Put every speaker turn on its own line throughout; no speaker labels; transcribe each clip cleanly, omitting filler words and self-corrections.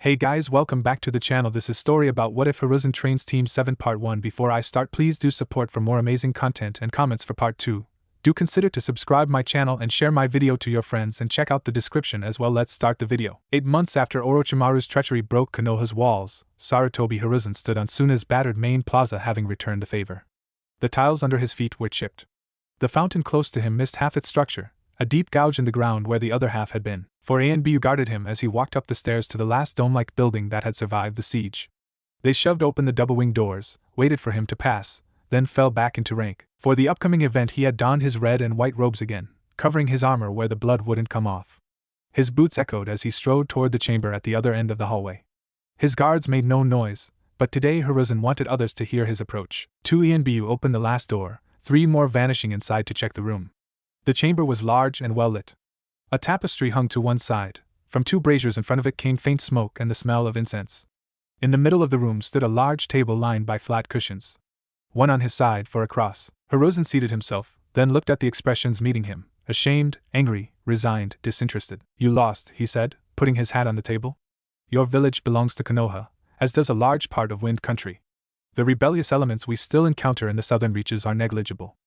Hey guys, welcome back to the channel. This is story about What If Hiruzen Trains Team 7 Part 1. Before I start, please do support for more amazing content and comments for Part 2. Do consider to subscribe my channel and share my video to your friends and check out the description as well. Let's start the video. 8 months after Orochimaru's treachery broke Konoha's walls, Sarutobi Hiruzen stood on Suna's battered main plaza, having returned the favor. The tiles under his feet were chipped. The fountain close to him missed half its structure, a deep gouge in the ground where the other half had been. For A and B guarded him as he walked up the stairs to the last dome-like building that had survived the siege. They shoved open the double-winged doors, waited for him to pass, then fell back into rank. For the upcoming event he had donned his red and white robes again, covering his armor where the blood wouldn't come off. His boots echoed as he strode toward the chamber at the other end of the hallway. His guards made no noise, but today Hiruzen wanted others to hear his approach. 2 E and B opened the last door, 3 more vanishing inside to check the room. The chamber was large and well lit. A tapestry hung to one side. From 2 braziers in front of it came faint smoke and the smell of incense. In the middle of the room stood a large table lined by flat cushions, one on his side for a cross. Hiruzen seated himself, then looked at the expressions meeting him: ashamed, angry, resigned, disinterested. "You lost," he said, putting his hat on the table. "Your village belongs to Konoha, as does a large part of Wind Country. The rebellious elements we still encounter in the southern reaches are negligible.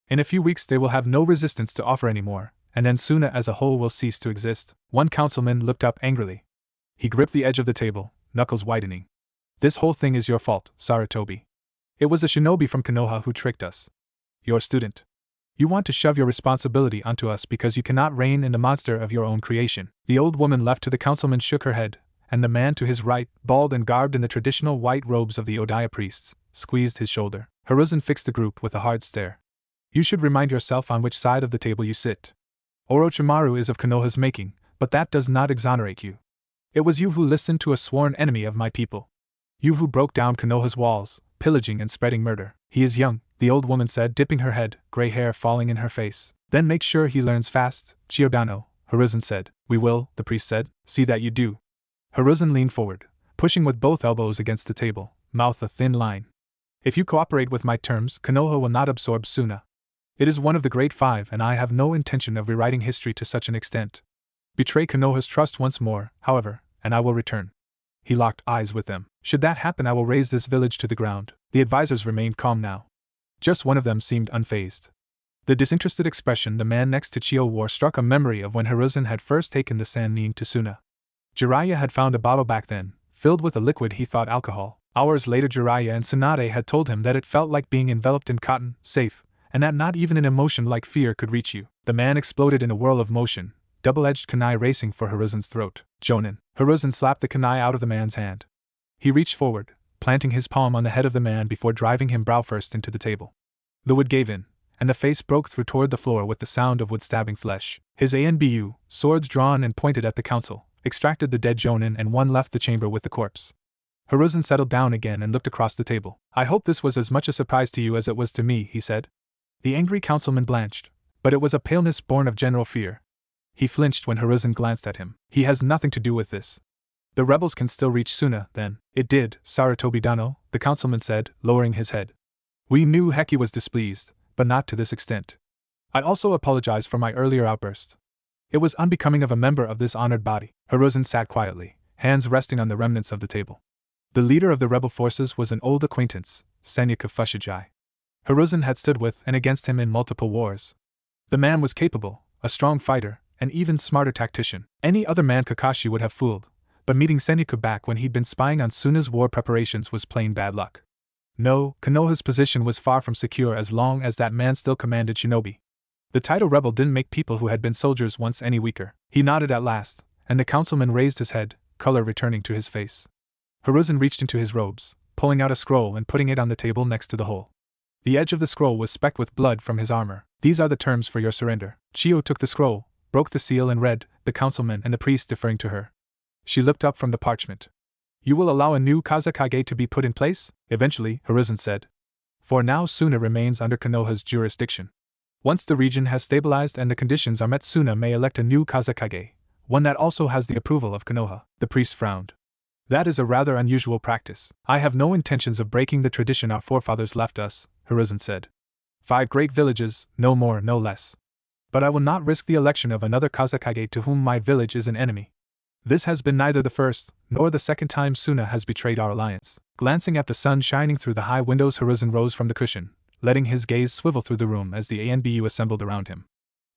In a few weeks they will have no resistance to offer anymore, and then Suna as a whole will cease to exist." One councilman looked up angrily. He gripped the edge of the table, knuckles whitening. "This whole thing is your fault, Sarutobi. It was a shinobi from Konoha who tricked us. Your student. You want to shove your responsibility onto us because you cannot rein in the monster of your own creation." The old woman left to the councilman shook her head, and the man to his right, bald and garbed in the traditional white robes of the Odaya priests, squeezed his shoulder. Hiruzen fixed the group with a hard stare. "You should remind yourself on which side of the table you sit. Orochimaru is of Konoha's making, but that does not exonerate you. It was you who listened to a sworn enemy of my people. You who broke down Konoha's walls, pillaging and spreading murder." "He is young," the old woman said, dipping her head, gray hair falling in her face. "Then make sure he learns fast, Giordano," Hiruzen said. "We will," the priest said. "See that you do." Hiruzen leaned forward, pushing with both elbows against the table, mouth a thin line. "If you cooperate with my terms, Konoha will not absorb Suna. It is one of the Great Five, and I have no intention of rewriting history to such an extent. Betray Konoha's trust once more, however, and I will return." He locked eyes with them. "Should that happen, I will raze this village to the ground." The advisors remained calm now. Just one of them seemed unfazed. The disinterested expression the man next to Chio wore struck a memory of when Hiruzen had first taken the Sannin to Suna. Jiraiya had found a bottle back then, filled with a liquid he thought alcohol. Hours later Jiraiya and Tsunade had told him that it felt like being enveloped in cotton, safe, and that not even an emotion like fear could reach you. The man exploded in a whirl of motion, double-edged kunai racing for Hiruzen's throat. "Jonin." Hiruzen slapped the kunai out of the man's hand. He reached forward, planting his palm on the head of the man before driving him brow first into the table. The wood gave in, and the face broke through toward the floor with the sound of wood stabbing flesh. His ANBU, swords drawn and pointed at the council, extracted the dead Jonin, and one left the chamber with the corpse. Hiruzen settled down again and looked across the table. "I hope this was as much a surprise to you as it was to me," he said. The angry councilman blanched, but it was a paleness born of general fear. He flinched when Hiruzen glanced at him. "He has nothing to do with this. The rebels can still reach Suna, then." "It did, Sarutobi Dano," the councilman said, lowering his head. "We knew Heki was displeased, but not to this extent. I also apologize for my earlier outburst. It was unbecoming of a member of this honored body." Hiruzen sat quietly, hands resting on the remnants of the table. The leader of the rebel forces was an old acquaintance, Senyaku Fushigi. Hiruzen had stood with and against him in multiple wars. The man was capable, a strong fighter, an even smarter tactician. Any other man Kakashi would have fooled, but meeting Senyaku back when he'd been spying on Suna's war preparations was plain bad luck. No, Konoha's position was far from secure as long as that man still commanded shinobi. The title rebel didn't make people who had been soldiers once any weaker. He nodded at last, and the councilman raised his head, color returning to his face. Hiruzen reached into his robes, pulling out a scroll and putting it on the table next to the hole. The edge of the scroll was specked with blood from his armor. "These are the terms for your surrender." Chio took the scroll, broke the seal and read, the councilman and the priest deferring to her. She looked up from the parchment. "You will allow a new Kazekage to be put in place?" "Eventually," Hiruzen said. "For now Suna remains under Konoha's jurisdiction. Once the region has stabilized and the conditions are met, Suna may elect a new Kazekage, one that also has the approval of Konoha." The priest frowned. "That is a rather unusual practice." "I have no intentions of breaking the tradition our forefathers left us," Hiruzen said. 5 great villages, no more, no less. But I will not risk the election of another Kazekage to whom my village is an enemy. This has been neither the first, nor the second time Suna has betrayed our alliance. Glancing at the sun shining through the high windows, Hiruzen rose from the cushion, letting his gaze swivel through the room as the ANBU assembled around him.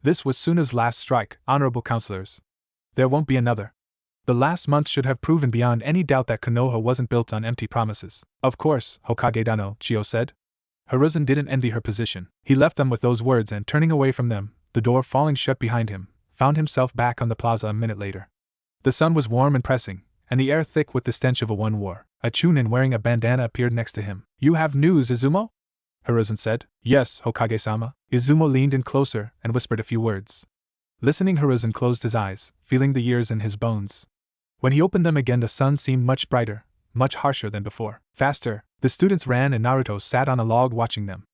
This was Suna's last strike, honorable counselors. There won't be another. The last months should have proven beyond any doubt that Konoha wasn't built on empty promises. Of course, Hokage Dano, Chio said. Hiruzen didn't envy her position. He left them with those words and, turning away from them, the door falling shut behind him, found himself back on the plaza a minute later. The sun was warm and pressing, and the air thick with the stench of a one war. A chunin wearing a bandana appeared next to him. You have news, Izumo? Hiruzen said. Yes, Hokage-sama. Izumo leaned in closer and whispered a few words. Listening, Hiruzen closed his eyes, feeling the years in his bones. When he opened them again, the sun seemed much brighter, much harsher than before. Faster, the students ran, and Naruto sat on a log watching them.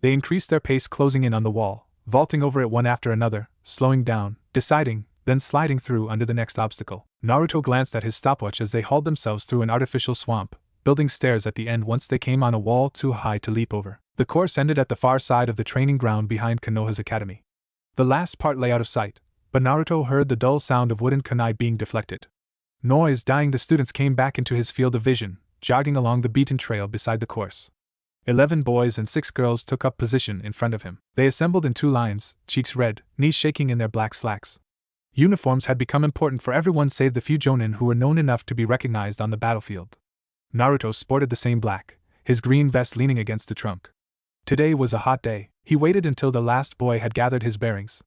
They increased their pace, closing in on the wall, vaulting over it one after another, slowing down, deciding, then sliding through under the next obstacle. Naruto glanced at his stopwatch as they hauled themselves through an artificial swamp, building stairs at the end once they came on a wall too high to leap over. The course ended at the far side of the training ground behind Konoha's academy. The last part lay out of sight, but Naruto heard the dull sound of wooden kunai being deflected. Noise dying, the students came back into his field of vision, jogging along the beaten trail beside the course. 11 boys and 6 girls took up position in front of him. They assembled in 2 lines, cheeks red, knees shaking in their black slacks. Uniforms had become important for everyone save the few jonin who were known enough to be recognized on the battlefield. Naruto sported the same black, his green vest leaning against the trunk. Today was a hot day. He waited until the last boy had gathered his bearings.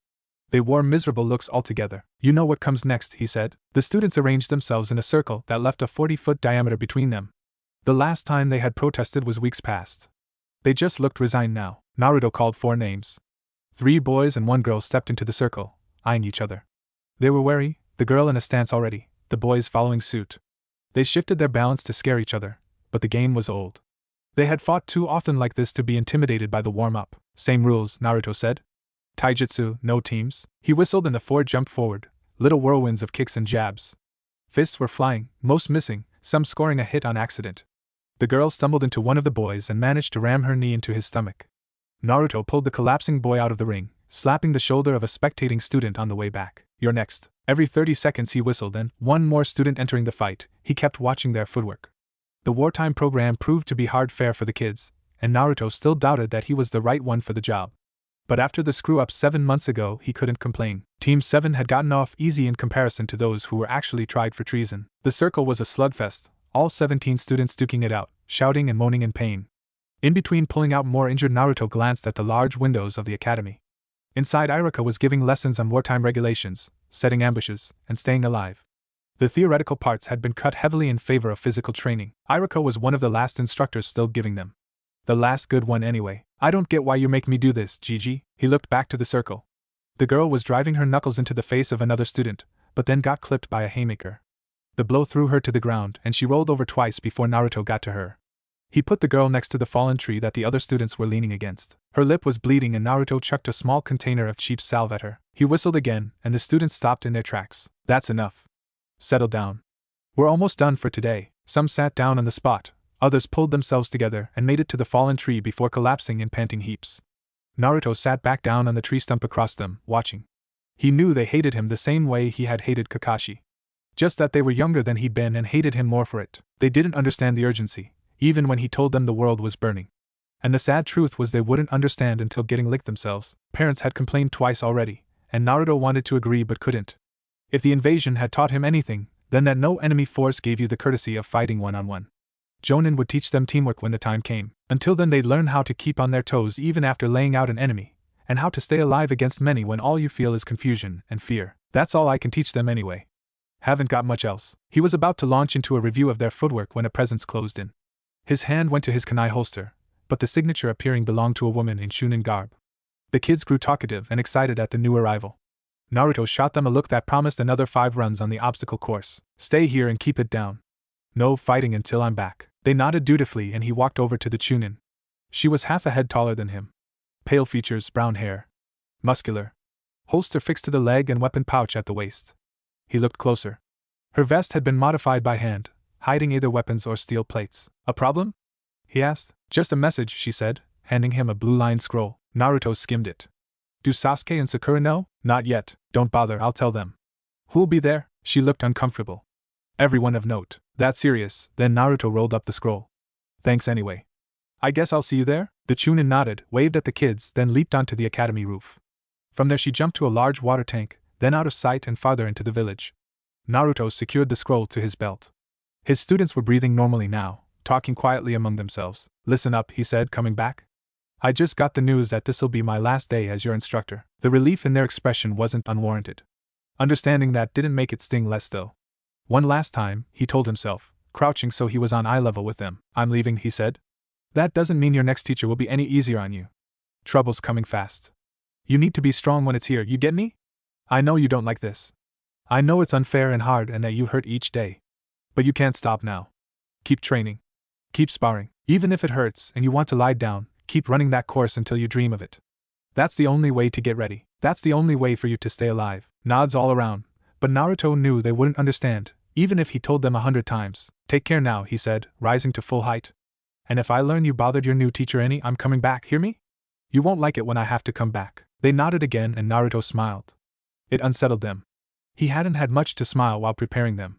They wore miserable looks altogether. You know what comes next, he said. The students arranged themselves in a circle that left a 40-foot diameter between them. The last time they had protested was weeks past. They just looked resigned now. Naruto called 4 names. 3 boys and 1 girl stepped into the circle, eyeing each other. They were wary, the girl in a stance already, the boys following suit. They shifted their balance to scare each other, but the game was old. They had fought too often like this to be intimidated by the warm-up. Same rules, Naruto said. Taijutsu, no teams. He whistled and the 4 jumped forward, little whirlwinds of kicks and jabs. Fists were flying, most missing, some scoring a hit on accident. The girl stumbled into one of the boys and managed to ram her knee into his stomach. Naruto pulled the collapsing boy out of the ring, slapping the shoulder of a spectating student on the way back. You're next. Every 30 seconds he whistled, and, one more student entering the fight, he kept watching their footwork. The wartime program proved to be hard fare for the kids, and Naruto still doubted that he was the right one for the job. But after the screw-up 7 months ago, he couldn't complain. Team 7 had gotten off easy in comparison to those who were actually tried for treason. The circle was a slugfest, all 17 students duking it out, shouting and moaning in pain. In between pulling out more injured, Naruto glanced at the large windows of the academy. Inside, Iruka was giving lessons on wartime regulations, setting ambushes, and staying alive. The theoretical parts had been cut heavily in favor of physical training. Iruka was one of the last instructors still giving them. The last good one anyway. I don't get why you make me do this, Gigi. He looked back to the circle. The girl was driving her knuckles into the face of another student, but then got clipped by a haymaker. The blow threw her to the ground, and she rolled over twice before Naruto got to her. He put the girl next to the fallen tree that the other students were leaning against. Her lip was bleeding, and Naruto chucked a small container of cheap salve at her. He whistled again, and the students stopped in their tracks. That's enough. Settle down. We're almost done for today. Some sat down on the spot, others pulled themselves together and made it to the fallen tree before collapsing in panting heaps. Naruto sat back down on the tree stump across them, watching. He knew they hated him the same way he had hated Kakashi. Just that they were younger than he'd been and hated him more for it. They didn't understand the urgency, even when he told them the world was burning. And the sad truth was they wouldn't understand until getting licked themselves. Parents had complained twice already, and Naruto wanted to agree but couldn't. If the invasion had taught him anything, then that no enemy force gave you the courtesy of fighting one-on-one. Jonin would teach them teamwork when the time came. Until then they'd learn how to keep on their toes even after laying out an enemy, and how to stay alive against many when all you feel is confusion and fear. That's all I can teach them anyway. Haven't got much else. He was about to launch into a review of their footwork when a presence closed in. His hand went to his kunai holster, but the signature appearing belonged to a woman in Chunin garb. The kids grew talkative and excited at the new arrival. Naruto shot them a look that promised another 5 runs on the obstacle course. Stay here and keep it down. No fighting until I'm back. They nodded dutifully and he walked over to the Chunin. She was half a head taller than him. Pale features, brown hair. Muscular. Holster fixed to the leg and weapon pouch at the waist. He looked closer. Her vest had been modified by hand, hiding either weapons or steel plates. A problem? He asked. Just a message, she said, handing him a blue-lined scroll. Naruto skimmed it. Do Sasuke and Sakura know? Not yet. Don't bother, I'll tell them. Who'll be there? She looked uncomfortable. Everyone of note. That serious? Then Naruto rolled up the scroll. Thanks anyway. I guess I'll see you there? The Chunin nodded, waved at the kids, then leaped onto the academy roof. From there she jumped to a large water tank, then out of sight and farther into the village. Naruto secured the scroll to his belt. His students were breathing normally now, talking quietly among themselves. Listen up, he said, coming back. I just got the news that this'll be my last day as your instructor. The relief in their expression wasn't unwarranted. Understanding that didn't make it sting less though. One last time, he told himself, crouching so he was on eye level with them. I'm leaving, he said. That doesn't mean your next teacher will be any easier on you. Trouble's coming fast. You need to be strong when it's here, you get me? I know you don't like this. I know it's unfair and hard and that you hurt each day. But you can't stop now. Keep training. Keep sparring. Even if it hurts and you want to lie down, keep running that course until you dream of it. That's the only way to get ready. That's the only way for you to stay alive. Nods all around, but Naruto knew they wouldn't understand, even if he told them 100 times. Take care now, he said, rising to full height. And if I learn you bothered your new teacher any, I'm coming back, hear me? You won't like it when I have to come back. They nodded again and Naruto smiled. It unsettled them. He hadn't had much to smile while preparing them.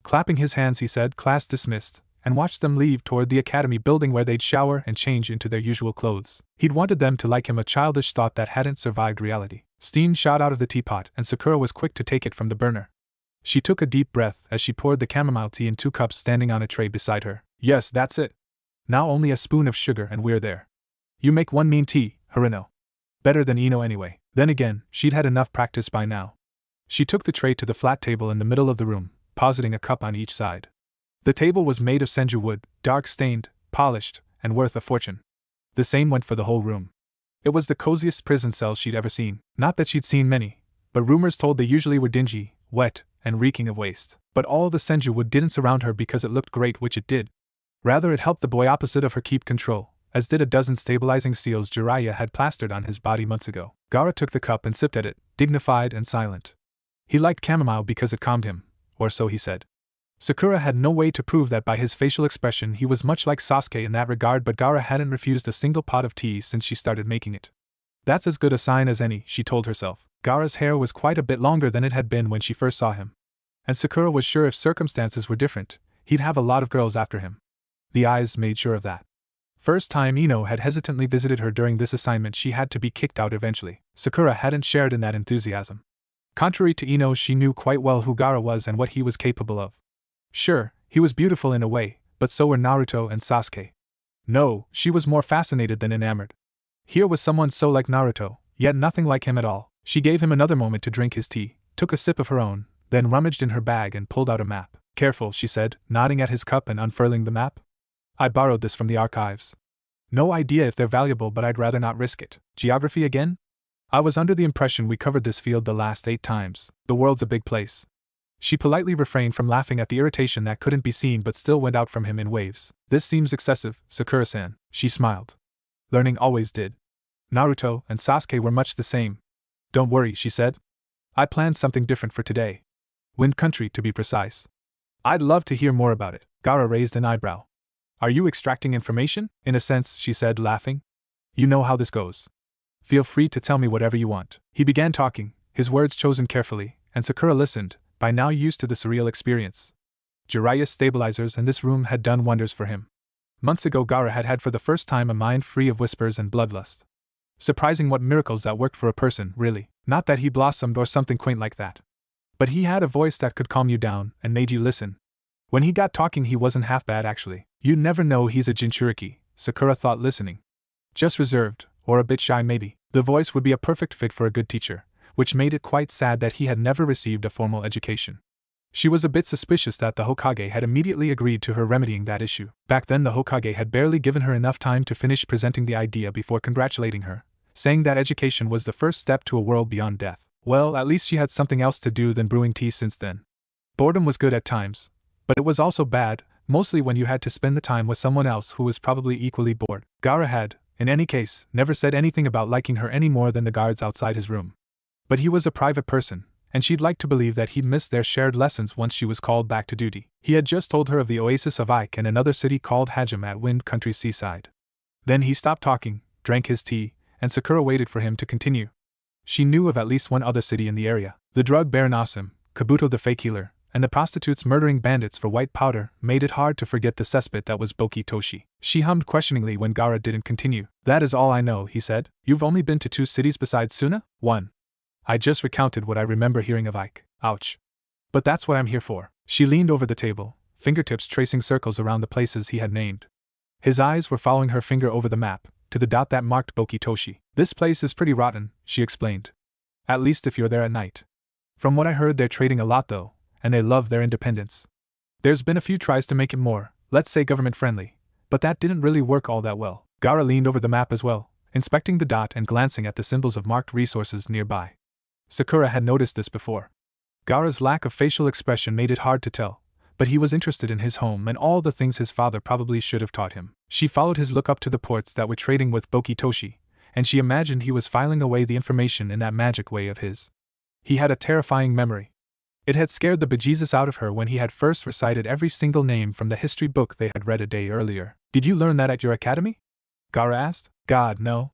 Clapping his hands he said, class dismissed, and watched them leave toward the academy building where they'd shower and change into their usual clothes. He'd wanted them to like him, a childish thought that hadn't survived reality. Steam shot out of the teapot and Sakura was quick to take it from the burner. She took a deep breath as she poured the chamomile tea in 2 cups standing on a tray beside her. Yes, that's it. Now only a spoon of sugar and we're there. You make one mean tea, Harino. Better than Ino anyway. Then again, she'd had enough practice by now. She took the tray to the flat table in the middle of the room, positing a cup on each side. The table was made of senju wood, dark-stained, polished, and worth a fortune. The same went for the whole room. It was the coziest prison cell she'd ever seen. Not that she'd seen many, but rumors told they usually were dingy, wet, and reeking of waste. But all the senju wood didn't surround her because it looked great, which it did. Rather, it helped the boy opposite of her keep control, as did a dozen stabilizing seals Jiraiya had plastered on his body months ago. Gaara took the cup and sipped at it, dignified and silent. He liked chamomile because it calmed him, or so he said. Sakura had no way to prove that by his facial expression he was much like Sasuke in that regard, but Gaara hadn't refused a single pot of tea since she started making it. That's as good a sign as any, she told herself. Gaara's hair was quite a bit longer than it had been when she first saw him. And Sakura was sure if circumstances were different, he'd have a lot of girls after him. The eyes made sure of that. First time Ino had hesitantly visited her during this assignment, she had to be kicked out eventually. Sakura hadn't shared in that enthusiasm. Contrary to Ino, she knew quite well who Gaara was and what he was capable of. Sure, he was beautiful in a way, but so were Naruto and Sasuke. No, she was more fascinated than enamored. Here was someone so like Naruto, yet nothing like him at all. She gave him another moment to drink his tea, took a sip of her own, then rummaged in her bag and pulled out a map. Careful, she said, nodding at his cup and unfurling the map. I borrowed this from the archives. No idea if they're valuable, but I'd rather not risk it. Geography again? I was under the impression we covered this field the last 8 times. The world's a big place. She politely refrained from laughing at the irritation that couldn't be seen but still went out from him in waves. This seems excessive, Sakura-san. She smiled. Learning always did. Naruto and Sasuke were much the same. Don't worry, she said. I planned something different for today. Wind Country, to be precise. I'd love to hear more about it. Gaara raised an eyebrow. Are you extracting information? In a sense, she said, laughing. You know how this goes. Feel free to tell me whatever you want. He began talking, his words chosen carefully, and Sakura listened, by now used to the surreal experience. Jiraiya's stabilizers in this room had done wonders for him. Months ago Gaara had for the first time a mind free of whispers and bloodlust. Surprising what miracles that worked for a person, really. Not that he blossomed or something quaint like that. But he had a voice that could calm you down and made you listen. When he got talking he wasn't half bad actually. You'd never know he's a Jinchuriki, Sakura thought listening. Just reserved, or a bit shy maybe. The voice would be a perfect fit for a good teacher, which made it quite sad that he had never received a formal education. She was a bit suspicious that the Hokage had immediately agreed to her remedying that issue. Back then the Hokage had barely given her enough time to finish presenting the idea before congratulating her, saying that education was the first step to a world beyond death. Well, at least she had something else to do than brewing tea since then. Boredom was good at times, but it was also bad, mostly when you had to spend the time with someone else who was probably equally bored. Gaara had, in any case, never said anything about liking her any more than the guards outside his room. But he was a private person, and she'd like to believe that he'd miss their shared lessons once she was called back to duty. He had just told her of the oasis of Ike and another city called Hajim at Wind Country's seaside. Then he stopped talking, drank his tea, and Sakura waited for him to continue. She knew of at least one other city in the area. The drug baron Asim, Kabuto the fake healer, and the prostitutes murdering bandits for white powder made it hard to forget the suspect that was Boki Toshi. She hummed questioningly when Gaara didn't continue. That is all I know, he said. You've only been to 2 cities besides Suna? 1. I just recounted what I remember hearing of Ike. Ouch. But that's what I'm here for. She leaned over the table, fingertips tracing circles around the places he had named. His eyes were following her finger over the map, to the dot that marked Boki Toshi. This place is pretty rotten, she explained. At least if you're there at night. From what I heard, they're trading a lot though, and they love their independence. There's been a few tries to make it more, let's say government-friendly, but that didn't really work all that well. Gaara leaned over the map as well, inspecting the dot and glancing at the symbols of marked resources nearby. Sakura had noticed this before. Gaara's lack of facial expression made it hard to tell, but he was interested in his home and all the things his father probably should have taught him. She followed his look up to the ports that were trading with Boki Toshi, and she imagined he was filing away the information in that magic way of his. He had a terrifying memory. It had scared the bejesus out of her when he had first recited every single name from the history book they had read a day earlier. Did you learn that at your academy? Gaara asked. God, no.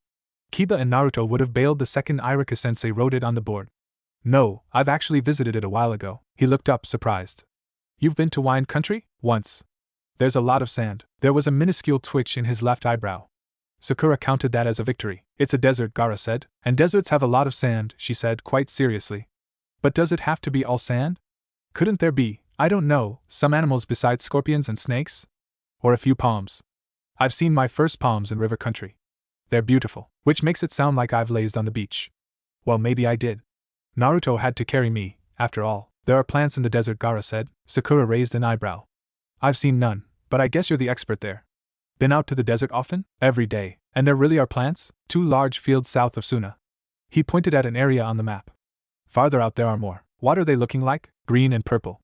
Kiba and Naruto would have bailed the second Irika-sensei wrote it on the board. No, I've actually visited it a while ago. He looked up, surprised. You've been to Wine Country? Once. There's a lot of sand. There was a minuscule twitch in his left eyebrow. Sakura counted that as a victory. It's a desert, Gaara said. And deserts have a lot of sand, she said quite seriously. But does it have to be all sand? Couldn't there be, I don't know, some animals besides scorpions and snakes? Or a few palms? I've seen my first palms in river country. They're beautiful, which makes it sound like I've lazed on the beach. Well, maybe I did. Naruto had to carry me, after all. There are plants in the desert, Gaara said. Sakura raised an eyebrow. I've seen none, but I guess you're the expert there. Been out to the desert often? Every day. And there really are plants? 2 large fields south of Suna. He pointed at an area on the map. Farther out there are more. What are they looking like? Green and purple.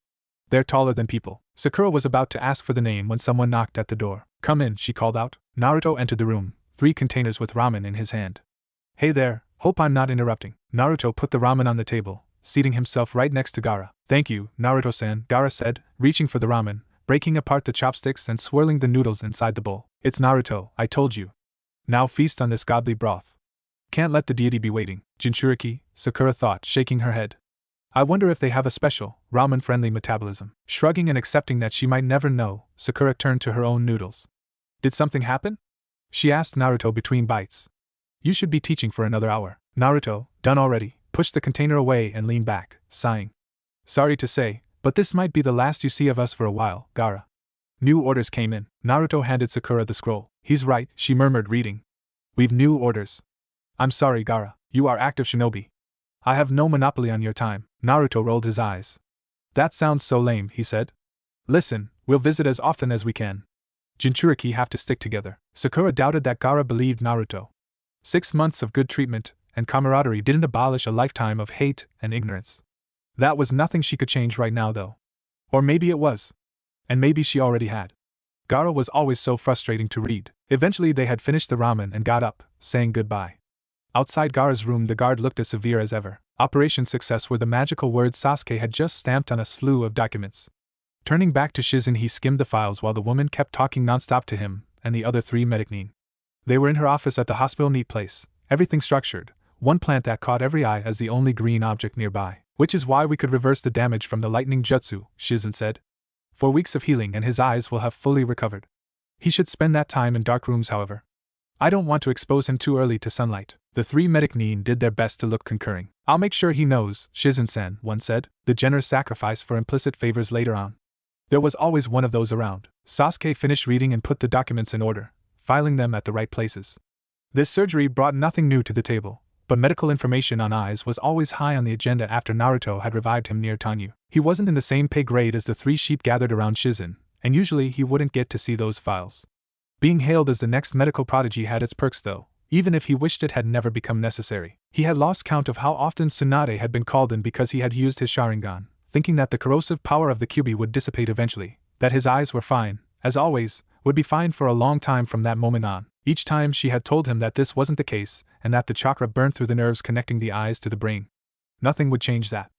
They're taller than people. Sakura was about to ask for the name when someone knocked at the door. Come in, she called out. Naruto entered the room, 3 containers with ramen in his hand. Hey there, hope I'm not interrupting. Naruto put the ramen on the table, seating himself right next to Gaara. Thank you, Naruto-san, Gaara said, reaching for the ramen, breaking apart the chopsticks and swirling the noodles inside the bowl. It's Naruto, I told you. Now feast on this godly broth. Can't let the deity be waiting. Jinchuriki, Sakura thought, shaking her head. I wonder if they have a special, ramen-friendly metabolism. Shrugging and accepting that she might never know, Sakura turned to her own noodles. Did something happen? She asked Naruto between bites. You should be teaching for another hour. Naruto, done already, pushed the container away and leaned back, sighing. Sorry to say, but this might be the last you see of us for a while, Gaara. New orders came in. Naruto handed Sakura the scroll. He's right, she murmured, reading. We've new orders. I'm sorry, Gaara, you are active shinobi. I have no monopoly on your time. Naruto rolled his eyes. That sounds so lame, he said. Listen, we'll visit as often as we can. Jinchuriki have to stick together. Sakura doubted that Gaara believed Naruto. 6 months of good treatment and camaraderie didn't abolish a lifetime of hate and ignorance. That was nothing she could change right now, though. Or maybe it was. And maybe she already had. Gaara was always so frustrating to read. Eventually they had finished the ramen and got up, saying goodbye. Outside Gaara's room, the guard looked as severe as ever. Operation Success were the magical words Sasuke had just stamped on a slew of documents. Turning back to Shizen, he skimmed the files while the woman kept talking nonstop to him and the other 3 medicnine. They were in her office at the hospital, neat place, everything structured, one plant that caught every eye as the only green object nearby. Which is why we could reverse the damage from the lightning jutsu, Shizen said. 4 weeks of healing and his eyes will have fully recovered. He should spend that time in dark rooms, however. I don't want to expose him too early to sunlight. The 3 medicine did their best to look concurring. I'll make sure he knows, Shizen-san, one said, the generous sacrifice for implicit favors later on. There was always one of those around. Sasuke finished reading and put the documents in order, filing them at the right places. This surgery brought nothing new to the table, but medical information on eyes was always high on the agenda after Naruto had revived him near Tanyu. He wasn't in the same pay grade as the 3 sheep gathered around Shizen, and usually he wouldn't get to see those files. Being hailed as the next medical prodigy had its perks though, even if he wished it had never become necessary. He had lost count of how often Tsunade had been called in because he had used his Sharingan, thinking that the corrosive power of the Kyuubi would dissipate eventually, that his eyes were fine, as always, would be fine for a long time from that moment on. Each time she had told him that this wasn't the case, and that the chakra burned through the nerves connecting the eyes to the brain. Nothing would change that.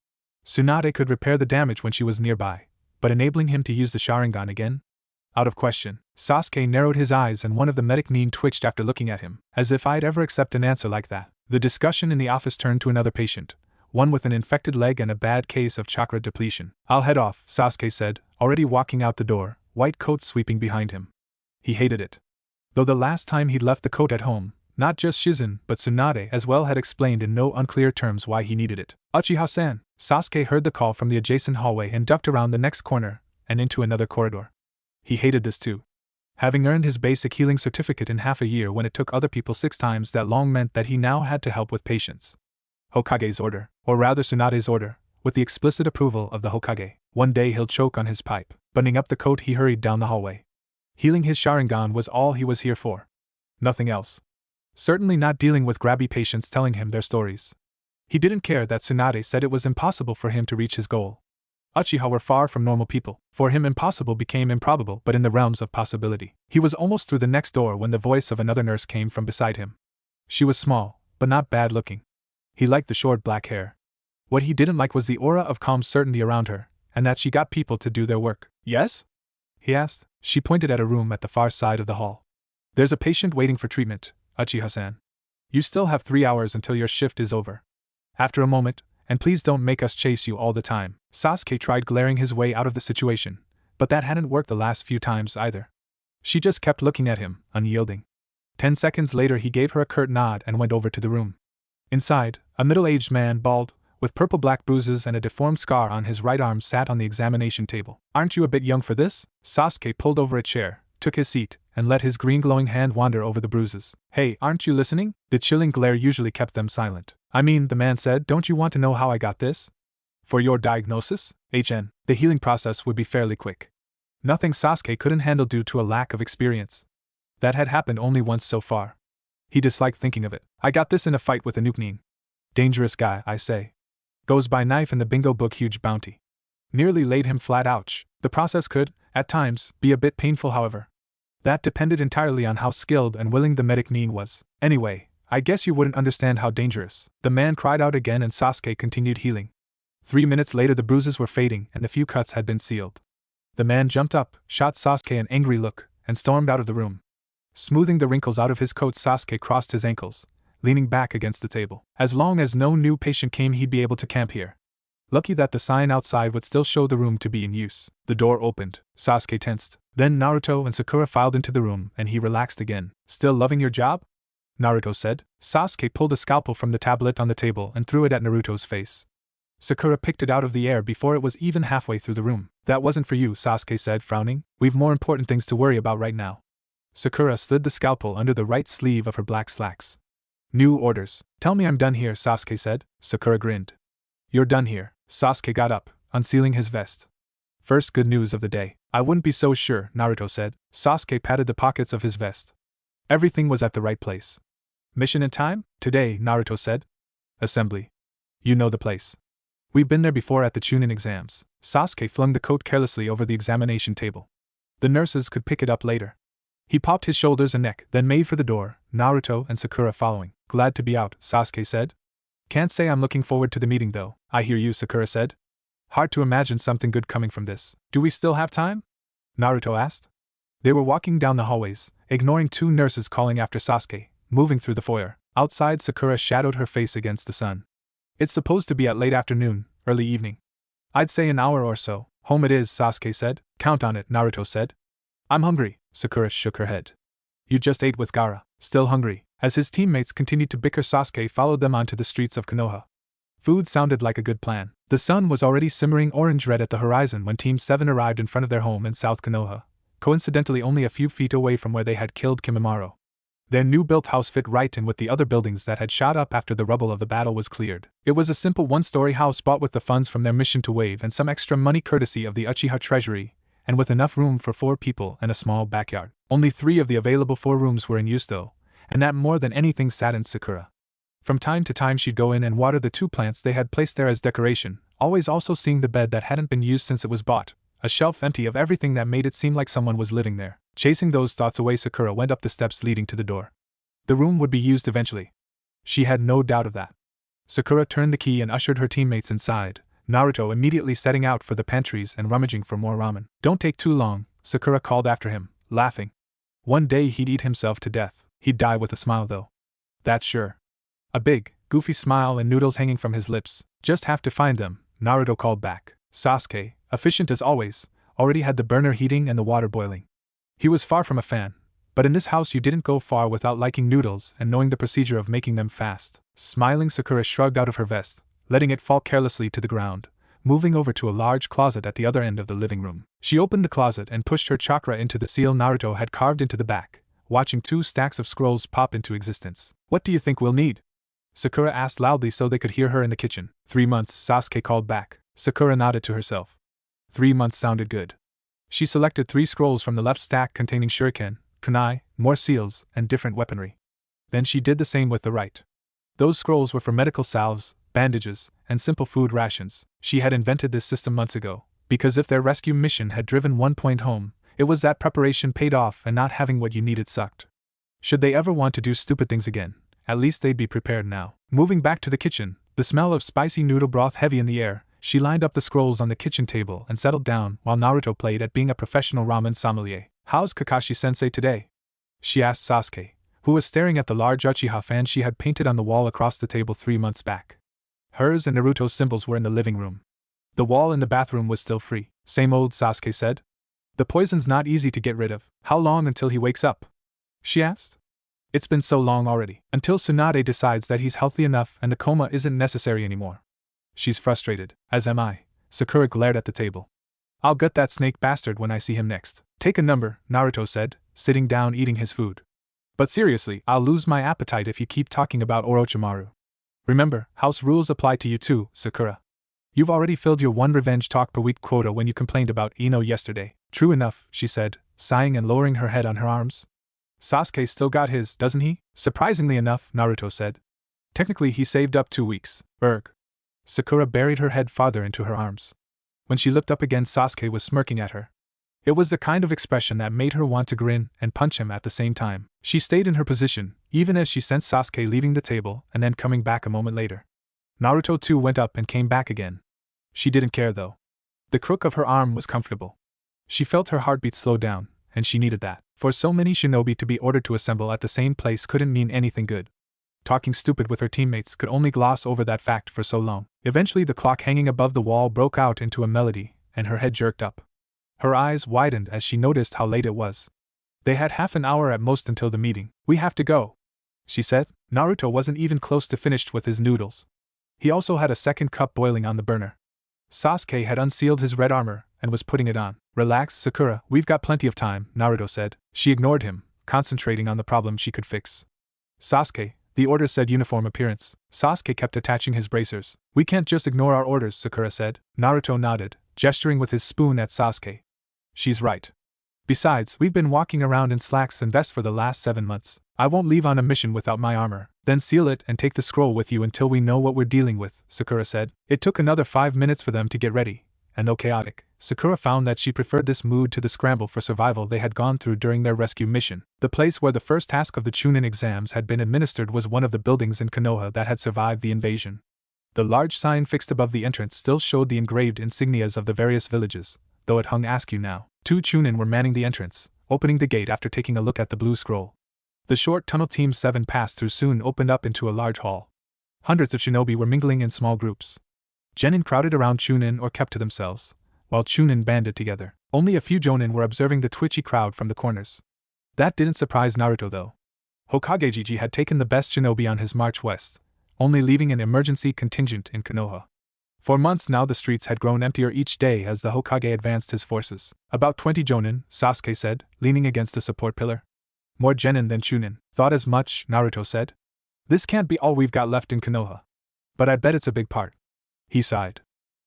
Tsunade could repair the damage when she was nearby, but enabling him to use the Sharingan again? Out of question. Sasuke narrowed his eyes and one of the medicine twitched after looking at him, as if I'd ever accept an answer like that. The discussion in the office turned to another patient, one with an infected leg and a bad case of chakra depletion. I'll head off, Sasuke said, already walking out the door, white coat sweeping behind him. He hated it. Though the last time he'd left the coat at home, not just Shizen but Tsunade as well had explained in no unclear terms why he needed it. Uchiha-san! Sasuke heard the call from the adjacent hallway and ducked around the next corner, and into another corridor. He hated this too. Having earned his basic healing certificate in half a year when it took other people 6 times that long meant that he now had to help with patients. Hokage's order, or rather Tsunade's order, with the explicit approval of the Hokage. One day he'll choke on his pipe. Buttoning up the coat, he hurried down the hallway. Healing his Sharingan was all he was here for. Nothing else. Certainly not dealing with grabby patients telling him their stories. He didn't care that Tsunade said it was impossible for him to reach his goal. Uchiha were far from normal people. For him impossible became improbable but in the realms of possibility. He was almost through the next door when the voice of another nurse came from beside him. She was small, but not bad looking. He liked the short black hair. What he didn't like was the aura of calm certainty around her, and that she got people to do their work. Yes? He asked. She pointed at a room at the far side of the hall. There's a patient waiting for treatment, Uchiha-san. You still have 3 hours until your shift is over. After a moment, and please don't make us chase you all the time. Sasuke tried glaring his way out of the situation, but that hadn't worked the last few times either. She just kept looking at him, unyielding. 10 seconds later he gave her a curt nod and went over to the room. Inside, a middle-aged man, bald, with purple-black bruises and a deformed scar on his right arm, sat on the examination table. Aren't you a bit young for this? Sasuke pulled over a chair, took his seat, and let his green glowing hand wander over the bruises. Hey, aren't you listening? The chilling glare usually kept them silent. I mean, the man said, don't you want to know how I got this? For your diagnosis? HN, the healing process would be fairly quick. Nothing Sasuke couldn't handle due to a lack of experience. That had happened only once so far. He disliked thinking of it. I got this in a fight with a Nuknin. Dangerous guy, I say. Goes by knife in the bingo book, huge bounty. Nearly laid him flat. Ouch. The process could, at times, be a bit painful however. That depended entirely on how skilled and willing the medic Nin was. Anyway, I guess you wouldn't understand how dangerous. The man cried out again and Sasuke continued healing. 3 minutes later the bruises were fading and the few cuts had been sealed. The man jumped up, shot Sasuke an angry look, and stormed out of the room. Smoothing the wrinkles out of his coat, Sasuke crossed his ankles, leaning back against the table. As long as no new patient came he'd be able to camp here. Lucky that the sign outside would still show the room to be in use. The door opened. Sasuke tensed. Then Naruto and Sakura filed into the room and he relaxed again. Still loving your job? Naruto said. Sasuke pulled a scalpel from the tablet on the table and threw it at Naruto's face. Sakura picked it out of the air before it was even halfway through the room. That wasn't for you, Sasuke said, frowning. We've more important things to worry about right now. Sakura slid the scalpel under the right sleeve of her black slacks. New orders. Tell me I'm done here, Sasuke said. Sakura grinned. You're done here. Sasuke got up, unsealing his vest. First good news of the day. I wouldn't be so sure, Naruto said. Sasuke patted the pockets of his vest. Everything was at the right place. Mission in time? Today, Naruto said. Assembly. You know the place. We've been there before at the Chunin exams. Sasuke flung the coat carelessly over the examination table. The nurses could pick it up later. He popped his shoulders and neck, then made for the door, Naruto and Sakura following. Glad to be out, Sasuke said. Can't say I'm looking forward to the meeting though. I hear you, Sakura said. Hard to imagine something good coming from this. Do we still have time? Naruto asked. They were walking down the hallways, ignoring 2 nurses calling after Sasuke, moving through the foyer. Outside, Sakura shadowed her face against the sun. It's supposed to be at late afternoon, early evening. I'd say an hour or so. Home it is, Sasuke said. Count on it, Naruto said. I'm hungry, Sakura shook her head. You just ate with Gaara. Still hungry. As his teammates continued to bicker, Sasuke followed them onto the streets of Konoha. Food sounded like a good plan. The sun was already simmering orange-red at the horizon when Team 7 arrived in front of their home in South Konoha, coincidentally only a few feet away from where they had killed Kimimaro. Their new-built house fit right in with the other buildings that had shot up after the rubble of the battle was cleared. It was a simple 1-story house bought with the funds from their mission to Wave and some extra money courtesy of the Uchiha treasury, and with enough room for 4 people and a small backyard. Only 3 of the available 4 rooms were in use though, and that more than anything saddened Sakura. From time to time she'd go in and water the 2 plants they had placed there as decoration, always also seeing the bed that hadn't been used since it was bought, a shelf empty of everything that made it seem like someone was living there. Chasing those thoughts away, Sakura went up the steps leading to the door. The room would be used eventually. She had no doubt of that. Sakura turned the key and ushered her teammates inside, Naruto immediately setting out for the pantries and rummaging for more ramen. Don't take too long, Sakura called after him, laughing. One day he'd eat himself to death. He'd die with a smile though. That's sure. A big, goofy smile and noodles hanging from his lips. Just have to find them, Naruto called back. Sasuke, efficient as always, already had the burner heating and the water boiling. He was far from a fan, but in this house you didn't go far without liking noodles and knowing the procedure of making them fast. Smiling, Sakura shrugged out of her vest, letting it fall carelessly to the ground, moving over to a large closet at the other end of the living room. She opened the closet and pushed her chakra into the seal Naruto had carved into the back, watching 2 stacks of scrolls pop into existence. What do you think we'll need? Sakura asked loudly so they could hear her in the kitchen. 3 months, Sasuke called back. Sakura nodded to herself. 3 months sounded good. She selected 3 scrolls from the left stack containing shuriken, kunai, more seals, and different weaponry. Then she did the same with the right. Those scrolls were for medical salves, bandages, and simple food rations. She had invented this system months ago, because if their rescue mission had driven one point home, it was that preparation paid off and not having what you needed sucked. Should they ever want to do stupid things again, at least they'd be prepared now. Moving back to the kitchen, the smell of spicy noodle broth heavy in the air, she lined up the scrolls on the kitchen table and settled down while Naruto played at being a professional ramen sommelier. How's Kakashi-sensei today? She asked Sasuke, who was staring at the large Uchiha fan she had painted on the wall across the table 3 months back. Hers and Naruto's symbols were in the living room. The wall in the bathroom was still free. Same old, Sasuke said. The poison's not easy to get rid of. How long until he wakes up? She asked. It's been so long already. Until Tsunade decides that he's healthy enough and the coma isn't necessary anymore. She's frustrated, as am I. Sakura glared at the table. I'll gut that snake bastard when I see him next. Take a number, Naruto said, sitting down eating his food. But seriously, I'll lose my appetite if you keep talking about Orochimaru. Remember, house rules apply to you too, Sakura. You've already filled your 1 revenge talk per week quota when you complained about Ino yesterday. True enough, she said, sighing and lowering her head on her arms. Sasuke still got his, doesn't he? Surprisingly enough, Naruto said. Technically he saved up 2 weeks. Erg. Sakura buried her head farther into her arms. When she looked up again, Sasuke was smirking at her. It was the kind of expression that made her want to grin and punch him at the same time. She stayed in her position, even as she sensed Sasuke leaving the table and then coming back a moment later. Naruto too went up and came back again. She didn't care though. The crook of her arm was comfortable. She felt her heartbeat slow down, and she needed that. For so many shinobi to be ordered to assemble at the same place couldn't mean anything good. Talking stupid with her teammates could only gloss over that fact for so long. Eventually the clock hanging above the wall broke out into a melody, and her head jerked up. Her eyes widened as she noticed how late it was. They had half an hour at most until the meeting. We have to go, she said. Naruto wasn't even close to finished with his noodles. He also had a second cup boiling on the burner. Sasuke had unsealed his red armor and was putting it on. Relax, Sakura, we've got plenty of time, Naruto said. She ignored him, concentrating on the problem she could fix. Sasuke, the orders said uniform appearance. Sasuke kept attaching his bracers. We can't just ignore our orders, Sakura said. Naruto nodded, gesturing with his spoon at Sasuke. She's right. Besides, we've been walking around in slacks and vests for the last 7 months. I won't leave on a mission without my armor. Then seal it and take the scroll with you until we know what we're dealing with, Sakura said. It took another 5 minutes for them to get ready, and though chaotic, Sakura found that she preferred this mood to the scramble for survival they had gone through during their rescue mission. The place where the first task of the Chunin exams had been administered was one of the buildings in Konoha that had survived the invasion. The large sign fixed above the entrance still showed the engraved insignias of the various villages, though it hung askew now. 2 Chunin were manning the entrance, opening the gate after taking a look at the blue scroll. The short tunnel Team 7 passed through soon opened up into a large hall. Hundreds of shinobi were mingling in small groups. Genin crowded around Chunin or kept to themselves, while Chunin banded together. Only a few Jonin were observing the twitchy crowd from the corners. That didn't surprise Naruto though. Hokage Jiji had taken the best shinobi on his march west, only leaving an emergency contingent in Konoha. For months now the streets had grown emptier each day as the Hokage advanced his forces. About 20 Jonin, Sasuke said, leaning against a support pillar. More Genin than Chunin. Thought as much, Naruto said. This can't be all we've got left in Konoha. But I bet it's a big part. He sighed.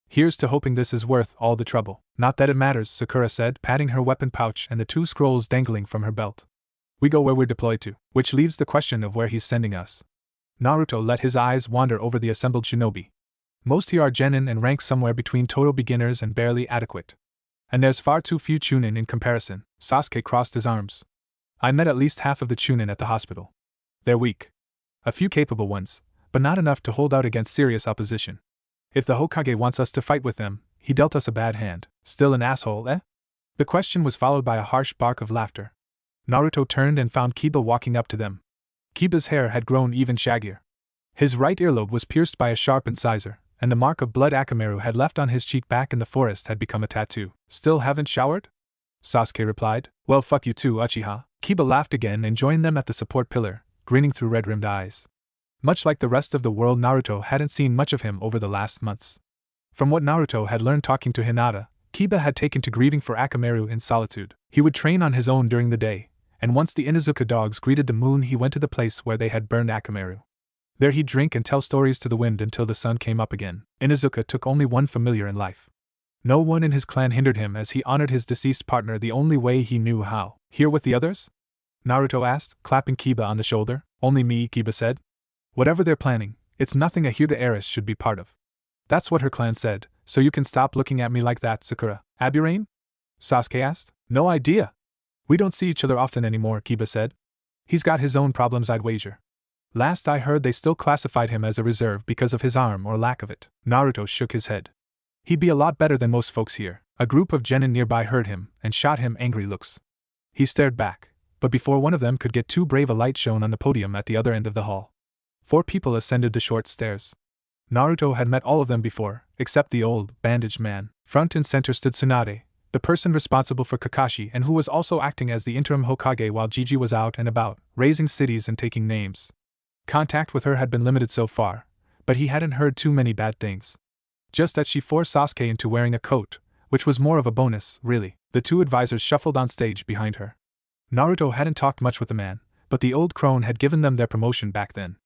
Here's to hoping this is worth all the trouble. Not that it matters, Sakura said, patting her weapon pouch and the 2 scrolls dangling from her belt. We go where we're deployed to, which leaves the question of where he's sending us. Naruto let his eyes wander over the assembled shinobi. Most here are Genin and rank somewhere between total beginners and barely adequate. And there's far too few Chunin in comparison. Sasuke crossed his arms. I met at least half of the Chunin at the hospital. They're weak. A few capable ones, but not enough to hold out against serious opposition. If the Hokage wants us to fight with them, he dealt us a bad hand. Still an asshole, eh? The question was followed by a harsh bark of laughter. Naruto turned and found Kiba walking up to them. Kiba's hair had grown even shaggier. His right earlobe was pierced by a sharp incisor, and the mark of blood Akamaru had left on his cheek back in the forest had become a tattoo. Still haven't showered? Sasuke replied. Well, fuck you too, Uchiha. Kiba laughed again and joined them at the support pillar, grinning through red-rimmed eyes. Much like the rest of the world, Naruto hadn't seen much of him over the last months. From what Naruto had learned talking to Hinata, Kiba had taken to grieving for Akamaru in solitude. He would train on his own during the day, and once the Inuzuka dogs greeted the moon, he went to the place where they had burned Akamaru. There he'd drink and tell stories to the wind until the sun came up again. Inuzuka took only one familiar in life. No one in his clan hindered him as he honored his deceased partner the only way he knew how. Here with the others? Naruto asked, clapping Kiba on the shoulder. Only me, Kiba said. Whatever they're planning, it's nothing a Hyuga heiress should be part of. That's what her clan said, so you can stop looking at me like that, Sakura. Aburain? Sasuke asked. No idea. We don't see each other often anymore, Kiba said. He's got his own problems, I'd wager. Last I heard they still classified him as a reserve because of his arm or lack of it. Naruto shook his head. He'd be a lot better than most folks here. A group of genin nearby heard him and shot him angry looks. He stared back, but before one of them could get too brave, a light shone on the podium at the other end of the hall. 4 people ascended the short stairs. Naruto had met all of them before, except the old, bandaged man. Front and center stood Tsunade, the person responsible for Kakashi and who was also acting as the interim Hokage while Gigi was out and about, raising cities and taking names. Contact with her had been limited so far, but he hadn't heard too many bad things. Just that she forced Sasuke into wearing a coat, which was more of a bonus, really. The 2 advisors shuffled on stage behind her. Naruto hadn't talked much with the man, but the old crone had given them their promotion back then.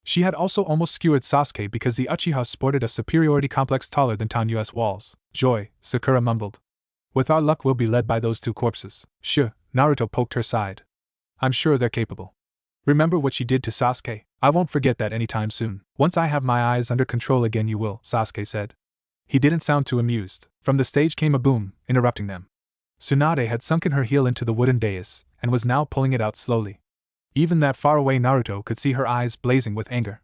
She had also almost skewered Sasuke because the Uchiha sported a superiority complex taller than Tanyu's walls. Joy, Sakura mumbled. With our luck we'll be led by those 2 corpses. Sure, Naruto poked her side. I'm sure they're capable. Remember what she did to Sasuke? I won't forget that anytime soon. Once I have my eyes under control again you will, Sasuke said. He didn't sound too amused. From the stage came a boom, interrupting them. Tsunade had sunken her heel into the wooden dais, and was now pulling it out slowly. Even that far-away Naruto could see her eyes blazing with anger.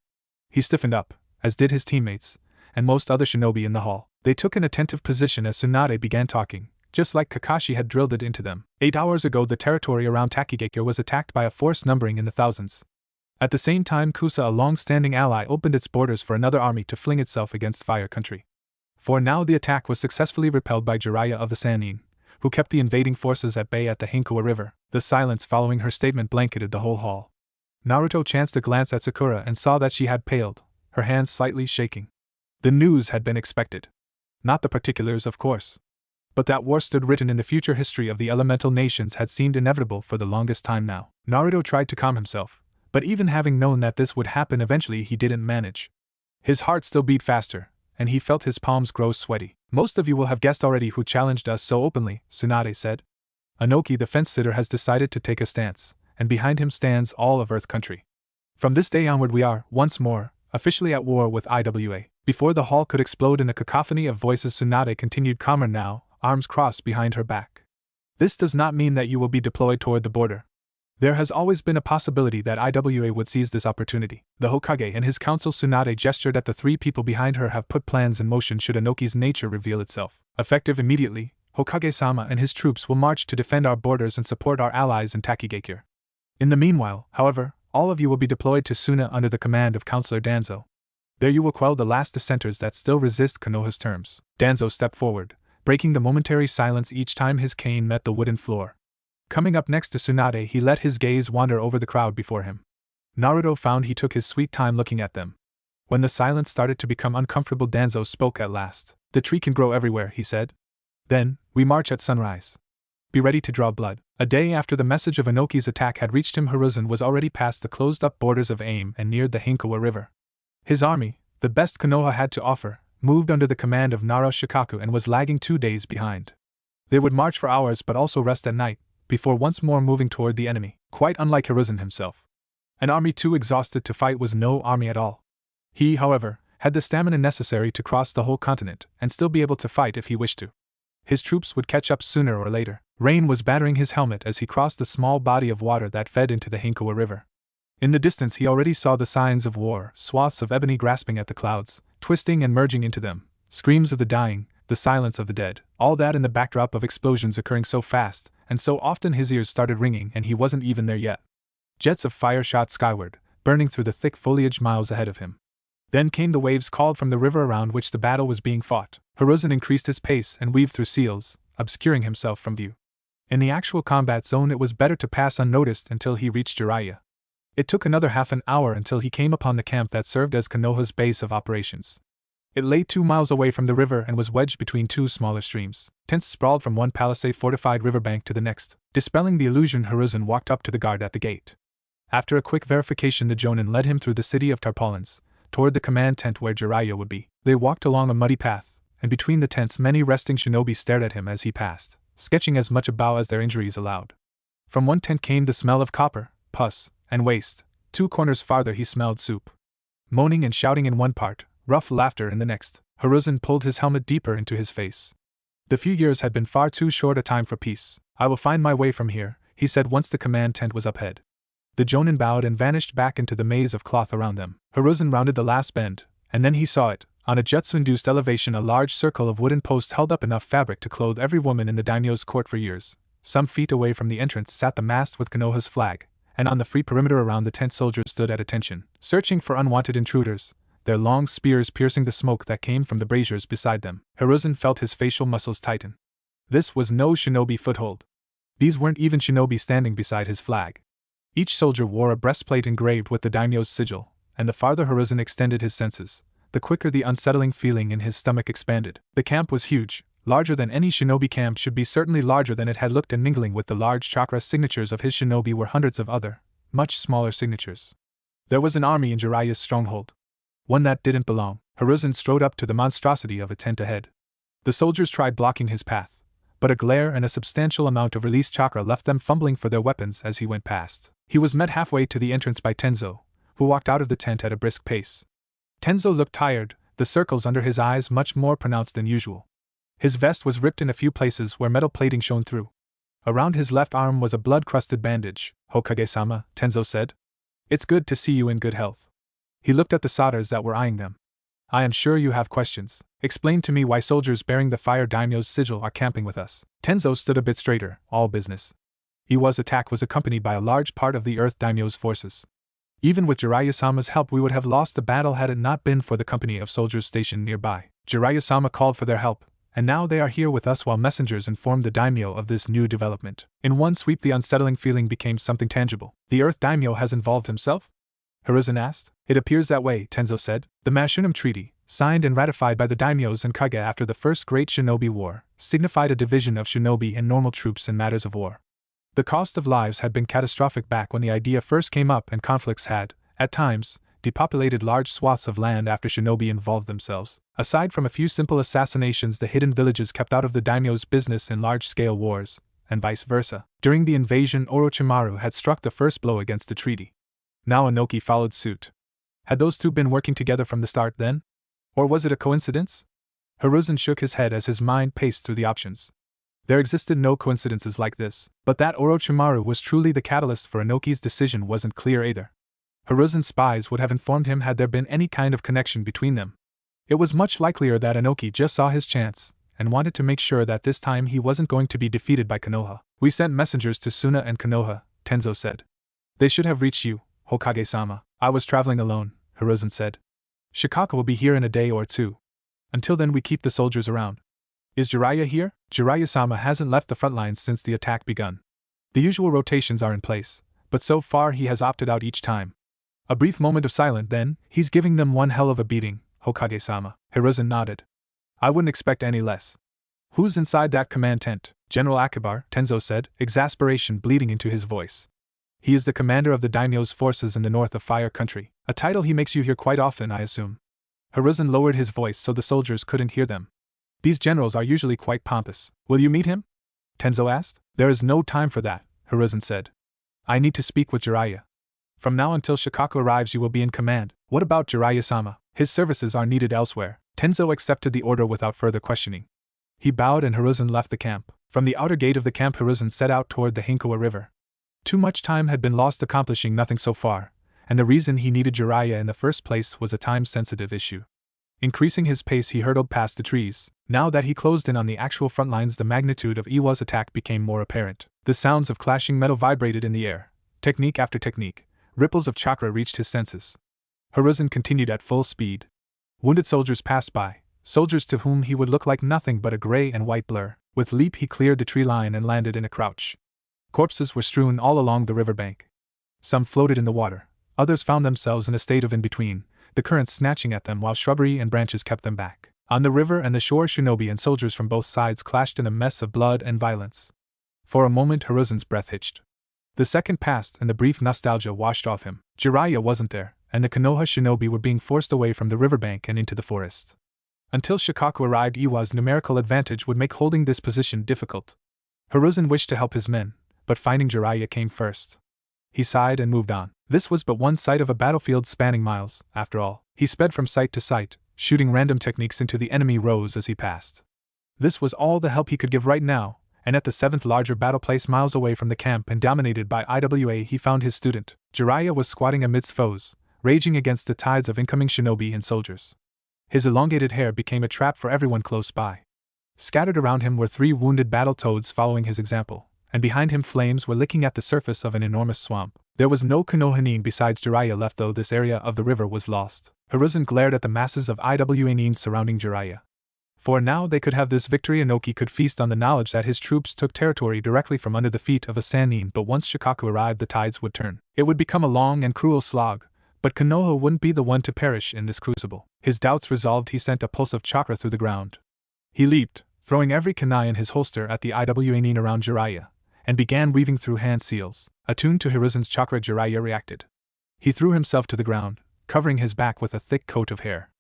He stiffened up, as did his teammates, and most other shinobi in the hall. They took an attentive position as Tsunade began talking, just like Kakashi had drilled it into them. 8 hours ago the territory around Takigakyo was attacked by a force numbering in the thousands. At the same time Kusa, a long-standing ally, opened its borders for another army to fling itself against Fire Country. For now the attack was successfully repelled by Jiraiya of the Sannin, who kept the invading forces at bay at the Hinkua River. The silence following her statement blanketed the whole hall. Naruto chanced a glance at Sakura and saw that she had paled, her hands slightly shaking. The news had been expected. Not the particulars, of course. But that war stood written in the future history of the elemental nations had seemed inevitable for the longest time now. Naruto tried to calm himself, but even having known that this would happen eventually he didn't manage. His heart still beat faster, and he felt his palms grow sweaty. Most of you will have guessed already who challenged us so openly, Tsunade said. Inoki the fence-sitter has decided to take a stance, and behind him stands all of Earth Country. From this day onward we are, once more, officially at war with IWA. Before the hall could explode in a cacophony of voices, Tsunade continued calmer now, arms crossed behind her back. This does not mean that you will be deployed toward the border. There has always been a possibility that IWA would seize this opportunity. The Hokage and his council, Tsunade gestured at the 3 people behind her, have put plans in motion should Inoki's nature reveal itself. Effective immediately, Hokage-sama and his troops will march to defend our borders and support our allies in Takigakyo. In the meanwhile, however, all of you will be deployed to Suna under the command of Counselor Danzo. There you will quell the last dissenters that still resist Konoha's terms. Danzo stepped forward, breaking the momentary silence each time his cane met the wooden floor. Coming up next to Tsunade, he let his gaze wander over the crowd before him. Naruto found he took his sweet time looking at them. When the silence started to become uncomfortable, Danzo spoke at last. The tree can grow everywhere, he said. Then, we march at sunrise. Be ready to draw blood. A day after the message of Inoki's attack had reached him, Hiruzen was already past the closed-up borders of AIM and neared the Hinkua River. His army, the best Konoha had to offer, moved under the command of Nara Shikaku and was lagging 2 days behind. They would march for hours but also rest at night, before once more moving toward the enemy, quite unlike Hiruzen himself. An army too exhausted to fight was no army at all. He, however, had the stamina necessary to cross the whole continent and still be able to fight if he wished to. His troops would catch up sooner or later. Rain was battering his helmet as he crossed the small body of water that fed into the Hinkua River. In the distance he already saw the signs of war, swaths of ebony grasping at the clouds, twisting and merging into them, screams of the dying, the silence of the dead, all that in the backdrop of explosions occurring so fast, and so often his ears started ringing and he wasn't even there yet. Jets of fire shot skyward, burning through the thick foliage miles ahead of him. Then came the waves called from the river around which the battle was being fought. Hiruzen increased his pace and weaved through seals, obscuring himself from view. In the actual combat zone it was better to pass unnoticed until he reached Jiraiya. It took another half an hour until he came upon the camp that served as Konoha's base of operations. It lay 2 miles away from the river and was wedged between 2 smaller streams. Tents sprawled from one palisade-fortified riverbank to the next. Dispelling the illusion, Hiruzen walked up to the guard at the gate. After a quick verification, the Jonin led him through the city of tarpaulins, toward the command tent where Jiraiya would be. They walked along a muddy path, and between the tents many resting shinobi stared at him as he passed, sketching as much a bow as their injuries allowed. From one tent came the smell of copper, pus, and waste. 2 corners farther he smelled soup. Moaning and shouting in one part, rough laughter in the next. Hiruzen pulled his helmet deeper into his face. The few years had been far too short a time for peace. I will find my way from here, he said once the command tent was up ahead. The Jonin bowed and vanished back into the maze of cloth around them. Hiruzen rounded the last bend, and then he saw it. On a jutsu-induced elevation, a large circle of wooden posts held up enough fabric to clothe every woman in the daimyo's court for years. Some feet away from the entrance sat the mast with Konoha's flag, and on the free perimeter around the tent soldiers stood at attention, searching for unwanted intruders, their long spears piercing the smoke that came from the braziers beside them. Hiruzen felt his facial muscles tighten. This was no shinobi foothold. These weren't even shinobi standing beside his flag. Each soldier wore a breastplate engraved with the daimyo's sigil, and the farther Hiruzen extended his senses, the quicker the unsettling feeling in his stomach expanded. The camp was huge, larger than any shinobi camp should be, certainly larger than it had looked, and mingling with the large chakra signatures of his shinobi were hundreds of other, much smaller signatures. There was an army in Jiraiya's stronghold. One that didn't belong. Hiruzen strode up to the monstrosity of a tent ahead. The soldiers tried blocking his path, but a glare and a substantial amount of released chakra left them fumbling for their weapons as he went past. He was met halfway to the entrance by Tenzo, who walked out of the tent at a brisk pace. Tenzo looked tired, the circles under his eyes much more pronounced than usual. His vest was ripped in a few places where metal plating shone through. Around his left arm was a blood-crusted bandage. "Hokage-sama," Tenzo said. "It's good to see you in good health." He looked at the solders that were eyeing them. "I am sure you have questions. Explain to me why soldiers bearing the Fire Daimyo's sigil are camping with us." Tenzo stood a bit straighter. "All business." Iwa's attack was accompanied by a large part of the Earth Daimyo's forces. Even with Jiraiya-sama's help we would have lost the battle had it not been for the company of soldiers stationed nearby. Jiraiya-sama called for their help, and now they are here with us while messengers informed the daimyo of this new development. In one sweep the unsettling feeling became something tangible. "The Earth Daimyo has involved himself?" Hiruzen asked. "It appears that way," Tenzo said. "The Mashunim Treaty, signed and ratified by the daimyos and Kage after the First Great Shinobi War, signified a division of shinobi and normal troops in matters of war. The cost of lives had been catastrophic back when the idea first came up, and conflicts had, at times, depopulated large swaths of land after shinobi involved themselves. Aside from a few simple assassinations, the hidden villages kept out of the daimyo's business in large-scale wars, and vice versa. During the invasion, Orochimaru had struck the first blow against the treaty. Now Inoki followed suit. Had those two been working together from the start then? Or was it a coincidence? Hiruzen shook his head as his mind paced through the options. There existed no coincidences like this, but that Orochimaru was truly the catalyst for Inoki's decision wasn't clear either. Hiruzen's spies would have informed him had there been any kind of connection between them. It was much likelier that Inoki just saw his chance, and wanted to make sure that this time he wasn't going to be defeated by Konoha. "We sent messengers to Suna and Konoha," Tenzo said. "They should have reached you, Hokage-sama." "I was traveling alone," Hiruzen said. "Shikaka will be here in a day or two. Until then we keep the soldiers around." "Is Jiraiya here?" "Jiraiya-sama hasn't left the front lines since the attack begun. The usual rotations are in place, but so far he has opted out each time." A brief moment of silence, then, "He's giving them one hell of a beating, Hokage-sama." Hiruzen nodded. "I wouldn't expect any less." "Who's inside that command tent?" "General Akibar," Tenzo said, exasperation bleeding into his voice. "He is the commander of the daimyo's forces in the north of Fire Country. A title he makes you hear quite often, I assume." Hiruzen lowered his voice so the soldiers couldn't hear them. "These generals are usually quite pompous. Will you meet him?" Tenzo asked. "There is no time for that," Hiruzen said. "I need to speak with Jiraiya. From now until Shikaka arrives you will be in command." "What about Jiraiya-sama? His services are needed elsewhere." Tenzo accepted the order without further questioning. He bowed and Hiruzen left the camp. From the outer gate of the camp Hiruzen set out toward the Hinkawa River. Too much time had been lost accomplishing nothing so far, and the reason he needed Jiraiya in the first place was a time-sensitive issue. Increasing his pace he hurtled past the trees. Now that he closed in on the actual front lines the magnitude of Iwa's attack became more apparent. The sounds of clashing metal vibrated in the air. Technique after technique, ripples of chakra reached his senses. Hiruzen continued at full speed. Wounded soldiers passed by, soldiers to whom he would look like nothing but a gray and white blur. With leap he cleared the tree line and landed in a crouch. Corpses were strewn all along the riverbank. Some floated in the water, others found themselves in a state of in-between, the currents snatching at them while shrubbery and branches kept them back. On the river and the shore, shinobi and soldiers from both sides clashed in a mess of blood and violence. For a moment Hiruzen's breath hitched. The second passed and the brief nostalgia washed off him. Jiraiya wasn't there, and the Konoha shinobi were being forced away from the riverbank and into the forest. Until Shikaku arrived, Iwa's numerical advantage would make holding this position difficult. Hiruzen wished to help his men, but finding Jiraiya came first. He sighed and moved on. This was but one side of a battlefield spanning miles, after all. He sped from site to site, shooting random techniques into the enemy rows as he passed. This was all the help he could give right now, and at the seventh larger battle place miles away from the camp and dominated by IWA he found his student. Jiraiya was squatting amidst foes, raging against the tides of incoming shinobi and soldiers. His elongated hair became a trap for everyone close by. Scattered around him were 3 wounded battle toads following his example, and behind him flames were licking at the surface of an enormous swamp. There was no Konoha besides Jiraiya left, though this area of the river was lost. Hiruzen glared at the masses of IWA nin surrounding Jiraiya. For now they could have this victory. Inoki could feast on the knowledge that his troops took territory directly from under the feet of a sand nin, but once Shikaku arrived the tides would turn. It would become a long and cruel slog, but Konoha wouldn't be the one to perish in this crucible. His doubts resolved, he sent a pulse of chakra through the ground. He leaped, throwing every kunai in his holster at the IWA nin around Jiraiya, and began weaving through hand seals. Attuned to Hiruzen's chakra, Jiraiya reacted. He threw himself to the ground, covering his back with a thick coat of hair.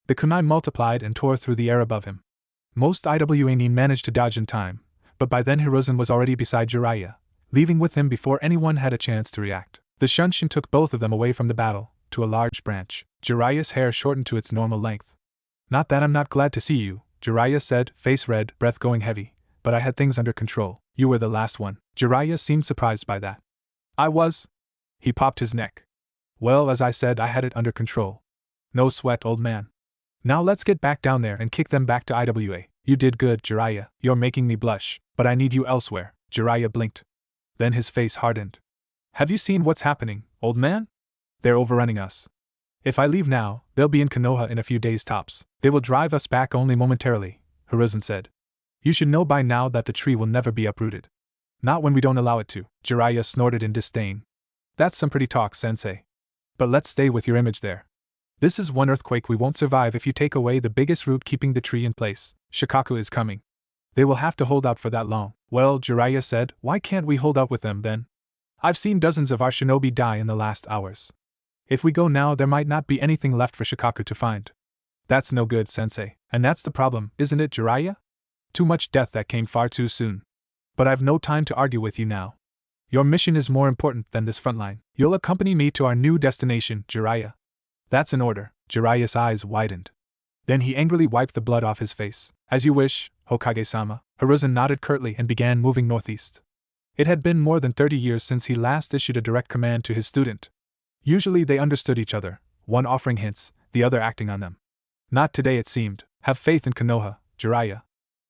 The kunai multiplied and tore through the air above him. Most IWA nin managed to dodge in time, but by then Hiruzen was already beside Jiraiya, leaving with him before anyone had a chance to react. The shunshin took both of them away from the battle, to a large branch. Jiraiya's hair shortened to its normal length. "Not that I'm not glad to see you," Jiraiya said, face red, breath going heavy, "but I had things under control. You were the last one." Jiraiya seemed surprised by that. "I was?" He popped his neck. "Well, as I said, I had it under control. No sweat, old man. Now let's get back down there and kick them back to IWA. You did good, Jiraiya. You're making me blush, but I need you elsewhere." Jiraiya blinked. Then his face hardened. "Have you seen what's happening, old man? They're overrunning us. If I leave now, they'll be in Konoha in a few days tops. They will drive us back only momentarily," Hiruzen said. "You should know by now that the tree will never be uprooted. Not when we don't allow it to." Jiraiya snorted in disdain. "That's some pretty talk, sensei. But let's stay with your image there. This is one earthquake we won't survive if you take away the biggest root keeping the tree in place. Shikaku is coming. They will have to hold out for that long." "Well," Jiraiya said, "why can't we hold out with them then? I've seen dozens of our shinobi die in the last hours. If we go now, there might not be anything left for Shikaku to find." "That's no good, sensei. And that's the problem, isn't it, Jiraiya? Too much death that came far too soon. But I've no time to argue with you now. Your mission is more important than this front line. You'll accompany me to our new destination, Jiraiya." "That's an order." Jiraiya's eyes widened. Then he angrily wiped the blood off his face. "As you wish, Hokage-sama." Hiruzen nodded curtly and began moving northeast. It had been more than 30 years since he last issued a direct command to his student. Usually they understood each other, one offering hints, the other acting on them. Not today, it seemed. "Have faith in Konoha, Jiraiya.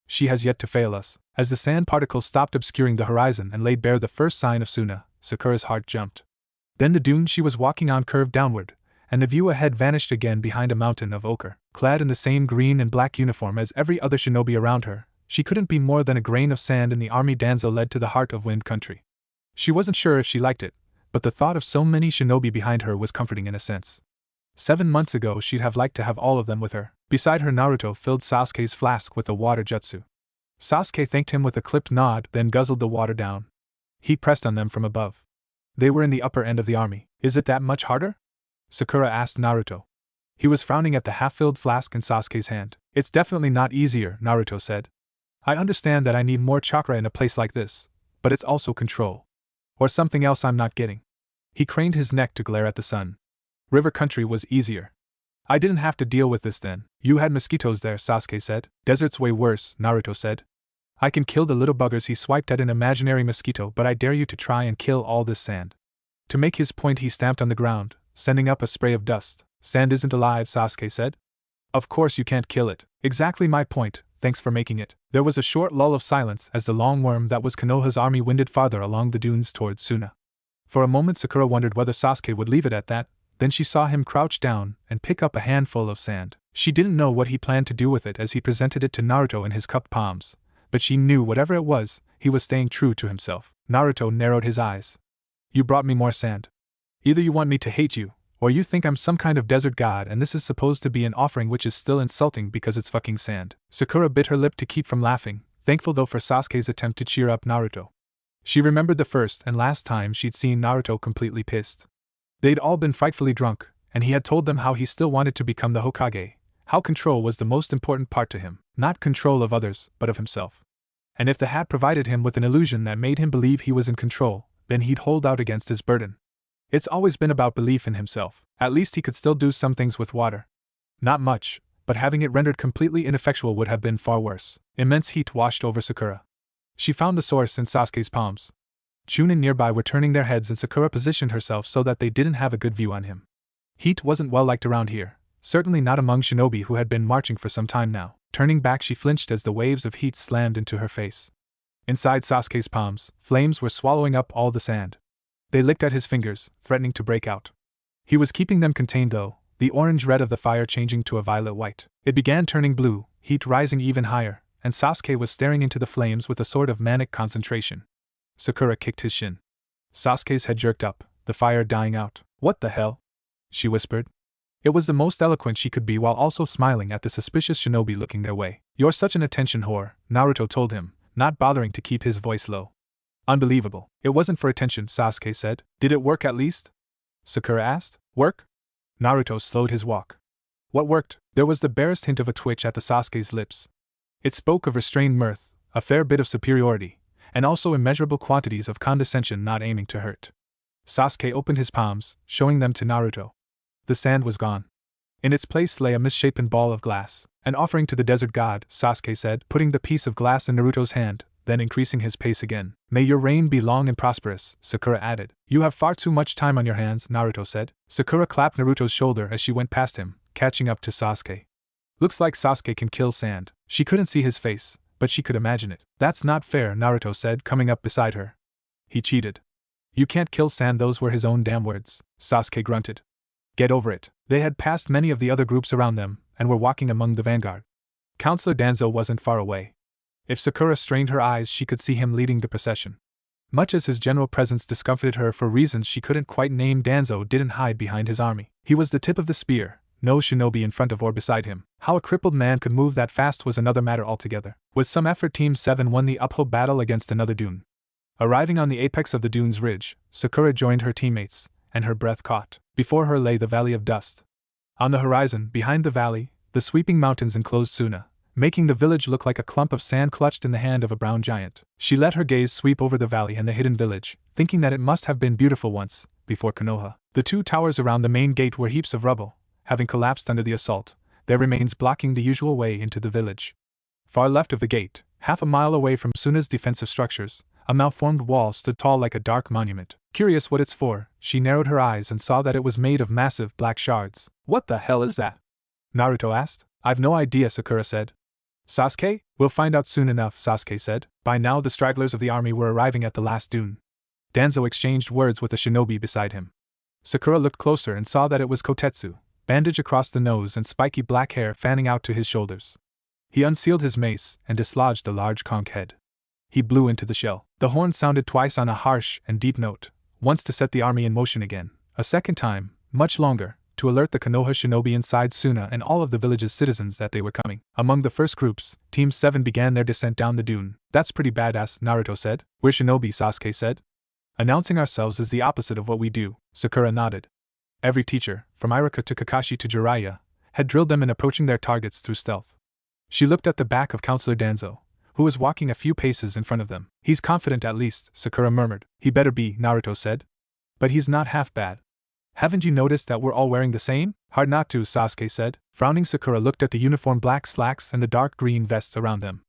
She has yet to fail us." As the sand particles stopped obscuring the horizon and laid bare the first sign of Suna, Sakura's heart jumped. Then the dune she was walking on curved downward, and the view ahead vanished again behind a mountain of ochre. Clad in the same green and black uniform as every other shinobi around her, she couldn't be more than a grain of sand in the army. Danzo led to the heart of Wind Country. She wasn't sure if she liked it, but the thought of so many shinobi behind her was comforting in a sense. 7 months ago she'd have liked to have all of them with her. Beside her, Naruto filled Sasuke's flask with the water jutsu. Sasuke thanked him with a clipped nod, then guzzled the water down. Heat pressed on them from above. They were in the upper end of the army. "Is it that much harder?" Sakura asked Naruto. He was frowning at the half-filled flask in Sasuke's hand. "It's definitely not easier," Naruto said. "I understand that I need more chakra in a place like this, but it's also control. Or something else I'm not getting." He craned his neck to glare at the sun. "River country was easier. I didn't have to deal with this then." "You had mosquitoes there," Sasuke said. "Desert's way worse," Naruto said. "I can kill the little buggers." He swiped at an imaginary mosquito. "But I dare you to try and kill all this sand." To make his point, he stamped on the ground, sending up a spray of dust. "Sand isn't alive," Sasuke said. "Of course you can't kill it." "Exactly my point, thanks for making it." There was a short lull of silence as the long worm that was Konoha's army winded farther along the dunes towards Suna. For a moment Sakura wondered whether Sasuke would leave it at that, Then she saw him crouch down and pick up a handful of sand. She didn't know what he planned to do with it as he presented it to Naruto in his cupped palms, but she knew whatever it was, he was staying true to himself. Naruto narrowed his eyes. You brought me more sand. Either you want me to hate you, or you think I'm some kind of desert god and this is supposed to be an offering, which is still insulting because it's fucking sand. Sakura bit her lip to keep from laughing, thankful though for Sasuke's attempt to cheer up Naruto. She remembered the first and last time she'd seen Naruto completely pissed. They'd all been frightfully drunk, and he had told them how he still wanted to become the Hokage, how control was the most important part to him, not control of others, but of himself. And if the hat provided him with an illusion that made him believe he was in control, then he'd hold out against his burden. It's always been about belief in himself. At least he could still do some things with water. Not much, but having it rendered completely ineffectual would have been far worse. Immense heat washed over Sakura. She found the source in Sasuke's palms. Chunin nearby were turning their heads and Sakura positioned herself so that they didn't have a good view on him. Heat wasn't well liked around here, certainly not among shinobi who had been marching for some time now. Turning back, she flinched as the waves of heat slammed into her face. Inside Sasuke's palms, flames were swallowing up all the sand. They licked at his fingers, threatening to break out. He was keeping them contained though, the orange red of the fire changing to a violet white. It began turning blue, heat rising even higher, and Sasuke was staring into the flames with a sort of manic concentration. Sakura kicked his shin. Sasuke's head jerked up, the fire dying out. What the hell? She whispered. It was the most eloquent she could be while also smiling at the suspicious shinobi looking their way. You're such an attention whore, Naruto told him, not bothering to keep his voice low. Unbelievable. It wasn't for attention, Sasuke said. Did it work at least? Sakura asked. Work? Naruto slowed his walk. What worked? There was the barest hint of a twitch at the Sasuke's lips. It spoke of restrained mirth, a fair bit of superiority, and also immeasurable quantities of condescension not aiming to hurt. Sasuke opened his palms, showing them to Naruto. The sand was gone. In its place lay a misshapen ball of glass. An offering to the desert god, Sasuke said, putting the piece of glass in Naruto's hand, then increasing his pace again. May your reign be long and prosperous, Sakura added. You have far too much time on your hands, Naruto said. Sakura clapped Naruto's shoulder as she went past him, catching up to Sasuke. Looks like Sasuke can kill sand. She couldn't see his face, but she could imagine it. That's not fair, Naruto said, coming up beside her. He cheated. You can't kill sand, those were his own damn words, Sasuke grunted. Get over it. They had passed many of the other groups around them, and were walking among the vanguard. Counselor Danzo wasn't far away. If Sakura strained her eyes, she could see him leading the procession. Much as his general presence discomfited her for reasons she couldn't quite name, Danzo didn't hide behind his army. He was the tip of the spear, no shinobi in front of or beside him. How a crippled man could move that fast was another matter altogether. With some effort, Team 7 won the uphill battle against another dune. Arriving on the apex of the dune's ridge, Sakura joined her teammates, and her breath caught. Before her lay the Valley of Dust. On the horizon, behind the valley, the sweeping mountains enclosed Suna, making the village look like a clump of sand clutched in the hand of a brown giant. She let her gaze sweep over the valley and the hidden village, thinking that it must have been beautiful once, before Konoha. The two towers around the main gate were heaps of rubble, having collapsed under the assault, their remains blocking the usual way into the village. Far left of the gate, half a mile away from Suna's defensive structures, a malformed wall stood tall like a dark monument. Curious what it's for, she narrowed her eyes and saw that it was made of massive black shards. What the hell is that? Naruto asked. I've no idea, Sakura said. Sasuke? We'll find out soon enough, Sasuke said. By now the stragglers of the army were arriving at the last dune. Danzo exchanged words with a shinobi beside him. Sakura looked closer and saw that it was Kotetsu, bandage across the nose and spiky black hair fanning out to his shoulders. He unsealed his mace and dislodged a large conch head. He blew into the shell. The horn sounded twice on a harsh and deep note, once to set the army in motion again, a second time, much longer, to alert the Konoha shinobi inside Suna and all of the village's citizens that they were coming. Among the first groups, Team 7 began their descent down the dune. That's pretty badass, Naruto said. We're shinobi, Sasuke said. Announcing ourselves is the opposite of what we do, Sakura nodded. Every teacher, from Iruka to Kakashi to Jiraiya, had drilled them in approaching their targets through stealth. She looked at the back of Counselor Danzo, who was walking a few paces in front of them. He's confident at least, Sakura murmured. He better be, Naruto said. But he's not half bad. Haven't you noticed that we're all wearing the same? Hard not to, Sasuke said. Frowning, Sakura looked at the uniform black slacks and the dark green vests around them.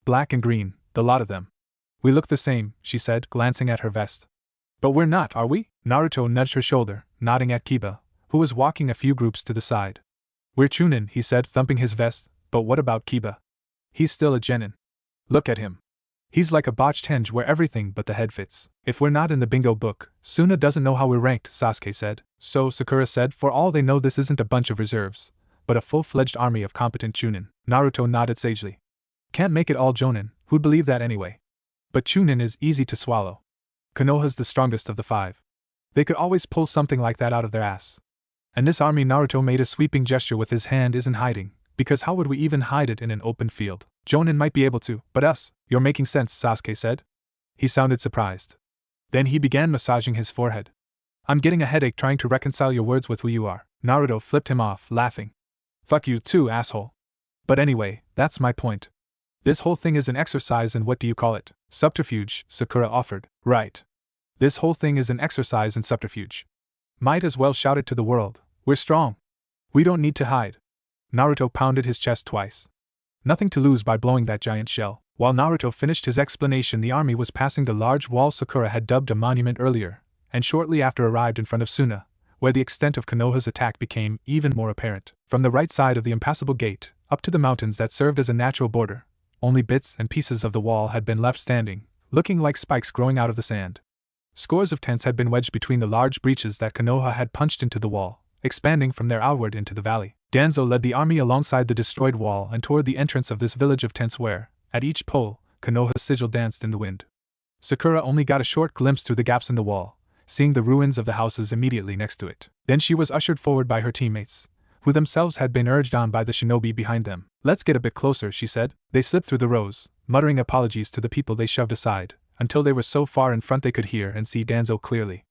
Black and green, the lot of them. We look the same, she said, glancing at her vest. But we're not, are we? Naruto nudged her shoulder, nodding at Kiba, who was walking a few groups to the side. We're Chunin, he said, thumping his vest, but what about Kiba? He's still a genin. Look at him. He's like a botched henge where everything but the head fits. If we're not in the bingo book, Suna doesn't know how we're ranked, Sasuke said. So, Sakura said, for all they know this isn't a bunch of reserves, but a full-fledged army of competent Chunin. Naruto nodded sagely. Can't make it all Jonin, who'd believe that anyway? But Chunin is easy to swallow. Konoha's the strongest of the 5. They could always pull something like that out of their ass. And this army, Naruto made a sweeping gesture with his hand, isn't hiding, because how would we even hide it in an open field? Jonin might be able to, but us. You're making sense, Sasuke said. He sounded surprised. Then he began massaging his forehead. I'm getting a headache trying to reconcile your words with who you are. Naruto flipped him off, laughing. Fuck you too, asshole. But anyway, that's my point. This whole thing is an exercise in what do you call it? Subterfuge, Sakura offered. Right. This whole thing is an exercise in subterfuge. Might as well shout it to the world. We're strong. We don't need to hide. Naruto pounded his chest twice. Nothing to lose by blowing that giant shell. While Naruto finished his explanation, the army was passing the large wall Sakura had dubbed a monument earlier, and shortly after arrived in front of Suna, where the extent of Konoha's attack became even more apparent. From the right side of the impassable gate, up to the mountains that served as a natural border, only bits and pieces of the wall had been left standing, looking like spikes growing out of the sand. Scores of tents had been wedged between the large breaches that Konoha had punched into the wall, expanding from there outward into the valley. Danzo led the army alongside the destroyed wall and toward the entrance of this village of tents where, at each pole, Konoha's sigil danced in the wind. Sakura only got a short glimpse through the gaps in the wall, seeing the ruins of the houses immediately next to it. Then she was ushered forward by her teammates, who themselves had been urged on by the shinobi behind them. Let's get a bit closer, she said. They slipped through the rows, muttering apologies to the people they shoved aside, until they were so far in front they could hear and see Danzo clearly.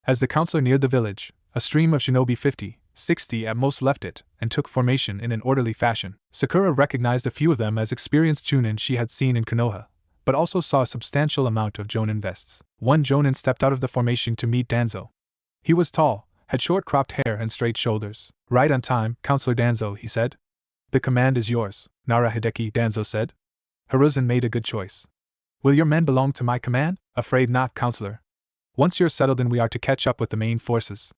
As the counselor neared the village, a stream of shinobi 50, 60 at most left it, and took formation in an orderly fashion. Sakura recognized a few of them as experienced Chunin she had seen in Konoha, but also saw a substantial amount of Jonin vests. One Jonin stepped out of the formation to meet Danzo. He was tall, had short cropped hair and straight shoulders. Right on time, Counselor Danzo, he said. The command is yours, Nara Hideki, Danzo said. Hiruzen made a good choice. Will your men belong to my command? Afraid not, Counselor. Once you're settled in, we are to catch up with the main forces.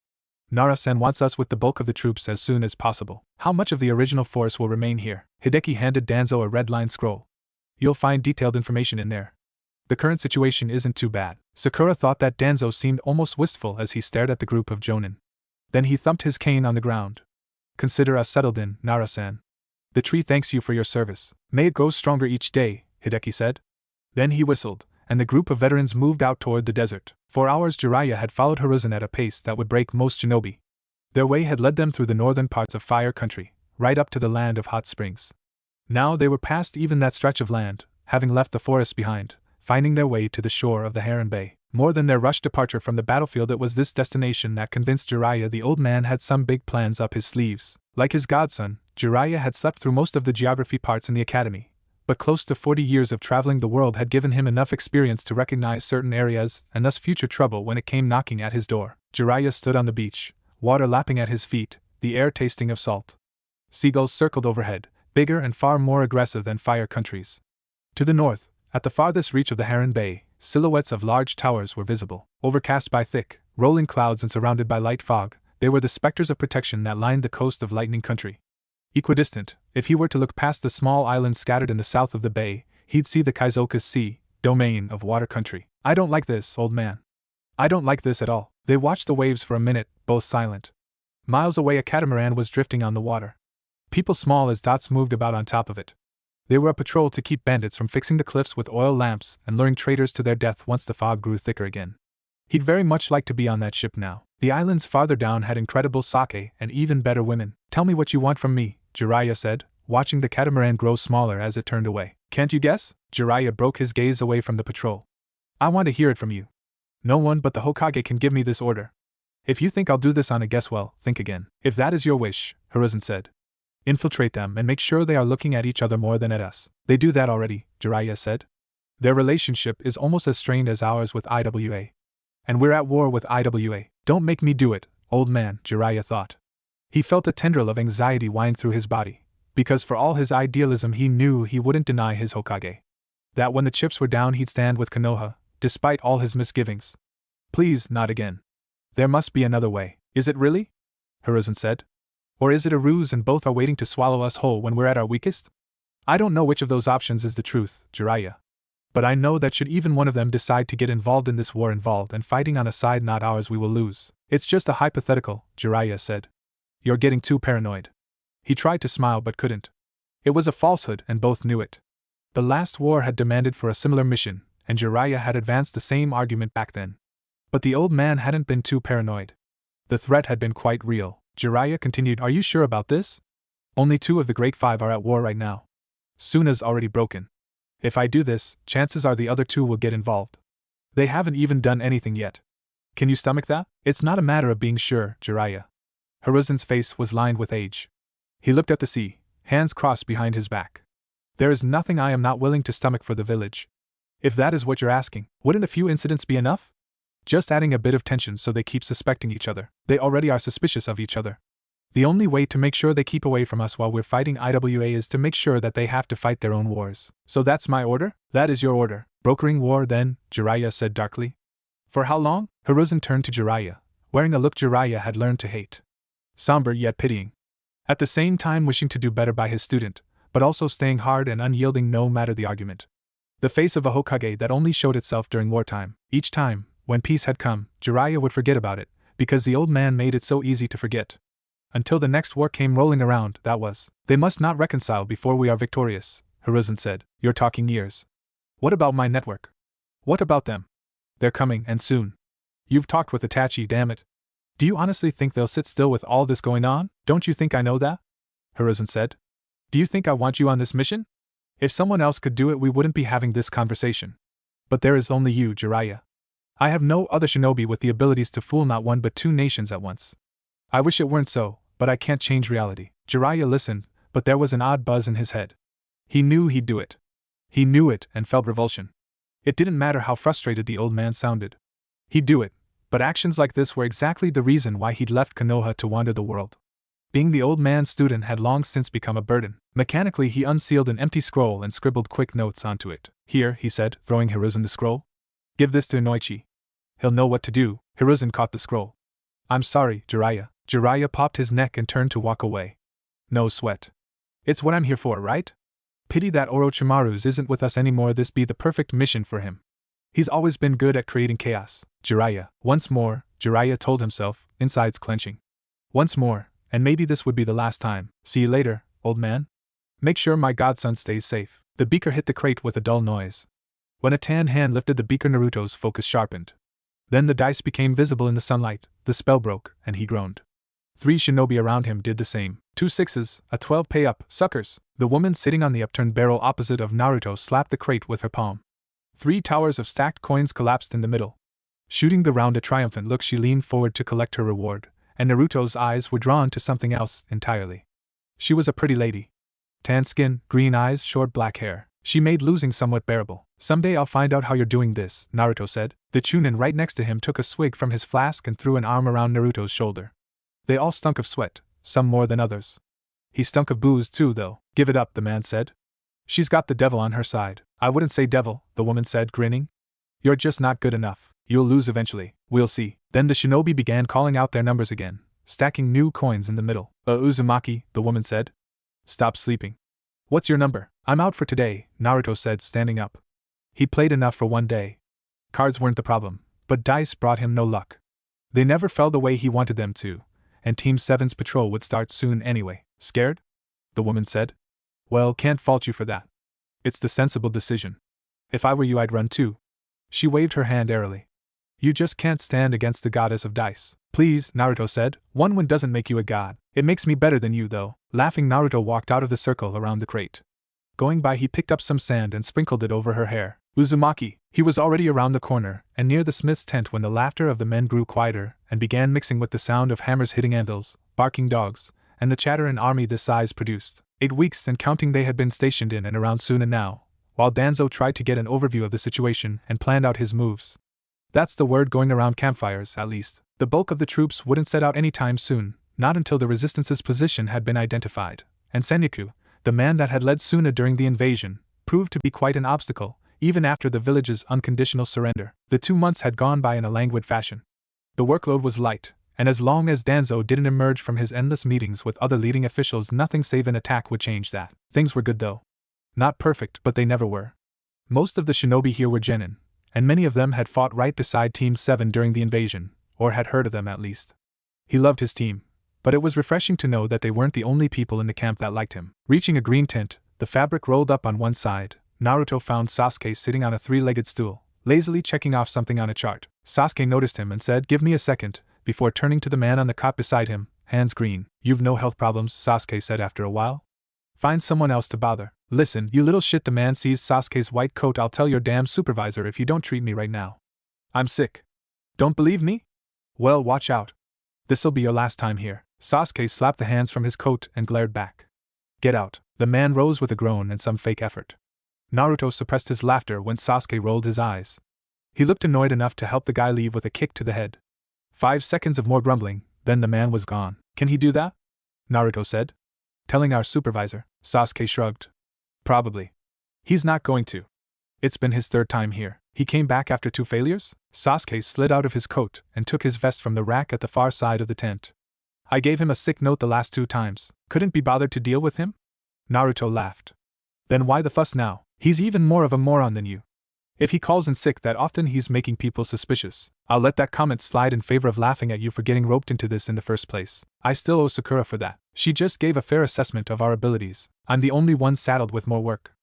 Nara-sen wants us with the bulk of the troops as soon as possible. How much of the original force will remain here? Hideki handed Danzo a red-lined scroll. You'll find detailed information in there. The current situation isn't too bad. Sakura thought that Danzo seemed almost wistful as he stared at the group of Jonin. Then he thumped his cane on the ground. Consider us settled in, Nara-san. The tree thanks you for your service. May it grow stronger each day, Hideki said. Then he whistled, and the group of veterans moved out toward the desert. For hours Jiraiya had followed Hiruzen at a pace that would break most shinobi. Their way had led them through the northern parts of Fire Country, right up to the land of hot springs. Now they were past even that stretch of land, having left the forest behind, finding their way to the shore of the Heron Bay. More than their rushed departure from the battlefield, it was this destination that convinced Jiraiya the old man had some big plans up his sleeves. Like his godson, Jiraiya had slept through most of the geography parts in the academy, but close to 40 years of traveling the world had given him enough experience to recognize certain areas and thus future trouble when it came knocking at his door. Jiraiya stood on the beach, water lapping at his feet, the air tasting of salt. Seagulls circled overhead, bigger and far more aggressive than Fire Country's. To the north, at the farthest reach of the Heron Bay, silhouettes of large towers were visible. Overcast by thick, rolling clouds and surrounded by light fog, they were the specters of protection that lined the coast of Lightning Country. Equidistant, if he were to look past the small islands scattered in the south of the bay, he'd see the Kaizoka's sea, domain of water country. I don't like this, old man. I don't like this at all. They watched the waves for a minute, both silent. Miles away a catamaran was drifting on the water. People small as dots moved about on top of it. They were a patrol to keep bandits from fixing the cliffs with oil lamps and luring traders to their death once the fog grew thicker again. He'd very much like to be on that ship now. The islands farther down had incredible sake and even better women. Tell me what you want from me, Jiraiya said, watching the catamaran grow smaller as it turned away. Can't you guess? Jiraiya broke his gaze away from the patrol. I want to hear it from you. No one but the Hokage can give me this order. If you think I'll do this on a guess, well, think again. If that is your wish, Hiruzen said. Infiltrate them and make sure they are looking at each other more than at us. They do that already, Jiraiya said. Their relationship is almost as strained as ours with IWA. And we're at war with IWA. Don't make me do it, old man, Jiraiya thought. He felt a tendril of anxiety wind through his body, because for all his idealism he knew he wouldn't deny his Hokage. That when the chips were down he'd stand with Konoha, despite all his misgivings. Please, not again. There must be another way. Is it really? Hiruzen said. Or is it a ruse and both are waiting to swallow us whole when we're at our weakest? I don't know which of those options is the truth, Jiraiya. But I know that should even one of them decide to get involved in this war and fighting on a side not ours, we will lose. It's just a hypothetical, Jiraiya said. You're getting too paranoid. He tried to smile but couldn't. It was a falsehood and both knew it. The last war had demanded for a similar mission, and Jiraiya had advanced the same argument back then. But the old man hadn't been too paranoid. The threat had been quite real. Jiraiya continued, Are you sure about this? Only 2 of the Great 5 are at war right now. Suna's already broken. If I do this, chances are the other 2 will get involved. They haven't even done anything yet. Can you stomach that? It's not a matter of being sure, Jiraiya. Hiruzen's face was lined with age. He looked at the sea, hands crossed behind his back. There is nothing I am not willing to stomach for the village. If that is what you're asking, wouldn't a few incidents be enough? Just adding a bit of tension so they keep suspecting each other. They already are suspicious of each other. The only way to make sure they keep away from us while we're fighting IWA is to make sure that they have to fight their own wars. So that's my order? That is your order. Brokering war then, Jiraiya said darkly. For how long? Hiruzen turned to Jiraiya, wearing a look Jiraiya had learned to hate. Somber yet pitying. At the same time wishing to do better by his student, but also staying hard and unyielding no matter the argument. The face of a Hokage that only showed itself during wartime. Each time, when peace had come, Jiraiya would forget about it, because the old man made it so easy to forget. Until the next war came rolling around, that was. They must not reconcile before we are victorious, Hiruzen said. You're talking years. What about my network? What about them? They're coming, and soon. You've talked with Itachi, damn it. Do you honestly think they'll sit still with all this going on? Don't you think I know that? Hiruzen said. Do you think I want you on this mission? If someone else could do it, we wouldn't be having this conversation. But there is only you, Jiraiya. I have no other shinobi with the abilities to fool not 1 but 2 nations at once. I wish it weren't so, but I can't change reality. Jiraiya listened, but there was an odd buzz in his head. He knew he'd do it. He knew it and felt revulsion. It didn't matter how frustrated the old man sounded. He'd do it, but actions like this were exactly the reason why he'd left Konoha to wander the world. Being the old man's student had long since become a burden. Mechanically he unsealed an empty scroll and scribbled quick notes onto it. Here, he said, throwing Hiruzen the scroll. Give this to Inoichi. He'll know what to do. Hiruzen caught the scroll. I'm sorry, Jiraiya. Jiraiya popped his neck and turned to walk away. No sweat. It's what I'm here for, right? Pity that Orochimaru's isn't with us anymore. This be the perfect mission for him. He's always been good at creating chaos. Jiraiya. Once more, Jiraiya told himself, insides clenching. Once more, and maybe this would be the last time. See you later, old man. Make sure my godson stays safe. The beaker hit the crate with a dull noise. When a tan hand lifted the beaker, Naruto's focus sharpened. Then the dice became visible in the sunlight, the spell broke, and he groaned. 3 shinobi around him did the same. 2 6s, a 12 pay up, suckers. The woman sitting on the upturned barrel opposite of Naruto slapped the crate with her palm. 3 towers of stacked coins collapsed in the middle. Shooting the round a triumphant look, she leaned forward to collect her reward, and Naruto's eyes were drawn to something else entirely. She was a pretty lady. Tan skin, green eyes, short black hair. She made losing somewhat bearable. Someday I'll find out how you're doing this, Naruto said. The Chunin right next to him took a swig from his flask and threw an arm around Naruto's shoulder. They all stunk of sweat, some more than others. He stunk of booze too, though. Give it up, the man said. She's got the devil on her side. I wouldn't say devil, the woman said, grinning. You're just not good enough. You'll lose eventually. We'll see. Then the shinobi began calling out their numbers again, stacking new coins in the middle. Uzumaki, the woman said. Stop sleeping. What's your number? I'm out for today, Naruto said, standing up. He played enough for one day. Cards weren't the problem, but dice brought him no luck. They never fell the way he wanted them to, and Team 7's patrol would start soon anyway. Scared? The woman said. Well, can't fault you for that. It's the sensible decision. If I were you, I'd run too. She waved her hand airily. You just can't stand against the goddess of dice. Please, Naruto said, one win doesn't make you a god. It makes me better than you, though. Laughing, Naruto walked out of the circle around the crate. Going by, he picked up some sand and sprinkled it over her hair. Uzumaki. He was already around the corner and near the smith's tent when the laughter of the men grew quieter and began mixing with the sound of hammers hitting anvils, barking dogs, and the chatter an army this size produced. 8 weeks and counting they had been stationed in and around Suna now, while Danzo tried to get an overview of the situation and planned out his moves. That's the word going around campfires, at least. The bulk of the troops wouldn't set out anytime soon, not until the resistance's position had been identified, and Senyaku, the man that had led Suna during the invasion, proved to be quite an obstacle, even after the village's unconditional surrender. The 2 months had gone by in a languid fashion. The workload was light, and as long as Danzo didn't emerge from his endless meetings with other leading officials, nothing save an attack would change that. Things were good though. Not perfect, but they never were. Most of the shinobi here were genin, and many of them had fought right beside Team 7 during the invasion, or had heard of them at least. He loved his team, but it was refreshing to know that they weren't the only people in the camp that liked him. Reaching a green tent, the fabric rolled up on one side. Naruto found Sasuke sitting on a three-legged stool, lazily checking off something on a chart. Sasuke noticed him and said, "Give me a second," before turning to the man on the cot beside him, hands green. "You've no health problems," Sasuke said after a while. "Find someone else to bother." "Listen, you little shit," the man seized Sasuke's white coat. "I'll tell your damn supervisor if you don't treat me right now. I'm sick. Don't believe me? Well, watch out. This'll be your last time here." Sasuke slapped the hands from his coat and glared back. "Get out." The man rose with a groan and some fake effort. Naruto suppressed his laughter when Sasuke rolled his eyes. He looked annoyed enough to help the guy leave with a kick to the head. 5 seconds of more grumbling, then the man was gone. "Can he do that?" Naruto said. "Telling our supervisor." Sasuke shrugged. "Probably. He's not going to. It's been his 3rd time here." "He came back after 2 failures?" Sasuke slid out of his coat and took his vest from the rack at the far side of the tent. "I gave him a sick note the last 2 times. Couldn't be bothered to deal with him?" Naruto laughed. "Then why the fuss now? He's even more of a moron than you. If he calls in sick that often, he's making people suspicious. I'll let that comment slide in favor of laughing at you for getting roped into this in the first place. I still owe Sakura for that. She just gave a fair assessment of our abilities. I'm the only one saddled with more work."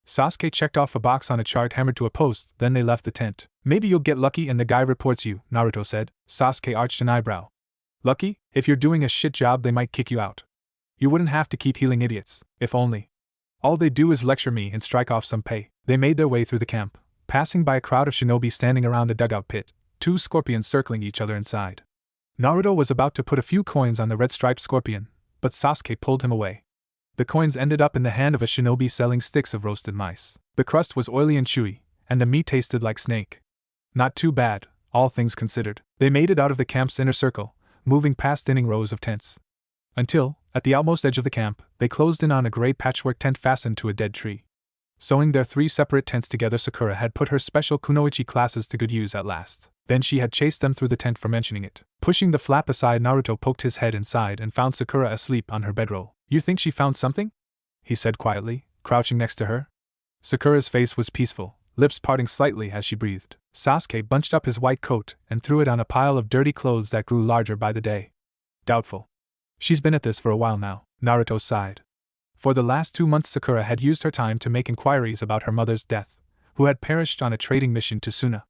Sasuke checked off a box on a chart hammered to a post, then they left the tent. "Maybe you'll get lucky and the guy reports you," Naruto said. Sasuke arched an eyebrow. "Lucky? If you're doing a shit job, they might kick you out. You wouldn't have to keep healing idiots. If only. All they do is lecture me and strike off some pay." They made their way through the camp, passing by a crowd of shinobi standing around a dugout pit, 2 scorpions circling each other inside. Naruto was about to put a few coins on the red-striped scorpion, but Sasuke pulled him away. The coins ended up in the hand of a shinobi selling sticks of roasted mice. The crust was oily and chewy, and the meat tasted like snake. Not too bad, all things considered. They made it out of the camp's inner circle, moving past thinning rows of tents. Until, at the outmost edge of the camp, they closed in on a gray patchwork tent fastened to a dead tree. Sewing their 3 separate tents together, Sakura had put her special kunoichi classes to good use at last. Then she had chased them through the tent for mentioning it. Pushing the flap aside, Naruto poked his head inside and found Sakura asleep on her bedroll. "You think she found something?" he said quietly, crouching next to her. Sakura's face was peaceful, lips parting slightly as she breathed. Sasuke bunched up his white coat and threw it on a pile of dirty clothes that grew larger by the day. "Doubtful. She's been at this for a while now," Naruto sighed. For the last 2 months, Sakura had used her time to make inquiries about her mother's death, who had perished on a trading mission to Suna.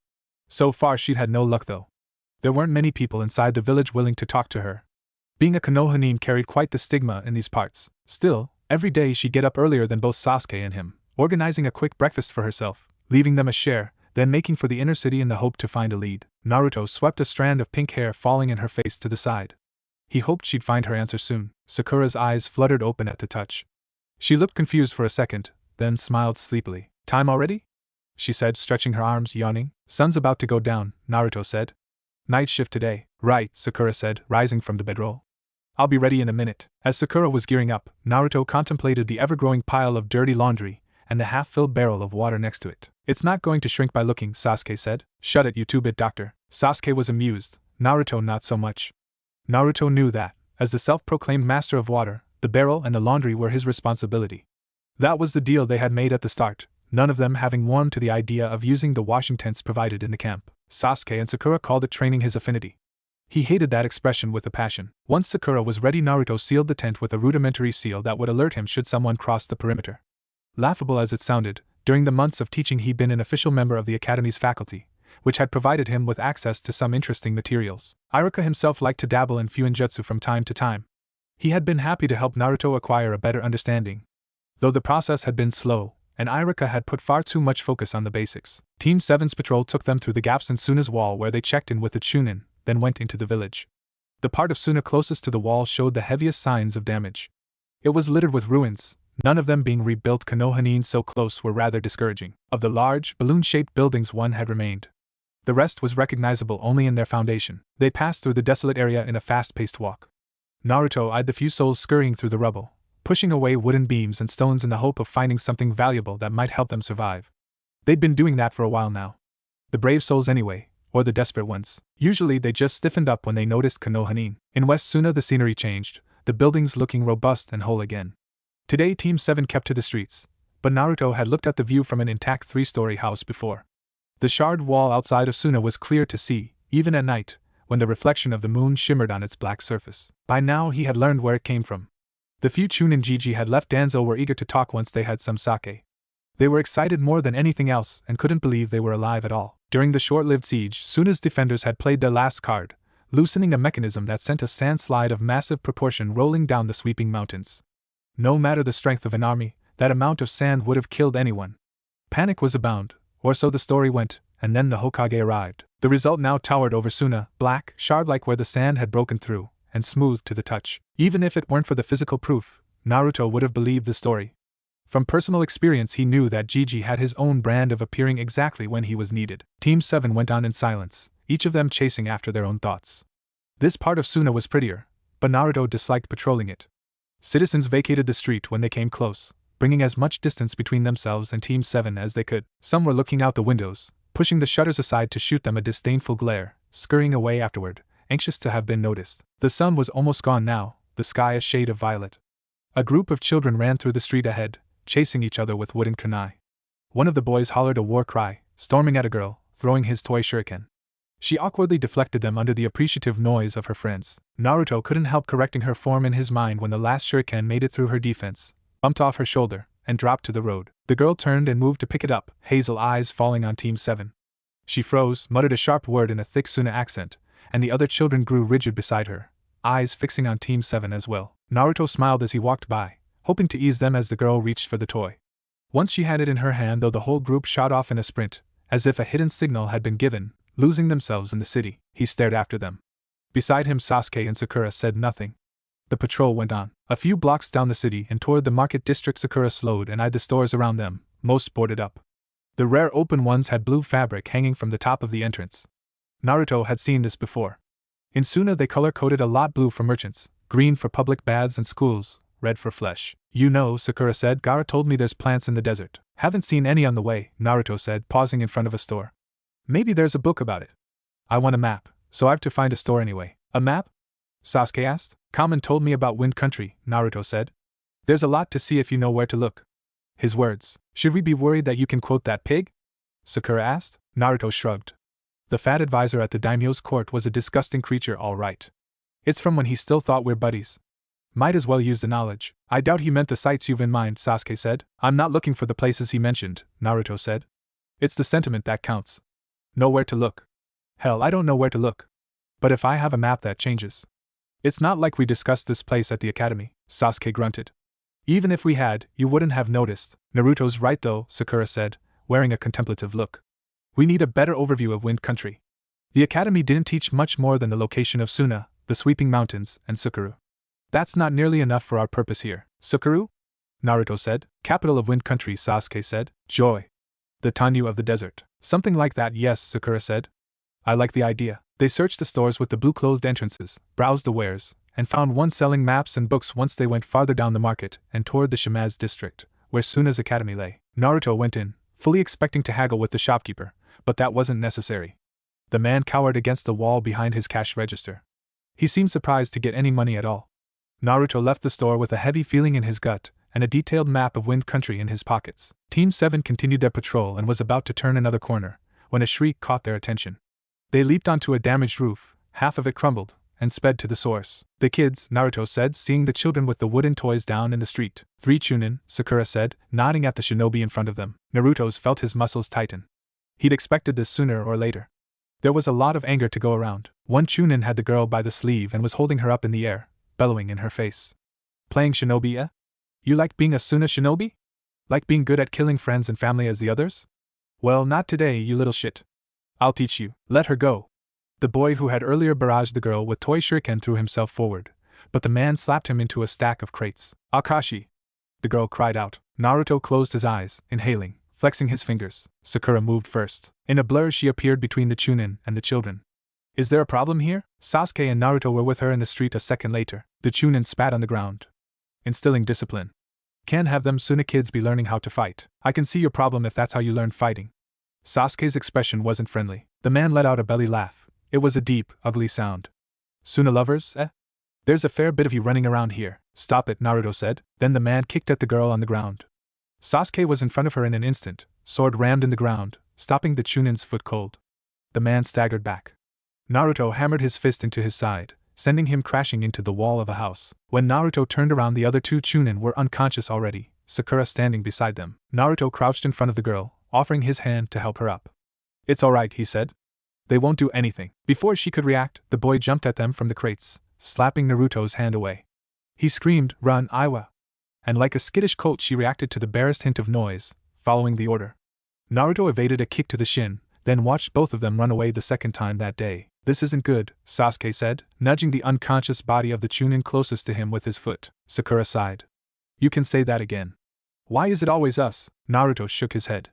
So far she'd had no luck though. There weren't many people inside the village willing to talk to her. Being a Konohanin carried quite the stigma in these parts. Still, every day she'd get up earlier than both Sasuke and him, organizing a quick breakfast for herself, leaving them a share, then making for the inner city in the hope to find a lead. Naruto swept a strand of pink hair falling in her face to the side. He hoped she'd find her answer soon. Sakura's eyes fluttered open at the touch. She looked confused for a second, then smiled sleepily. "Time already?" she said, stretching her arms, yawning. "Sun's about to go down," Naruto said. "Night shift today." "Right," Sakura said, rising from the bedroll. "I'll be ready in a minute." As Sakura was gearing up, Naruto contemplated the ever-growing pile of dirty laundry and the half-filled barrel of water next to it. "It's not going to shrink by looking," Sasuke said. "Shut it, you 2-bit doctor." Sasuke was amused, Naruto not so much. Naruto knew that, as the self-proclaimed master of water, the barrel and the laundry were his responsibility. That was the deal they had made at the start, none of them having warmed to the idea of using the washing tents provided in the camp. Sasuke and Sakura called it training his affinity. He hated that expression with a passion. Once Sakura was ready, Naruto sealed the tent with a rudimentary seal that would alert him should someone cross the perimeter. Laughable as it sounded, during the months of teaching he'd been an official member of the Academy's faculty, which had provided him with access to some interesting materials. Iruka himself liked to dabble in Fuinjutsu from time to time. He had been happy to help Naruto acquire a better understanding, though the process had been slow, and Iruka had put far too much focus on the basics. Team 7's patrol took them through the gaps in Suna's wall where they checked in with the Chunin, then went into the village. The part of Suna closest to the wall showed the heaviest signs of damage. It was littered with ruins, none of them being rebuilt. Konohanin so close were rather discouraging. Of the large, balloon-shaped buildings, one had remained. The rest was recognizable only in their foundation. They passed through the desolate area in a fast-paced walk. Naruto eyed the few souls scurrying through the rubble, pushing away wooden beams and stones in the hope of finding something valuable that might help them survive. They'd been doing that for a while now. The brave souls anyway, or the desperate ones. Usually they just stiffened up when they noticed Konohanin. In West Suna the scenery changed, the buildings looking robust and whole again. Today Team 7 kept to the streets, but Naruto had looked at the view from an intact 3-story house before. The shard wall outside of Suna was clear to see, even at night, when the reflection of the moon shimmered on its black surface. By now he had learned where it came from. The few Chunin Gigi had left Danzo were eager to talk once they had some sake. They were excited more than anything else and couldn't believe they were alive at all. During the short-lived siege, Suna's defenders had played their last card, loosening a mechanism that sent a sandslide of massive proportion rolling down the sweeping mountains. No matter the strength of an army, that amount of sand would have killed anyone. Panic was abound, or so the story went, and then the Hokage arrived. The result now towered over Suna, black, shard-like where the sand had broken through, and smooth to the touch. Even if it weren't for the physical proof, Naruto would have believed the story. From personal experience he knew that Gigi had his own brand of appearing exactly when he was needed. Team 7 went on in silence, each of them chasing after their own thoughts. This part of Suna was prettier, but Naruto disliked patrolling it. Citizens vacated the street when they came close, bringing as much distance between themselves and Team 7 as they could. Some were looking out the windows, pushing the shutters aside to shoot them a disdainful glare, scurrying away afterward, anxious to have been noticed. The sun was almost gone now, the sky a shade of violet. A group of children ran through the street ahead, chasing each other with wooden kunai. One of the boys hollered a war cry, storming at a girl, throwing his toy shuriken. She awkwardly deflected them under the appreciative noise of her friends. Naruto couldn't help correcting her form in his mind when the last shuriken made it through her defense, bumped off her shoulder, and dropped to the road. The girl turned and moved to pick it up, hazel eyes falling on Team 7. She froze, muttered a sharp word in a thick Suna accent, and the other children grew rigid beside her, eyes fixing on Team 7 as well. Naruto smiled as he walked by, hoping to ease them as the girl reached for the toy. Once she had it in her hand, though, the whole group shot off in a sprint, as if a hidden signal had been given, losing themselves in the city. He stared after them. Beside him, Sasuke and Sakura said nothing. The patrol went on. A few blocks down the city and toward the market district, Sakura slowed and eyed the stores around them, most boarded up. The rare open ones had blue fabric hanging from the top of the entrance. Naruto had seen this before. In Suna they color-coded a lot: blue for merchants, green for public baths and schools, red for flesh. You know, Sakura said, Gaara told me there's plants in the desert. Haven't seen any on the way, Naruto said, pausing in front of a store. Maybe there's a book about it. I want a map, so I've to find a store anyway. A map? Sasuke asked. Kamen told me about Wind Country, Naruto said. There's a lot to see if you know where to look. His words. Should we be worried that you can quote that pig? Sakura asked. Naruto shrugged. The fat advisor at the daimyo's court was a disgusting creature, all right. It's from when he still thought we're buddies. Might as well use the knowledge. I doubt he meant the sites you've in mind, Sasuke said. I'm not looking for the places he mentioned, Naruto said. It's the sentiment that counts. Know where to look. Hell, I don't know where to look. But if I have a map, that changes. It's not like we discussed this place at the academy, Sasuke grunted. Even if we had, you wouldn't have noticed. Naruto's right though, Sakura said, wearing a contemplative look. We need a better overview of Wind Country. The academy didn't teach much more than the location of Suna, the sweeping mountains, and Sakura. That's not nearly enough for our purpose here. Sakura? Naruto said. Capital of Wind Country, Sasuke said. Joy. The Tanyu of the desert. Something like that, yes, Sakura said. I like the idea. They searched the stores with the blue-clothed entrances, browsed the wares, and found one selling maps and books. Once they went farther down the market and toward the Shimazu district, where Suna's academy lay. Naruto went in, fully expecting to haggle with the shopkeeper, but that wasn't necessary. The man cowered against the wall behind his cash register. He seemed surprised to get any money at all. Naruto left the store with a heavy feeling in his gut and a detailed map of Wind Country in his pockets. Team 7 continued their patrol and was about to turn another corner when a shriek caught their attention. They leaped onto a damaged roof, half of it crumbled, and sped to the source. The kids, Naruto said, seeing the children with the wooden toys down in the street. 3 Chunin, Sakura said, nodding at the shinobi in front of them. Naruto's felt his muscles tighten. He'd expected this sooner or later. There was a lot of anger to go around. One Chunin had the girl by the sleeve and was holding her up in the air, bellowing in her face. Playing shinobi, eh? You like being a Suna shinobi? Like being good at killing friends and family as the others? Well, not today, you little shit. I'll teach you. Let her go. The boy who had earlier barraged the girl with toy shuriken threw himself forward, but the man slapped him into a stack of crates. Kakashi! The girl cried out. Naruto closed his eyes, inhaling, flexing his fingers. Sakura moved first. In a blur she appeared between the Chunin and the children. Is there a problem here? Sasuke and Naruto were with her in the street a second later. The Chunin spat on the ground, instilling discipline. Can't have them Suna kids be learning how to fight. I can see your problem if that's how you learn fighting. Sasuke's expression wasn't friendly. The man let out a belly laugh. It was a deep, ugly sound. Suna lovers, eh? There's a fair bit of you running around here. Stop it, Naruto said. Then the man kicked at the girl on the ground. Sasuke was in front of her in an instant, sword rammed in the ground, stopping the Chunin's foot cold. The man staggered back. Naruto hammered his fist into his side, sending him crashing into the wall of a house. When Naruto turned around, the other two Chunin were unconscious already, Sakura standing beside them. Naruto crouched in front of the girl, offering his hand to help her up. "It's alright," he said. "They won't do anything." Before she could react, the boy jumped at them from the crates, slapping Naruto's hand away. He screamed, "Run, Iwa!" And like a skittish colt, she reacted to the barest hint of noise, following the order. Naruto evaded a kick to the shin, then watched both of them run away the second time that day. "This isn't good," Sasuke said, nudging the unconscious body of the Chunin closest to him with his foot. Sakura sighed. "You can say that again. Why is it always us?" Naruto shook his head.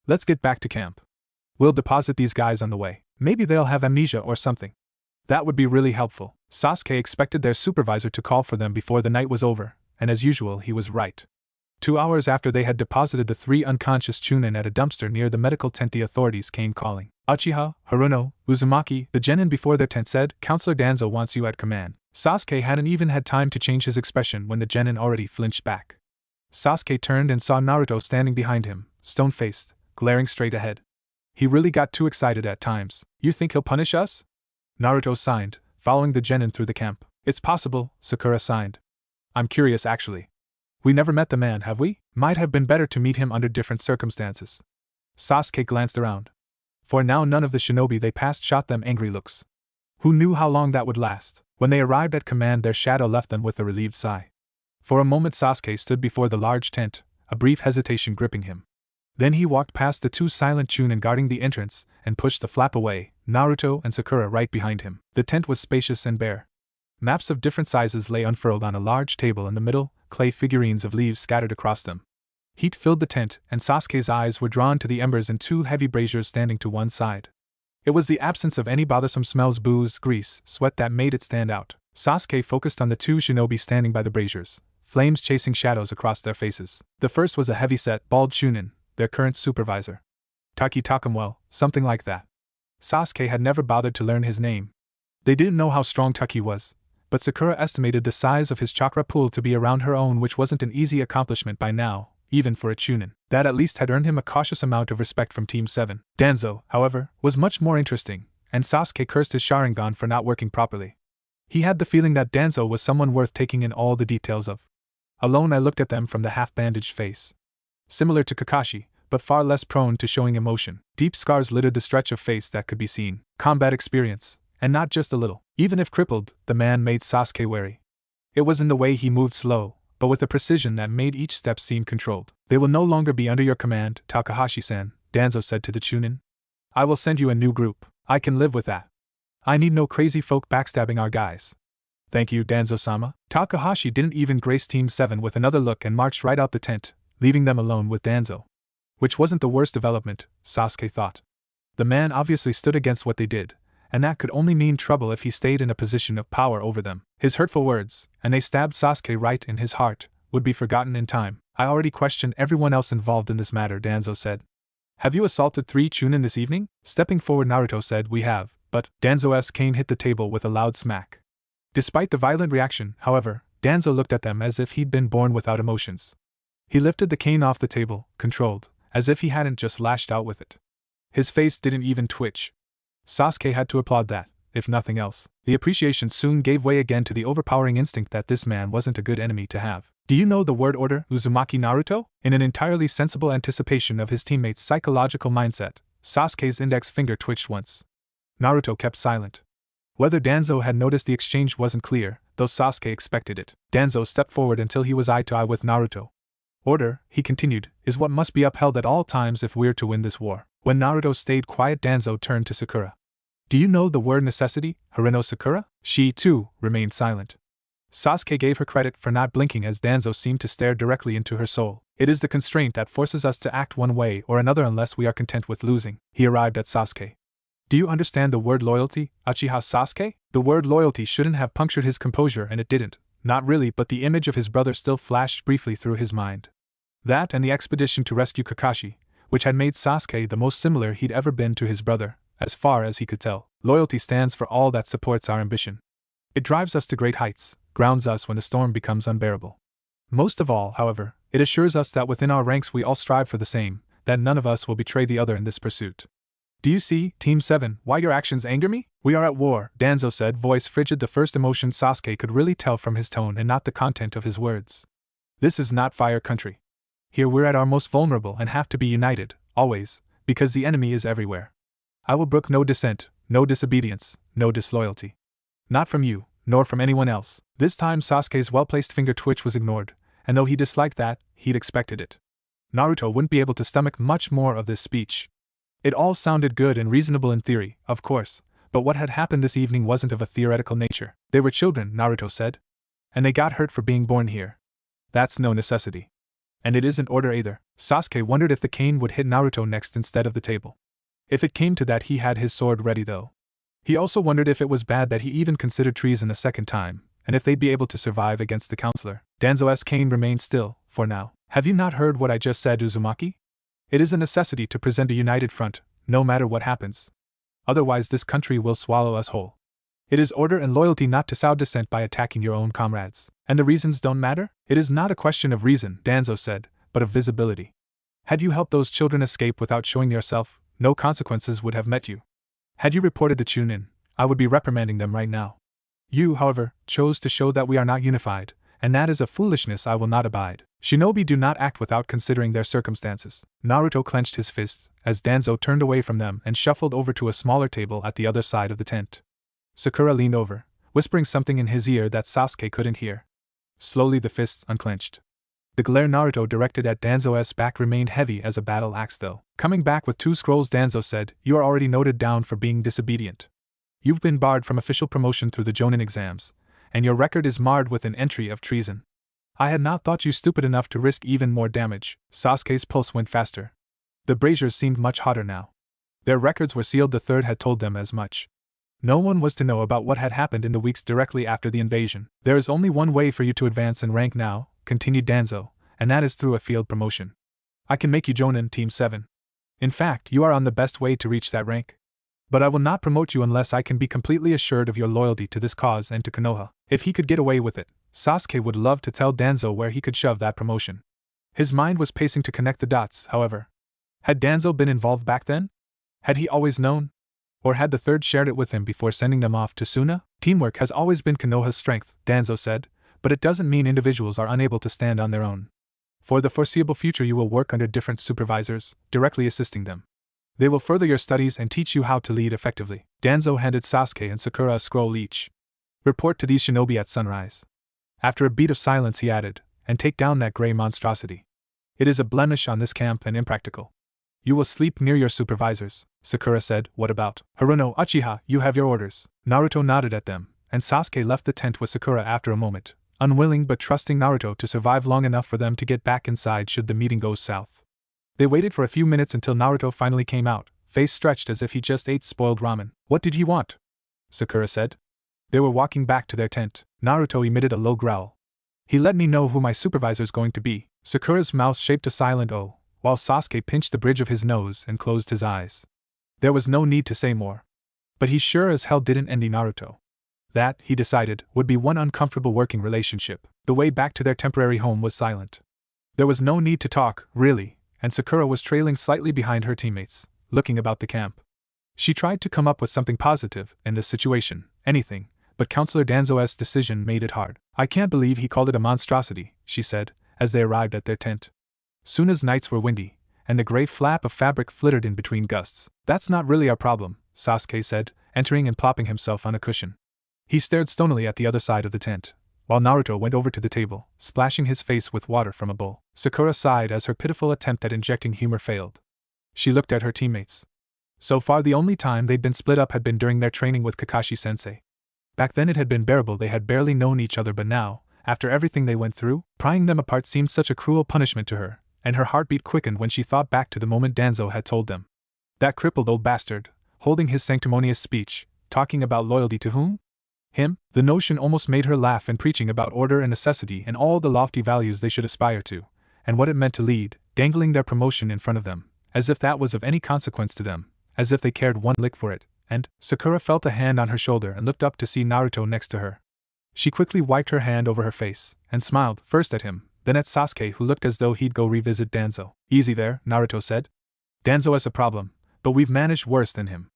"Let's get back to camp. We'll deposit these guys on the way. Maybe they'll have amnesia or something. That would be really helpful." Sasuke expected their supervisor to call for them before the night was over, and as usual he was right. 2 hours after they had deposited the 3 unconscious Chunin at a dumpster near the medical tent, the authorities came calling. Uchiha, Haruno, Uzumaki, the genin before their tent said, "Counselor Danzo wants you at command." Sasuke hadn't even had time to change his expression when the genin already flinched back. Sasuke turned and saw Naruto standing behind him, stone-faced, glaring straight ahead. He really got too excited at times. "You think he'll punish us?" Naruto signed, following the genin through the camp. "It's possible," Sakura signed. "I'm curious actually. We never met the man, have we? Might have been better to meet him under different circumstances." Sasuke glanced around. For now none of the shinobi they passed shot them angry looks. Who knew how long that would last? When they arrived at command, their shadow left them with a relieved sigh. For a moment Sasuke stood before the large tent, a brief hesitation gripping him. Then he walked past the 2 silent Chunin guarding the entrance, and pushed the flap away, Naruto and Sakura right behind him. The tent was spacious and bare. Maps of different sizes lay unfurled on a large table in the middle, clay figurines of leaves scattered across them. Heat filled the tent, and Sasuke's eyes were drawn to the embers in 2 heavy braziers standing to one side. It was the absence of any bothersome smells, booze, grease, sweat that made it stand out. Sasuke focused on the 2 shinobi standing by the braziers, flames chasing shadows across their faces. The first was a heavy-set, bald Chunin, their current supervisor. Taki Takamwell, something like that. Sasuke had never bothered to learn his name. They didn't know how strong Taki was, but Sakura estimated the size of his chakra pool to be around her own, which wasn't an easy accomplishment by now, even for a Chunin. That at least had earned him a cautious amount of respect from Team 7. Danzo, however, was much more interesting, and Sasuke cursed his Sharingan for not working properly. He had the feeling that Danzo was someone worth taking in all the details of. Alone I looked at them from the half-bandaged face. Similar to Kakashi, but far less prone to showing emotion. Deep scars littered the stretch of face that could be seen. Combat experience, and not just a little. Even if crippled, the man made Sasuke wary. It was in the way he moved slow, but with a precision that made each step seem controlled. "They will no longer be under your command, Takahashi-san," Danzo said to the Chunin. "I will send you a new group. I can live with that. I need no crazy folk backstabbing our guys." "Thank you, Danzo-sama." Takahashi didn't even grace Team 7 with another look and marched right out the tent, leaving them alone with Danzo. Which wasn't the worst development, Sasuke thought. The man obviously stood against what they did, and that could only mean trouble if he stayed in a position of power over them. His hurtful words, and they stabbed Sasuke right in his heart, would be forgotten in time. "I already questioned everyone else involved in this matter," Danzo said. "Have you assaulted 3 Chunin this evening?" Stepping forward, Naruto said, "We have, but..." Danzo's cane hit the table with a loud smack. Despite the violent reaction, however, Danzo looked at them as if he'd been born without emotions. He lifted the cane off the table, controlled, as if he hadn't just lashed out with it. His face didn't even twitch. Sasuke had to applaud that, if nothing else. The appreciation soon gave way again to the overpowering instinct that this man wasn't a good enemy to have. "Do you know the word order, Uzumaki Naruto?" In an entirely sensible anticipation of his teammate's psychological mindset, Sasuke's index finger twitched once. Naruto kept silent. Whether Danzo had noticed the exchange wasn't clear, though Sasuke expected it. Danzo stepped forward until he was eye to eye with Naruto. "Order," he continued, "is what must be upheld at all times if we're to win this war." When Naruto stayed quiet, Danzo turned to Sakura. "Do you know the word necessity, Haruno Sakura?" She, too, remained silent. Sasuke gave her credit for not blinking as Danzo seemed to stare directly into her soul. "It is the constraint that forces us to act one way or another unless we are content with losing." He arrived at Sasuke. "Do you understand the word loyalty, Uchiha Sasuke?" The word loyalty shouldn't have punctured his composure, and it didn't. Not really, but the image of his brother still flashed briefly through his mind. That and the expedition to rescue Kakashi, which had made Sasuke the most similar he'd ever been to his brother, as far as he could tell. Loyalty stands for all that supports our ambition. It drives us to great heights, grounds us when the storm becomes unbearable. Most of all, however, It assures us that within our ranks we all strive for the same, that none of us will betray the other in this pursuit. Do you see, Team 7, why your actions anger me? We are at war, Danzo said, voice frigid, the first emotion Sasuke could really tell from his tone and not the content of his words. This is not fire country. Here we're at our most vulnerable and have to be united, always, because the enemy is everywhere. I will brook no dissent, no disobedience, no disloyalty. Not from you, nor from anyone else. This time Sasuke's well-placed finger twitch was ignored, and though he disliked that, he'd expected it. Naruto wouldn't be able to stomach much more of this speech. It all sounded good and reasonable in theory, of course, but what had happened this evening wasn't of a theoretical nature. They were children, Naruto said. And they got hurt for being born here. That's no necessity. And it isn't order either. Sasuke wondered if the cane would hit Naruto next instead of the table. If it came to that, he had his sword ready though. He also wondered if it was bad that he even considered treason a second time, and if they'd be able to survive against the counselor. Danzo's cane remained still, for now. Have you not heard what I just said, Uzumaki? It is a necessity to present a united front, no matter what happens. Otherwise this country will swallow us whole. It is order and loyalty not to sow dissent by attacking your own comrades. And the reasons don't matter? It is not a question of reason, Danzo said, but of visibility. Had you helped those children escape without showing yourself, no consequences would have met you. Had you reported the Chunin, I would be reprimanding them right now. You, however, chose to show that we are not unified, and that is a foolishness I will not abide. Shinobi do not act without considering their circumstances. Naruto clenched his fists, as Danzo turned away from them and shuffled over to a smaller table at the other side of the tent. Sakura leaned over, whispering something in his ear that Sasuke couldn't hear. Slowly the fists unclenched. The glare Naruto directed at Danzo's back remained heavy as a battle axe though. Coming back with 2 scrolls, Danzo said, you are already noted down for being disobedient. You've been barred from official promotion through the Jonin exams, and your record is marred with an entry of treason. I had not thought you stupid enough to risk even more damage. Sasuke's pulse went faster. The braziers seemed much hotter now. Their records were sealed, the third had told them as much. No one was to know about what had happened in the weeks directly after the invasion. There is only one way for you to advance in rank now, continued Danzo, and that is through a field promotion. I can make you Jonin Team 7. In fact, you are on the best way to reach that rank. But I will not promote you unless I can be completely assured of your loyalty to this cause and to Konoha. If he could get away with it, Sasuke would love to tell Danzo where he could shove that promotion. His mind was pacing to connect the dots, however. Had Danzo been involved back then? Had he always known? Or had the third shared it with him before sending them off to Suna? Teamwork has always been Konoha's strength, Danzo said, but it doesn't mean individuals are unable to stand on their own. For the foreseeable future you will work under different supervisors, directly assisting them. They will further your studies and teach you how to lead effectively. Danzo handed Sasuke and Sakura a scroll each. Report to these shinobi at sunrise. After a beat of silence he added, and take down that gray monstrosity. It is a blemish on this camp and impractical. You will sleep near your supervisors, Sakura said. What about Haruno Uchiha? You have your orders. Naruto nodded at them, and Sasuke left the tent with Sakura after a moment, unwilling but trusting Naruto to survive long enough for them to get back inside should the meeting go south. They waited for a few minutes until Naruto finally came out, face stretched as if he just ate spoiled ramen. What did he want? Sakura said. They were walking back to their tent. Naruto emitted a low growl. He let me know who my supervisor's going to be. Sakura's mouth shaped a silent O, while Sasuke pinched the bridge of his nose and closed his eyes. There was no need to say more. But he sure as hell didn't envy Naruto. That, he decided, would be one uncomfortable working relationship. The way back to their temporary home was silent. There was no need to talk, really, and Sakura was trailing slightly behind her teammates, looking about the camp. She tried to come up with something positive in this situation, anything, but Counselor Danzo's decision made it hard. I can't believe he called it a monstrosity, she said, as they arrived at their tent. Suna's nights were windy, and the gray flap of fabric flittered in between gusts. That's not really our problem, Sasuke said, entering and plopping himself on a cushion. He stared stonily at the other side of the tent, while Naruto went over to the table, splashing his face with water from a bowl. Sakura sighed as her pitiful attempt at injecting humor failed. She looked at her teammates. So far the only time they'd been split up had been during their training with Kakashi-sensei. Back then it had been bearable, they had barely known each other, but now, after everything they went through, prying them apart seemed such a cruel punishment to her, and her heartbeat quickened when she thought back to the moment Danzo had told them. That crippled old bastard, holding his sanctimonious speech, talking about loyalty to whom? Him? The notion almost made her laugh, and preaching about order and necessity and all the lofty values they should aspire to, and what it meant to lead, dangling their promotion in front of them, as if that was of any consequence to them, as if they cared one lick for it. And Sakura felt a hand on her shoulder and looked up to see Naruto next to her. She quickly wiped her hand over her face, and smiled, first at him, then at Sasuke, who looked as though he'd go revisit Danzo. Easy there, Naruto said. Danzo is a problem, but we've managed worse than him.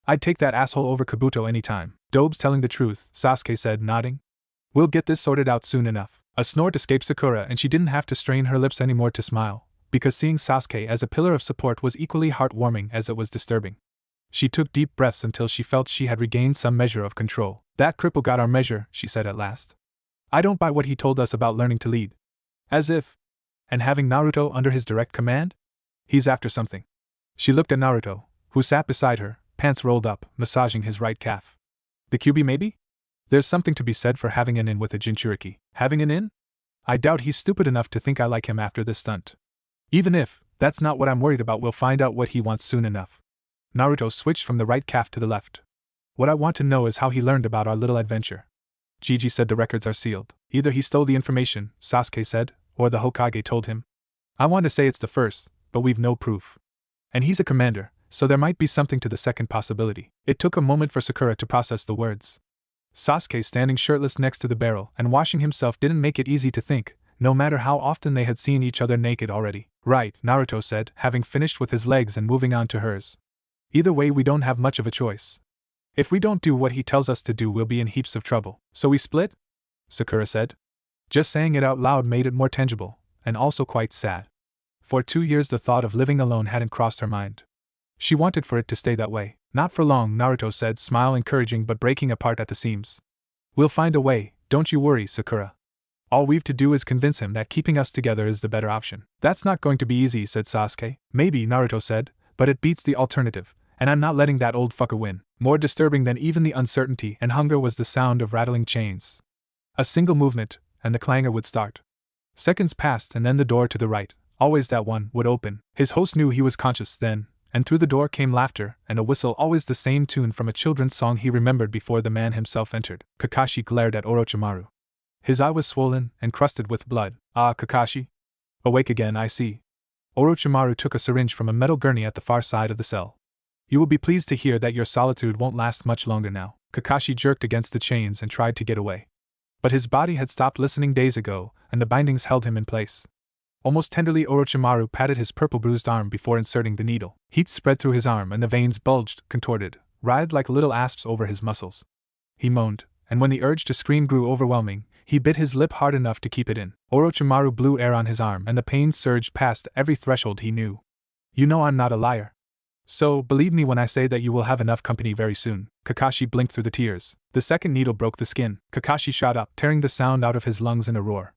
I'd take that asshole over Kabuto any time. Dobe's telling the truth, Sasuke said, nodding. We'll get this sorted out soon enough. A snort escaped Sakura, and she didn't have to strain her lips anymore to smile, because seeing Sasuke as a pillar of support was equally heartwarming as it was disturbing. She took deep breaths until she felt she had regained some measure of control. That cripple got our measure, she said at last. I don't buy what he told us about learning to lead. As if. And having Naruto under his direct command? He's after something. She looked at Naruto, who sat beside her, pants rolled up, massaging his right calf. The Kyuubi maybe? There's something to be said for having an in with a Jinchuriki. Having an in? I doubt he's stupid enough to think I like him after this stunt. Even if, that's not what I'm worried about, we'll find out what he wants soon enough. Naruto switched from the right calf to the left. What I want to know is how he learned about our little adventure. Gigi said the records are sealed. Either he stole the information, Sasuke said, or the Hokage told him. I want to say it's the first, but we've no proof. And he's a commander, so there might be something to the second possibility. It took a moment for Sakura to process the words. Sasuke standing shirtless next to the barrel and washing himself didn't make it easy to think, no matter how often they had seen each other naked already. Right, Naruto said, having finished with his legs and moving on to hers. Either way, we don't have much of a choice. If we don't do what he tells us to do, we'll be in heaps of trouble. So we split? Sakura said. Just saying it out loud made it more tangible, and also quite sad. For 2 years the thought of living alone hadn't crossed her mind. She wanted for it to stay that way. Not for long, Naruto said, smile encouraging but breaking apart at the seams. We'll find a way, don't you worry, Sakura. All we've to do is convince him that keeping us together is the better option. That's not going to be easy, said Sasuke. Maybe, Naruto said, but it beats the alternative, and I'm not letting that old fucker win. More disturbing than even the uncertainty and hunger was the sound of rattling chains. A single movement, and the clangor would start. Seconds passed, and then the door to the right, always that one, would open. His host knew he was conscious then, and through the door came laughter and a whistle, always the same tune from a children's song he remembered before the man himself entered. Kakashi glared at Orochimaru. His eye was swollen and crusted with blood. Ah, Kakashi? Awake again, I see. Orochimaru took a syringe from a metal gurney at the far side of the cell. You will be pleased to hear that your solitude won't last much longer now. Kakashi jerked against the chains and tried to get away. But his body had stopped listening days ago, and the bindings held him in place. Almost tenderly, Orochimaru patted his purple bruised arm before inserting the needle. Heat spread through his arm and the veins bulged, contorted, writhed like little asps over his muscles. He moaned, and when the urge to scream grew overwhelming, he bit his lip hard enough to keep it in. Orochimaru blew air on his arm and the pain surged past every threshold he knew. You know I'm not a liar. So, believe me when I say that you will have enough company very soon. Kakashi blinked through the tears. The second needle broke the skin. Kakashi shot up, tearing the sound out of his lungs in a roar.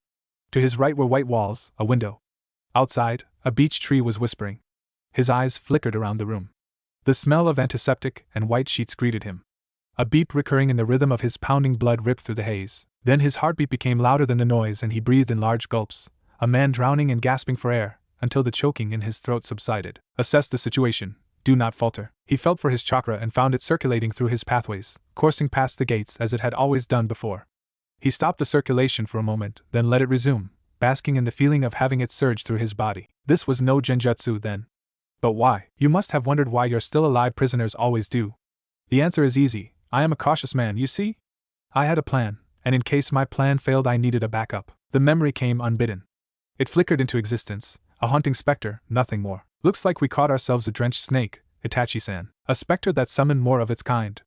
To his right were white walls, a window. Outside, a beech tree was whispering. His eyes flickered around the room. The smell of antiseptic and white sheets greeted him. A beep recurring in the rhythm of his pounding blood ripped through the haze. Then his heartbeat became louder than the noise and he breathed in large gulps, a man drowning and gasping for air, until the choking in his throat subsided. Assess the situation. Do not falter. He felt for his chakra and found it circulating through his pathways, coursing past the gates as it had always done before. He stopped the circulation for a moment, then let it resume, basking in the feeling of having it surge through his body. This was no genjutsu then. But why? You must have wondered why you're still alive. Prisoners always do. The answer is easy. I am a cautious man, you see? I had a plan, and in case my plan failed I needed a backup. The memory came unbidden. It flickered into existence, a haunting specter, nothing more. Looks like we caught ourselves a drenched snake, Itachi-san. A specter that summoned more of its kind.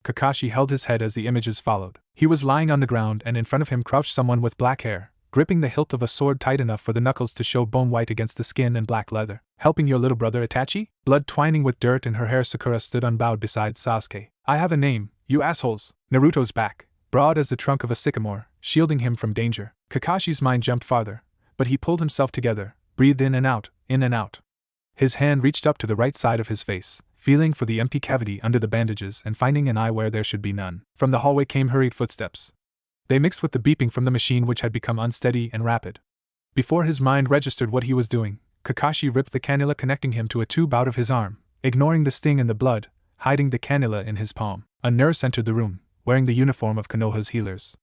Kakashi held his head as the images followed. He was lying on the ground and in front of him crouched someone with black hair, gripping the hilt of a sword tight enough for the knuckles to show bone white against the skin and black leather. Helping your little brother Itachi? Blood twining with dirt in her hair. Sakura stood unbowed beside Sasuke. I have a name, you assholes. Naruto's back, broad as the trunk of a sycamore, shielding him from danger. Kakashi's mind jumped farther, but he pulled himself together, breathed in and out, in and out. His hand reached up to the right side of his face, feeling for the empty cavity under the bandages and finding an eye where there should be none. From the hallway came hurried footsteps. They mixed with the beeping from the machine which had become unsteady and rapid. Before his mind registered what he was doing, Kakashi ripped the cannula connecting him to a tube out of his arm, ignoring the sting and the blood, hiding the cannula in his palm. A nurse entered the room, wearing the uniform of Konoha's healers.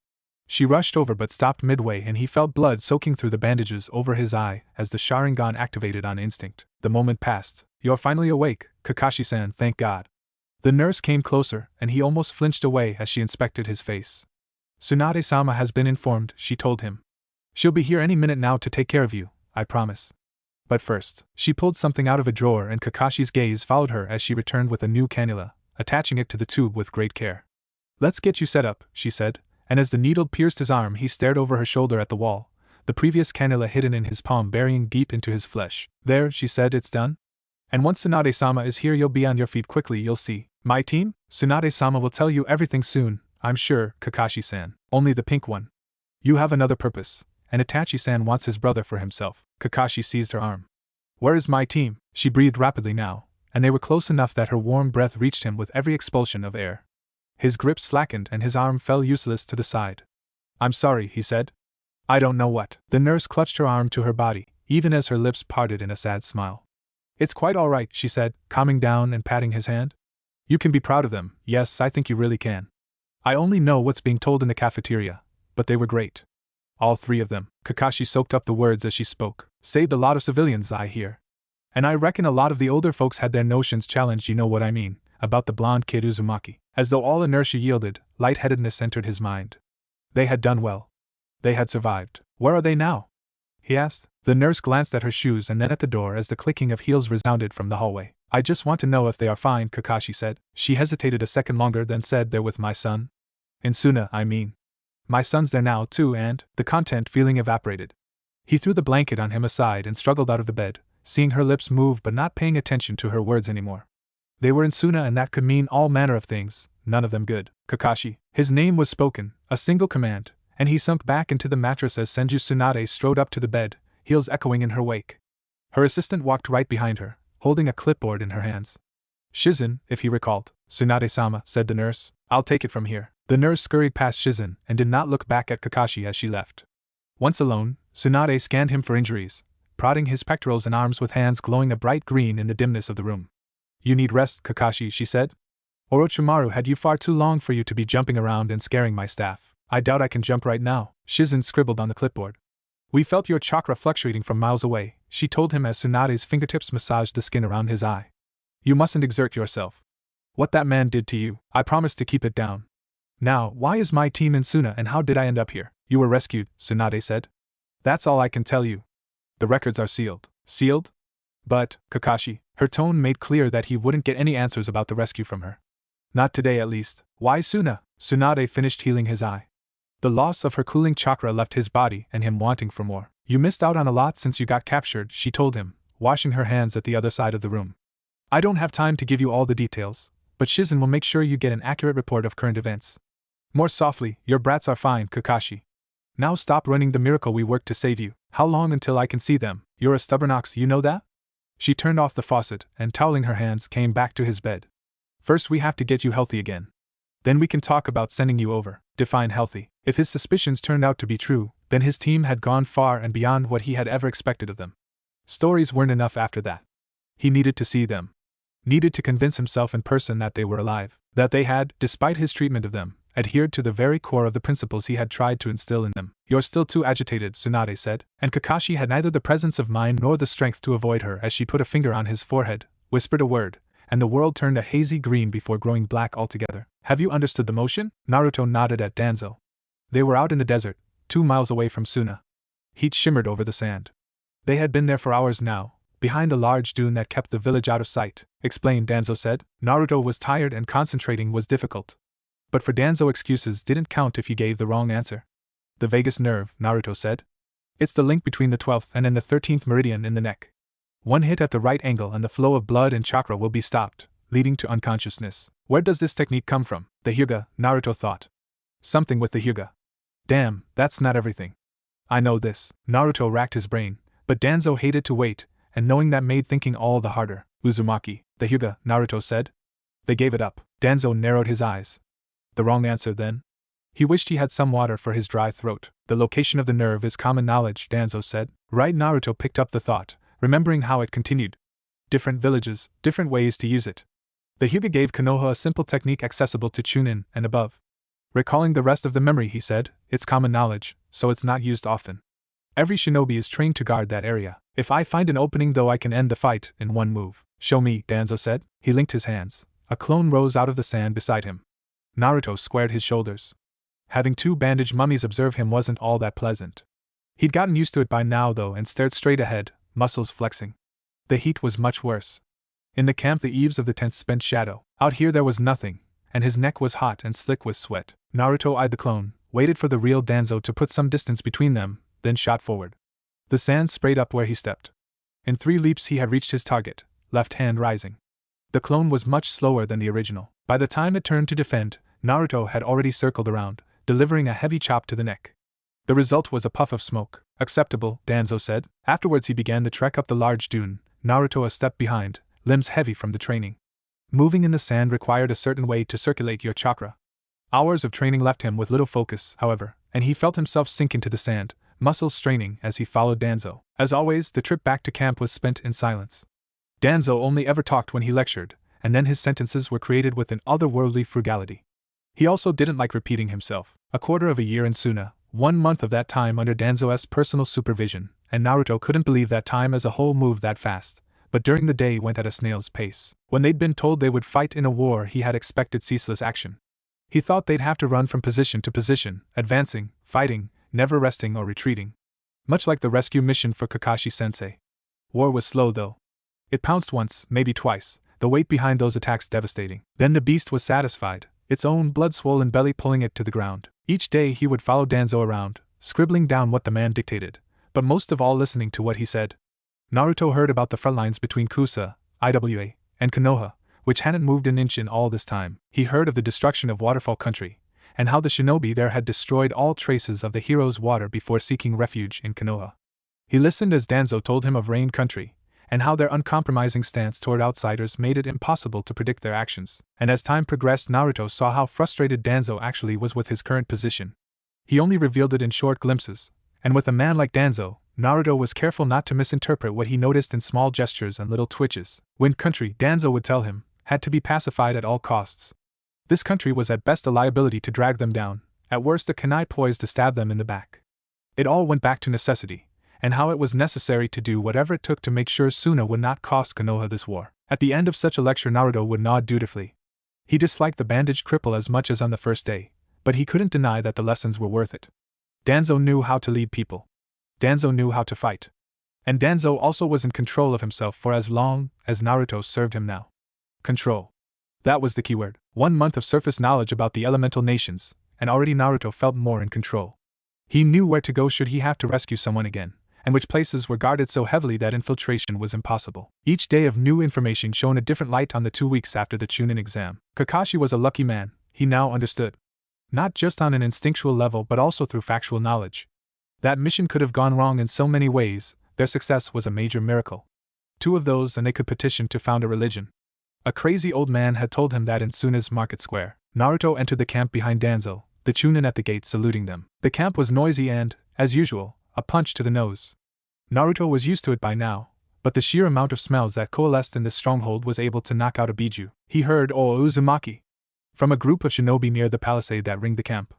She rushed over but stopped midway and he felt blood soaking through the bandages over his eye as the Sharingan activated on instinct. The moment passed. You're finally awake, Kakashi-san, thank God. The nurse came closer and he almost flinched away as she inspected his face. Tsunade-sama has been informed, she told him. She'll be here any minute now to take care of you, I promise. But first, she pulled something out of a drawer and Kakashi's gaze followed her as she returned with a new cannula, attaching it to the tube with great care. Let's get you set up, she said, and as the needle pierced his arm he stared over her shoulder at the wall, the previous cannula hidden in his palm burying deep into his flesh. There, she said, it's done? And once Tsunade-sama is here you'll be on your feet quickly, you'll see. My team? Tsunade-sama will tell you everything soon, I'm sure, Kakashi-san. Only the pink one. You have another purpose, and Itachi-san wants his brother for himself. Kakashi seized her arm. Where is my team? She breathed rapidly now, and they were close enough that her warm breath reached him with every expulsion of air. His grip slackened and his arm fell useless to the side. I'm sorry, he said. I don't know what. The nurse clutched her arm to her body, even as her lips parted in a sad smile. It's quite all right, she said, calming down and patting his hand. You can be proud of them, yes, I think you really can. I only know what's being told in the cafeteria, but they were great. All three of them. Kakashi soaked up the words as she spoke. Saved a lot of civilians, I hear. And I reckon a lot of the older folks had their notions challenged, you know what I mean, about the blonde kid Uzumaki. As though all inertia yielded, lightheadedness entered his mind. They had done well. They had survived. Where are they now? He asked. The nurse glanced at her shoes and then at the door as the clicking of heels resounded from the hallway. I just want to know if they are fine, Kakashi said. She hesitated a second longer then said, they're with my son. In Suna, I mean. My son's there now too, and the content feeling evaporated. He threw the blanket on him aside and struggled out of the bed, seeing her lips move but not paying attention to her words anymore. They were in Suna and that could mean all manner of things, none of them good. Kakashi. His name was spoken, a single command, and he sunk back into the mattress as Senju Tsunade strode up to the bed, heels echoing in her wake. Her assistant walked right behind her, holding a clipboard in her hands. Shizen, if he recalled. Tsunade-sama, said the nurse. I'll take it from here. The nurse scurried past Shizen and did not look back at Kakashi as she left. Once alone, Tsunade scanned him for injuries, prodding his pectorals and arms with hands glowing a bright green in the dimness of the room. You need rest, Kakashi, she said. Orochimaru had you far too long for you to be jumping around and scaring my staff. I doubt I can jump right now, Shizen scribbled on the clipboard. We felt your chakra fluctuating from miles away, she told him as Tsunade's fingertips massaged the skin around his eye. You mustn't exert yourself. What that man did to you, I promised to keep it down. Now, why is my team in Suna and how did I end up here? You were rescued, Tsunade said. That's all I can tell you. The records are sealed. Sealed? But, Kakashi, her tone made clear that he wouldn't get any answers about the rescue from her. Not today at least. Why Suna? Tsunade finished healing his eye. The loss of her cooling chakra left his body and him wanting for more. You missed out on a lot since you got captured, she told him, washing her hands at the other side of the room. I don't have time to give you all the details, but Shizen will make sure you get an accurate report of current events. More softly, your brats are fine, Kakashi. Now stop running the miracle we worked to save you. How long until I can see them? You're a stubborn ox, you know that? She turned off the faucet and, toweling her hands, came back to his bed. First we have to get you healthy again. Then we can talk about sending you over. Define healthy. If his suspicions turned out to be true, then his team had gone far and beyond what he had ever expected of them. Stories weren't enough after that. He needed to see them. Needed to convince himself in person that they were alive, that they had, despite his treatment of them, adhered to the very core of the principles he had tried to instill in them. You're still too agitated, Tsunade said, and Kakashi had neither the presence of mind nor the strength to avoid her as she put a finger on his forehead, whispered a word, and the world turned a hazy green before growing black altogether. Have you understood the motion? Naruto nodded at Danzo. They were out in the desert, 2 miles away from Suna. Heat shimmered over the sand. They had been there for hours now, behind a large dune that kept the village out of sight, explained Danzo said. Naruto was tired and concentrating was difficult. But for Danzo, excuses didn't count if he gave the wrong answer. The vagus nerve, Naruto said. It's the link between the 12th and the 13th meridian in the neck. One hit at the right angle and the flow of blood and chakra will be stopped, leading to unconsciousness. Where does this technique come from? The Hyuga, Naruto thought. Something with the Hyuga. Damn, that's not everything. I know this. Naruto racked his brain, but Danzo hated to wait, and knowing that made thinking all the harder. Uzumaki, the Hyuga, Naruto said. They gave it up. Danzo narrowed his eyes. The wrong answer then? He wished he had some water for his dry throat. The location of the nerve is common knowledge, Danzo said. Right, Naruto picked up the thought, remembering how it continued. Different villages, different ways to use it. The Hyuga gave Konoha a simple technique accessible to Chunin and above. Recalling the rest of the memory, he said, it's common knowledge, so it's not used often. Every shinobi is trained to guard that area. If I find an opening though, I can end the fight in one move. Show me, Danzo said. He linked his hands. A clone rose out of the sand beside him. Naruto squared his shoulders. Having 2 bandaged mummies observe him wasn't all that pleasant. He'd gotten used to it by now though and stared straight ahead, muscles flexing. The heat was much worse. In the camp the eaves of the tents spent shadow. Out here there was nothing, and his neck was hot and slick with sweat. Naruto eyed the clone, waited for the real Danzo to put some distance between them, then shot forward. The sand sprayed up where he stepped. In 3 leaps he had reached his target, left hand rising. The clone was much slower than the original. By the time it turned to defend, Naruto had already circled around, delivering a heavy chop to the neck. The result was a puff of smoke. Acceptable, Danzo said. Afterwards he began the trek up the large dune, Naruto a step behind, limbs heavy from the training. Moving in the sand required a certain way to circulate your chakra. Hours of training left him with little focus, however, and he felt himself sink into the sand, muscles straining as he followed Danzo. As always, the trip back to camp was spent in silence. Danzo only ever talked when he lectured, and then his sentences were created with an otherworldly frugality. He also didn't like repeating himself. A quarter of a year in Suna, 1 month of that time under Danzo's personal supervision, and Naruto couldn't believe that time as a whole moved that fast, but during the day went at a snail's pace. When they'd been told they would fight in a war, he had expected ceaseless action. He thought they'd have to run from position to position, advancing, fighting, never resting or retreating. Much like the rescue mission for Kakashi-sensei. War was slow though. It pounced once, maybe twice, the weight behind those attacks devastating. Then the beast was satisfied, its own blood-swollen belly pulling it to the ground. Each day he would follow Danzo around, scribbling down what the man dictated, but most of all listening to what he said. Naruto heard about the front lines between Kusa, Iwa, and Konoha, which hadn't moved an inch in all this time. He heard of the destruction of Waterfall Country, and how the shinobi there had destroyed all traces of the hero's water before seeking refuge in Konoha. He listened as Danzo told him of Rain Country, and how their uncompromising stance toward outsiders made it impossible to predict their actions. And as time progressed, Naruto saw how frustrated Danzo actually was with his current position. He only revealed it in short glimpses, and with a man like Danzo, Naruto was careful not to misinterpret what he noticed in small gestures and little twitches. Wind Country, Danzo would tell him, had to be pacified at all costs. This country was at best a liability to drag them down, at worst a kunai poised to stab them in the back. It all went back to necessity, and how it was necessary to do whatever it took to make sure Suna would not cost Konoha this war. At the end of such a lecture Naruto would nod dutifully. He disliked the bandaged cripple as much as on the first day, but he couldn't deny that the lessons were worth it. Danzo knew how to lead people. Danzo knew how to fight. And Danzo also was in control of himself for as long as Naruto served him now. Control. That was the keyword. 1 month of surface knowledge about the elemental nations, and already Naruto felt more in control. He knew where to go should he have to rescue someone again, and which places were guarded so heavily that infiltration was impossible. Each day of new information shone a different light on the 2 weeks after the Chunin exam. Kakashi was a lucky man, he now understood. Not just on an instinctual level but also through factual knowledge. That mission could have gone wrong in so many ways, their success was a major miracle. 2 of those and they could petition to found a religion. A crazy old man had told him that in Suna's market square. Naruto entered the camp behind Danzo, the Chunin at the gate saluting them. The camp was noisy and, as usual, a punch to the nose. Naruto was used to it by now, but the sheer amount of smells that coalesced in this stronghold was able to knock out a biju. He heard "O Uzumaki" from a group of shinobi near the palisade that ringed the camp.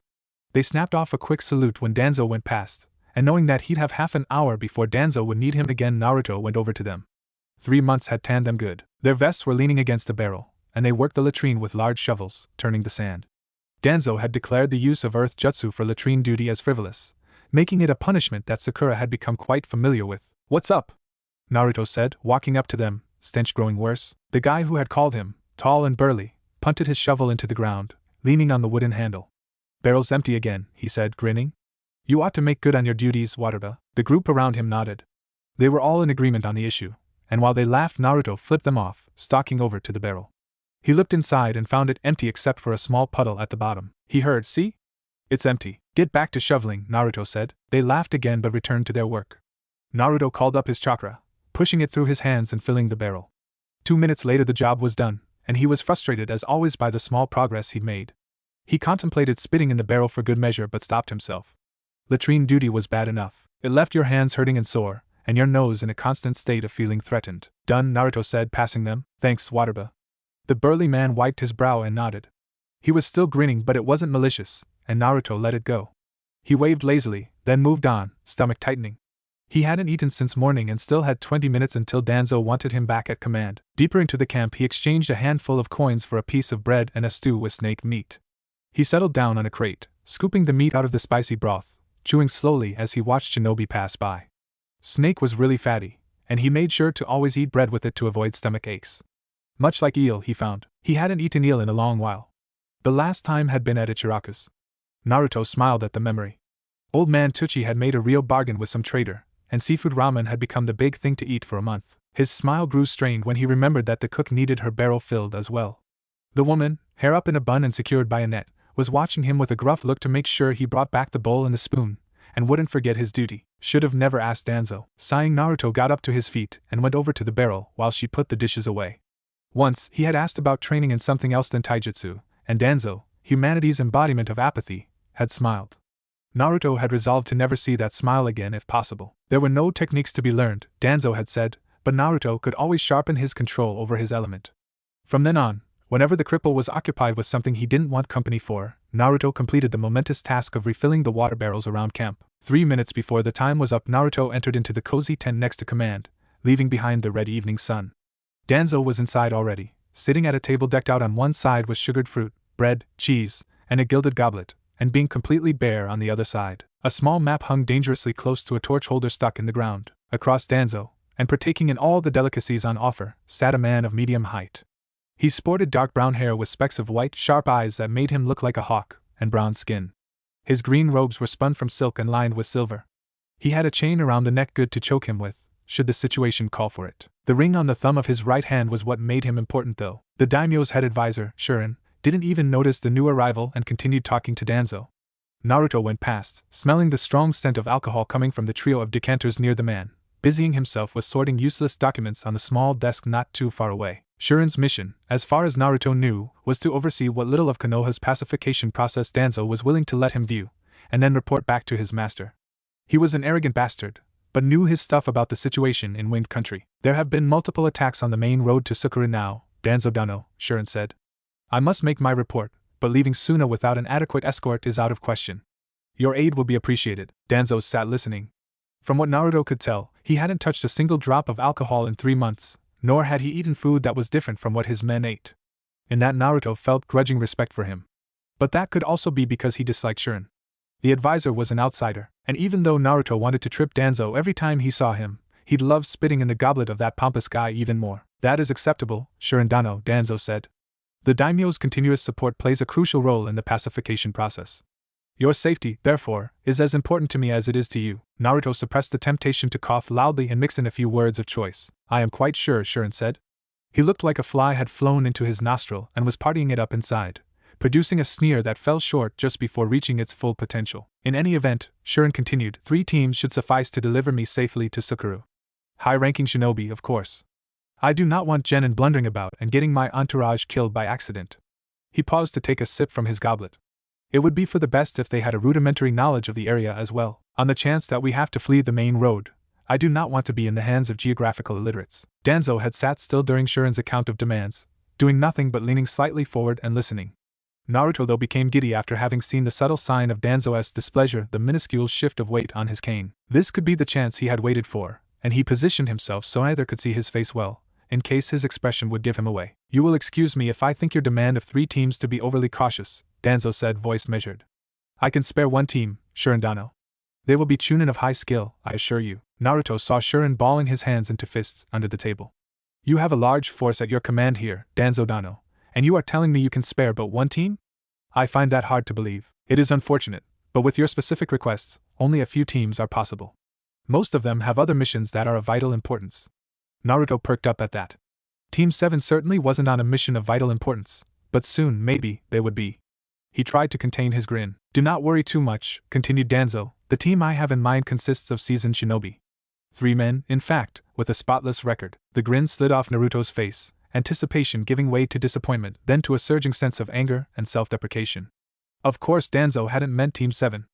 They snapped off a quick salute when Danzo went past, and knowing that he'd have half an hour before Danzo would need him again, Naruto went over to them. 3 months had tanned them good. Their vests were leaning against a barrel, and they worked the latrine with large shovels, turning the sand. Danzo had declared the use of earth jutsu for latrine duty as frivolous, making it a punishment that Sakura had become quite familiar with. "What's up?" Naruto said, walking up to them, stench growing worse. The guy who had called him, tall and burly, punted his shovel into the ground, leaning on the wooden handle. "Barrel's empty again," he said, grinning. "You ought to make good on your duties, Wataru." The group around him nodded. They were all in agreement on the issue, and while they laughed Naruto flipped them off, stalking over to the barrel. He looked inside and found it empty except for a small puddle at the bottom. He heard, "See? It's empty. Get back to shoveling," Naruto said. They laughed again but returned to their work. Naruto called up his chakra, pushing it through his hands and filling the barrel. 2 minutes later the job was done, and he was frustrated as always by the small progress he'd made. He contemplated spitting in the barrel for good measure but stopped himself. Latrine duty was bad enough. It left your hands hurting and sore, and your nose in a constant state of feeling threatened. "Done," Naruto said, passing them. "Thanks, Wataru." The burly man wiped his brow and nodded. He was still grinning but it wasn't malicious, and Naruto let it go. He waved lazily, then moved on, stomach tightening. He hadn't eaten since morning and still had 20 minutes until Danzo wanted him back at command. Deeper into the camp he exchanged a handful of coins for a piece of bread and a stew with snake meat. He settled down on a crate, scooping the meat out of the spicy broth, chewing slowly as he watched Shinobi pass by. Snake was really fatty, and he made sure to always eat bread with it to avoid stomach aches. Much like eel, he found. He hadn't eaten eel in a long while. The last time had been at Ichiraku's. Naruto smiled at the memory. Old man Tucci had made a real bargain with some trader, and seafood ramen had become the big thing to eat for a month. His smile grew strained when he remembered that the cook needed her barrel filled as well. The woman, hair up in a bun and secured by a net, was watching him with a gruff look to make sure he brought back the bowl and the spoon, and wouldn't forget his duty. Should have never asked Danzo. Sighing, Naruto got up to his feet and went over to the barrel while she put the dishes away. Once, he had asked about training in something else than taijutsu, and Danzo, humanity's embodiment of apathy, had smiled. Naruto had resolved to never see that smile again if possible. There were no techniques to be learned, Danzo had said, but Naruto could always sharpen his control over his element. From then on, whenever the cripple was occupied with something he didn't want company for, Naruto completed the momentous task of refilling the water barrels around camp. 3 minutes before the time was up, Naruto entered into the cozy tent next to command, leaving behind the red evening sun. Danzo was inside already, sitting at a table decked out on one side with sugared fruit, bread, cheese, and a gilded goblet, and being completely bare on the other side. A small map hung dangerously close to a torch holder stuck in the ground. Across Danzo, and partaking in all the delicacies on offer, sat a man of medium height. He sported dark brown hair with specks of white, sharp eyes that made him look like a hawk, and brown skin. His green robes were spun from silk and lined with silver. He had a chain around the neck good to choke him with, should the situation call for it. The ring on the thumb of his right hand was what made him important though. The daimyo's head advisor, Shirin, didn't even notice the new arrival and continued talking to Danzo. Naruto went past, smelling the strong scent of alcohol coming from the trio of decanters near the man, busying himself with sorting useless documents on the small desk not too far away. Shirin's mission, as far as Naruto knew, was to oversee what little of Konoha's pacification process Danzo was willing to let him view, and then report back to his master. He was an arrogant bastard, but knew his stuff about the situation in Wind Country. There have been multiple attacks on the main road to Sakura now, Danzo-dano, Shirin said. I must make my report, but leaving Suna without an adequate escort is out of question. Your aid will be appreciated. Danzo sat listening. From what Naruto could tell, he hadn't touched a single drop of alcohol in 3 months, nor had he eaten food that was different from what his men ate. In that, Naruto felt grudging respect for him. But that could also be because he disliked Shirin. The advisor was an outsider, and even though Naruto wanted to trip Danzo every time he saw him, he'd love spitting in the goblet of that pompous guy even more. That is acceptable, Shirin-dano, Danzo said. The daimyo's continuous support plays a crucial role in the pacification process. Your safety, therefore, is as important to me as it is to you. Naruto suppressed the temptation to cough loudly and mix in a few words of choice. I am quite sure, Shirin said. He looked like a fly had flown into his nostril and was partying it up inside, producing a sneer that fell short just before reaching its full potential. In any event, Shirin continued, 3 teams should suffice to deliver me safely to Sakura. High-ranking shinobi, of course. I do not want Genin blundering about and getting my entourage killed by accident. He paused to take a sip from his goblet. It would be for the best if they had a rudimentary knowledge of the area as well. On the chance that we have to flee the main road, I do not want to be in the hands of geographical illiterates. Danzo had sat still during Shirin's account of demands, doing nothing but leaning slightly forward and listening. Naruto though became giddy after having seen the subtle sign of Danzo's displeasure, the minuscule shift of weight on his cane. This could be the chance he had waited for, and he positioned himself so neither could see his face well, in case his expression would give him away. You will excuse me if I think your demand of 3 teams to be overly cautious, Danzo said, voice measured. I can spare 1 team, Shirin-dano. They will be chunin of high skill, I assure you. Naruto saw Shirin balling his hands into fists under the table. You have a large force at your command here, Danzo-dano, and you are telling me you can spare but 1 team? I find that hard to believe. It is unfortunate, but with your specific requests, only a few teams are possible. Most of them have other missions that are of vital importance. Naruto perked up at that. Team 7 certainly wasn't on a mission of vital importance, but soon, maybe, they would be. He tried to contain his grin. Do not worry too much, continued Danzo. The team I have in mind consists of seasoned shinobi. 3 men, in fact, with a spotless record. The grin slid off Naruto's face, anticipation giving way to disappointment, then to a surging sense of anger and self-deprecation. Of course Danzo hadn't meant Team 7.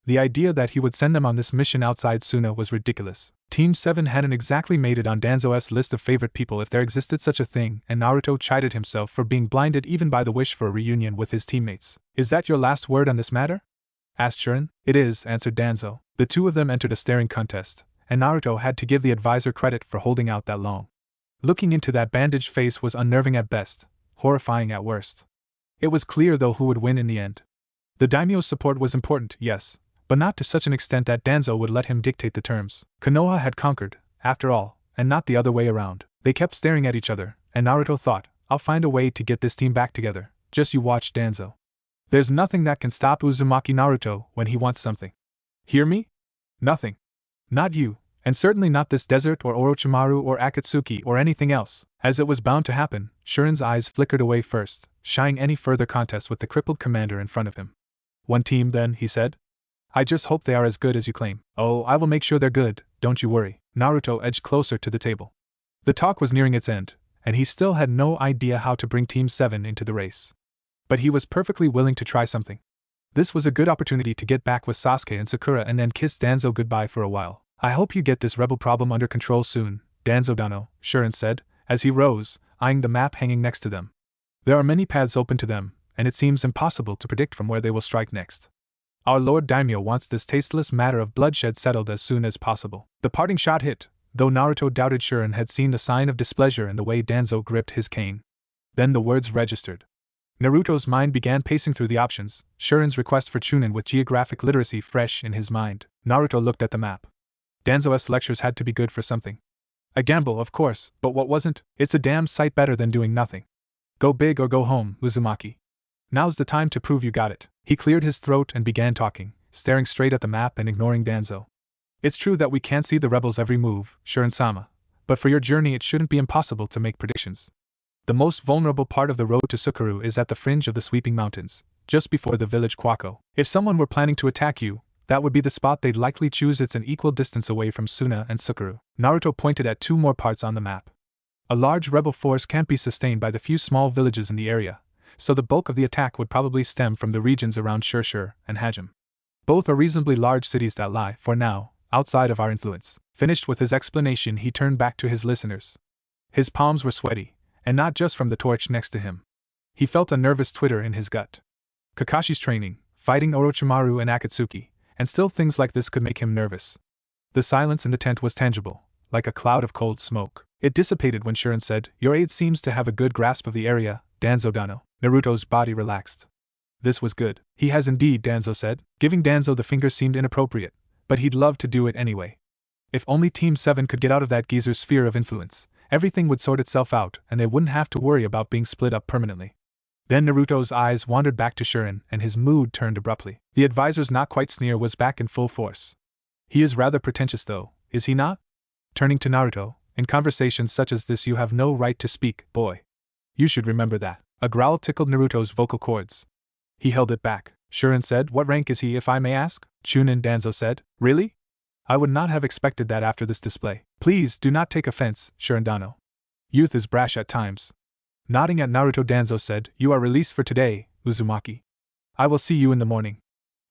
The idea that he would send them on this mission outside Suna was ridiculous. Team 7 hadn't exactly made it on Danzo's list of favorite people if there existed such a thing, and Naruto chided himself for being blinded even by the wish for a reunion with his teammates. Is that your last word on this matter? Asked Shirin. It is, answered Danzo. The 2 of them entered a staring contest, and Naruto had to give the advisor credit for holding out that long. Looking into that bandaged face was unnerving at best, horrifying at worst. It was clear though who would win in the end. The daimyo's support was important, yes, but not to such an extent that Danzo would let him dictate the terms. Konoha had conquered, after all, and not the other way around. They kept staring at each other, and Naruto thought, I'll find a way to get this team back together, just you watch Danzo. There's nothing that can stop Uzumaki Naruto when he wants something. Hear me? Nothing. Not you, and certainly not this desert or Orochimaru or Akatsuki or anything else. As it was bound to happen, Shuren's eyes flickered away first, shying any further contest with the crippled commander in front of him. One team then, he said. I just hope they are as good as you claim. Oh, I will make sure they're good, don't you worry. Naruto edged closer to the table. The talk was nearing its end, and he still had no idea how to bring Team 7 into the race. But he was perfectly willing to try something. This was a good opportunity to get back with Sasuke and Sakura and then kiss Danzo goodbye for a while. I hope you get this rebel problem under control soon, Danzo-dano, Shuren said, as he rose, eyeing the map hanging next to them. There are many paths open to them, and it seems impossible to predict from where they will strike next. Our Lord Daimyo wants this tasteless matter of bloodshed settled as soon as possible. The parting shot hit, though Naruto doubted Shuren had seen the sign of displeasure in the way Danzo gripped his cane. Then the words registered. Naruto's mind began pacing through the options, Shuren's request for Chunin with geographic literacy fresh in his mind. Naruto looked at the map. Danzo's lectures had to be good for something. A gamble, of course, but what wasn't? It's a damn sight better than doing nothing. Go big or go home, Uzumaki. Now's the time to prove you got it. He cleared his throat and began talking, staring straight at the map and ignoring Danzo. It's true that we can't see the rebels' every move, Shuren-sama, but for your journey it shouldn't be impossible to make predictions. The most vulnerable part of the road to Sakura is at the fringe of the sweeping mountains, just before the village Kwako. If someone were planning to attack you, that would be the spot they'd likely choose. It's an equal distance away from Suna and Sakura. Naruto pointed at two more parts on the map. A large rebel force can't be sustained by the few small villages in the area, so the bulk of the attack would probably stem from the regions around Shurshur and Hajim. Both are reasonably large cities that lie, for now, outside of our influence. Finished with his explanation, he turned back to his listeners. His palms were sweaty, and not just from the torch next to him. He felt a nervous twitter in his gut. Kakashi's training, fighting Orochimaru and Akatsuki, and still things like this could make him nervous. The silence in the tent was tangible, like a cloud of cold smoke. It dissipated when Shuren said, Your aide seems to have a good grasp of the area, Danzo-dano. Naruto's body relaxed. This was good. He has indeed, Danzo said. Giving Danzo the finger seemed inappropriate, but he'd love to do it anyway. If only Team 7 could get out of that geezer's sphere of influence, everything would sort itself out and they wouldn't have to worry about being split up permanently. Then Naruto's eyes wandered back to Shuren and his mood turned abruptly. The advisor's not quite sneer was back in full force. He is rather pretentious though, is he not? Turning to Naruto, in conversations such as this you have no right to speak, boy. You should remember that. A growl tickled Naruto's vocal cords. He held it back. Shuren said, What rank is he if I may ask? Chunin, Danzo said. Really? I would not have expected that after this display. Please do not take offense, Shuren-dano. Youth is brash at times. Nodding at Naruto, Danzo said, You are released for today, Uzumaki. I will see you in the morning.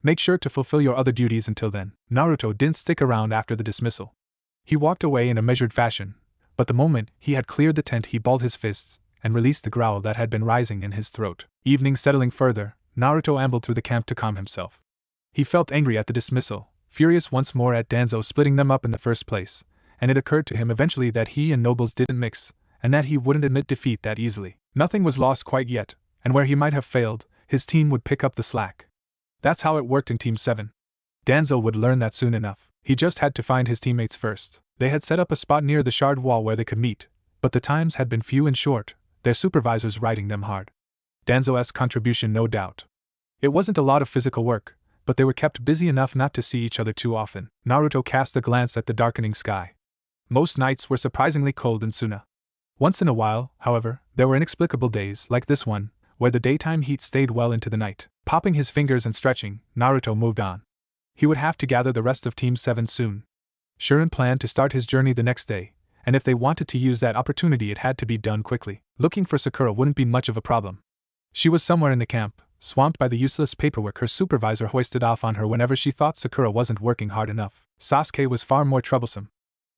Make sure to fulfill your other duties until then. Naruto didn't stick around after the dismissal. He walked away in a measured fashion, but the moment he had cleared the tent he balled his fists and released the growl that had been rising in his throat. Evening settling further, Naruto ambled through the camp to calm himself. He felt angry at the dismissal, furious once more at Danzo splitting them up in the first place, and it occurred to him eventually that he and nobles didn't mix, and that he wouldn't admit defeat that easily. Nothing was lost quite yet, and where he might have failed, his team would pick up the slack. That's how it worked in Team 7. Danzo would learn that soon enough. He just had to find his teammates first. They had set up a spot near the shard wall where they could meet, but the times had been few and short, their supervisors riding them hard. Danzo's contribution, no doubt. It wasn't a lot of physical work, but they were kept busy enough not to see each other too often. Naruto cast a glance at the darkening sky. Most nights were surprisingly cold in Suna. Once in a while, however, there were inexplicable days, like this one, where the daytime heat stayed well into the night. Popping his fingers and stretching, Naruto moved on. He would have to gather the rest of Team 7 soon. Shuren planned to start his journey the next day, and if they wanted to use that opportunity it had to be done quickly. Looking for Sakura wouldn't be much of a problem. She was somewhere in the camp, swamped by the useless paperwork her supervisor hoisted off on her whenever she thought Sakura wasn't working hard enough. Sasuke was far more troublesome.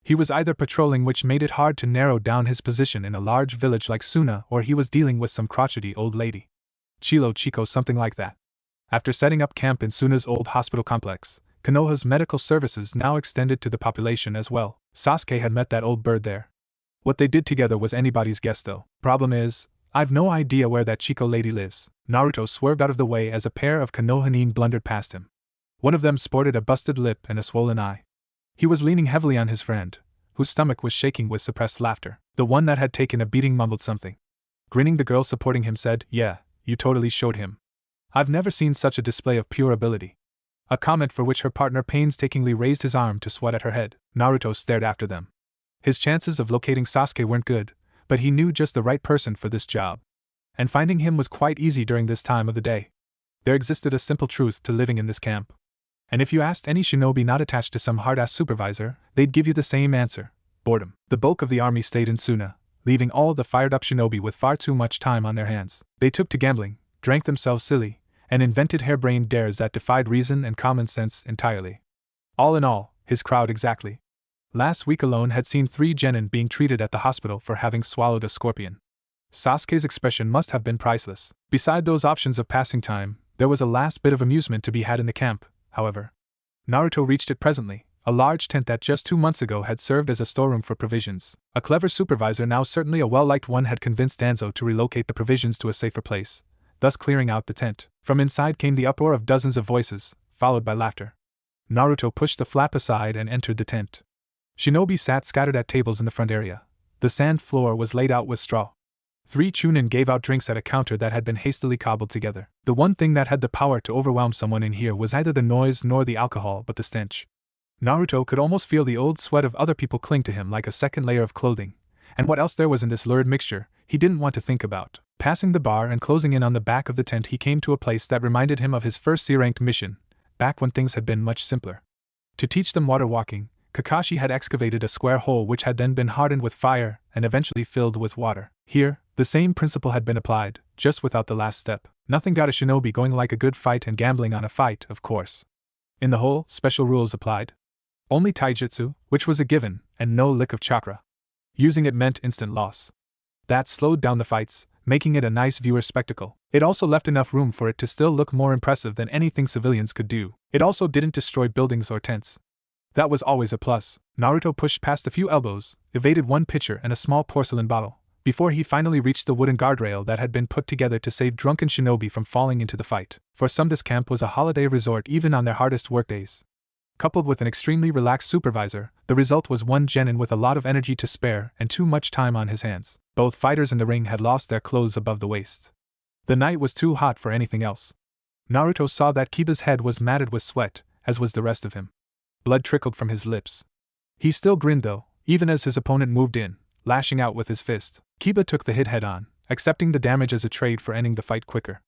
He was either patrolling, which made it hard to narrow down his position in a large village like Suna, or he was dealing with some crotchety old lady. Chico, something like that. After setting up camp in Suna's old hospital complex, Konoha's medical services now extended to the population as well. Sasuke had met that old bird there. What they did together was anybody's guess though. Problem is, I've no idea where that Chico lady lives. Naruto swerved out of the way as a pair of Konoha nin blundered past him. One of them sported a busted lip and a swollen eye. He was leaning heavily on his friend, whose stomach was shaking with suppressed laughter. The one that had taken a beating mumbled something. Grinning, the girl supporting him said, "Yeah, you totally showed him. I've never seen such a display of pure ability." A comment for which her partner painstakingly raised his arm to swat at her head. Naruto stared after them. His chances of locating Sasuke weren't good, but he knew just the right person for this job. And finding him was quite easy during this time of the day. There existed a simple truth to living in this camp. And if you asked any shinobi not attached to some hard-ass supervisor, they'd give you the same answer: boredom. The bulk of the army stayed in Suna, leaving all the fired-up shinobi with far too much time on their hands. They took to gambling, drank themselves silly, and invented harebrained dares that defied reason and common sense entirely. All in all, his crowd exactly. Last week alone had seen 3 genin being treated at the hospital for having swallowed a scorpion. Sasuke's expression must have been priceless. Beside those options of passing time, there was a last bit of amusement to be had in the camp, however. Naruto reached it presently, a large tent that just 2 months ago had served as a storeroom for provisions. A clever supervisor, now certainly a well-liked one, had convinced Danzo to relocate the provisions to a safer place, thus clearing out the tent. From inside came the uproar of dozens of voices, followed by laughter. Naruto pushed the flap aside and entered the tent. Shinobi sat scattered at tables in the front area. The sand floor was laid out with straw. 3 chunin gave out drinks at a counter that had been hastily cobbled together. The one thing that had the power to overwhelm someone in here was neither the noise nor the alcohol but the stench. Naruto could almost feel the old sweat of other people cling to him like a second layer of clothing, and what else there was in this lurid mixture, he didn't want to think about. Passing the bar and closing in on the back of the tent, he came to a place that reminded him of his first C-ranked mission, back when things had been much simpler. To teach them water walking, Kakashi had excavated a square hole which had then been hardened with fire and eventually filled with water. Here, the same principle had been applied, just without the last step. Nothing got a shinobi going like a good fight and gambling on a fight, of course. In the hole, special rules applied. Only taijutsu, which was a given, and no lick of chakra. Using it meant instant loss. That slowed down the fights, making it a nice viewer spectacle. It also left enough room for it to still look more impressive than anything civilians could do. It also didn't destroy buildings or tents. That was always a plus. Naruto pushed past a few elbows, evaded one pitcher and a small porcelain bottle, before he finally reached the wooden guardrail that had been put together to save drunken shinobi from falling into the fight. For some, this camp was a holiday resort even on their hardest workdays. Coupled with an extremely relaxed supervisor, the result was one genin with a lot of energy to spare and too much time on his hands. Both fighters in the ring had lost their clothes above the waist. The night was too hot for anything else. Naruto saw that Kiba's head was matted with sweat, as was the rest of him. Blood trickled from his lips. He still grinned though, even as his opponent moved in, lashing out with his fist. Kiba took the hit head-on, accepting the damage as a trade for ending the fight quicker.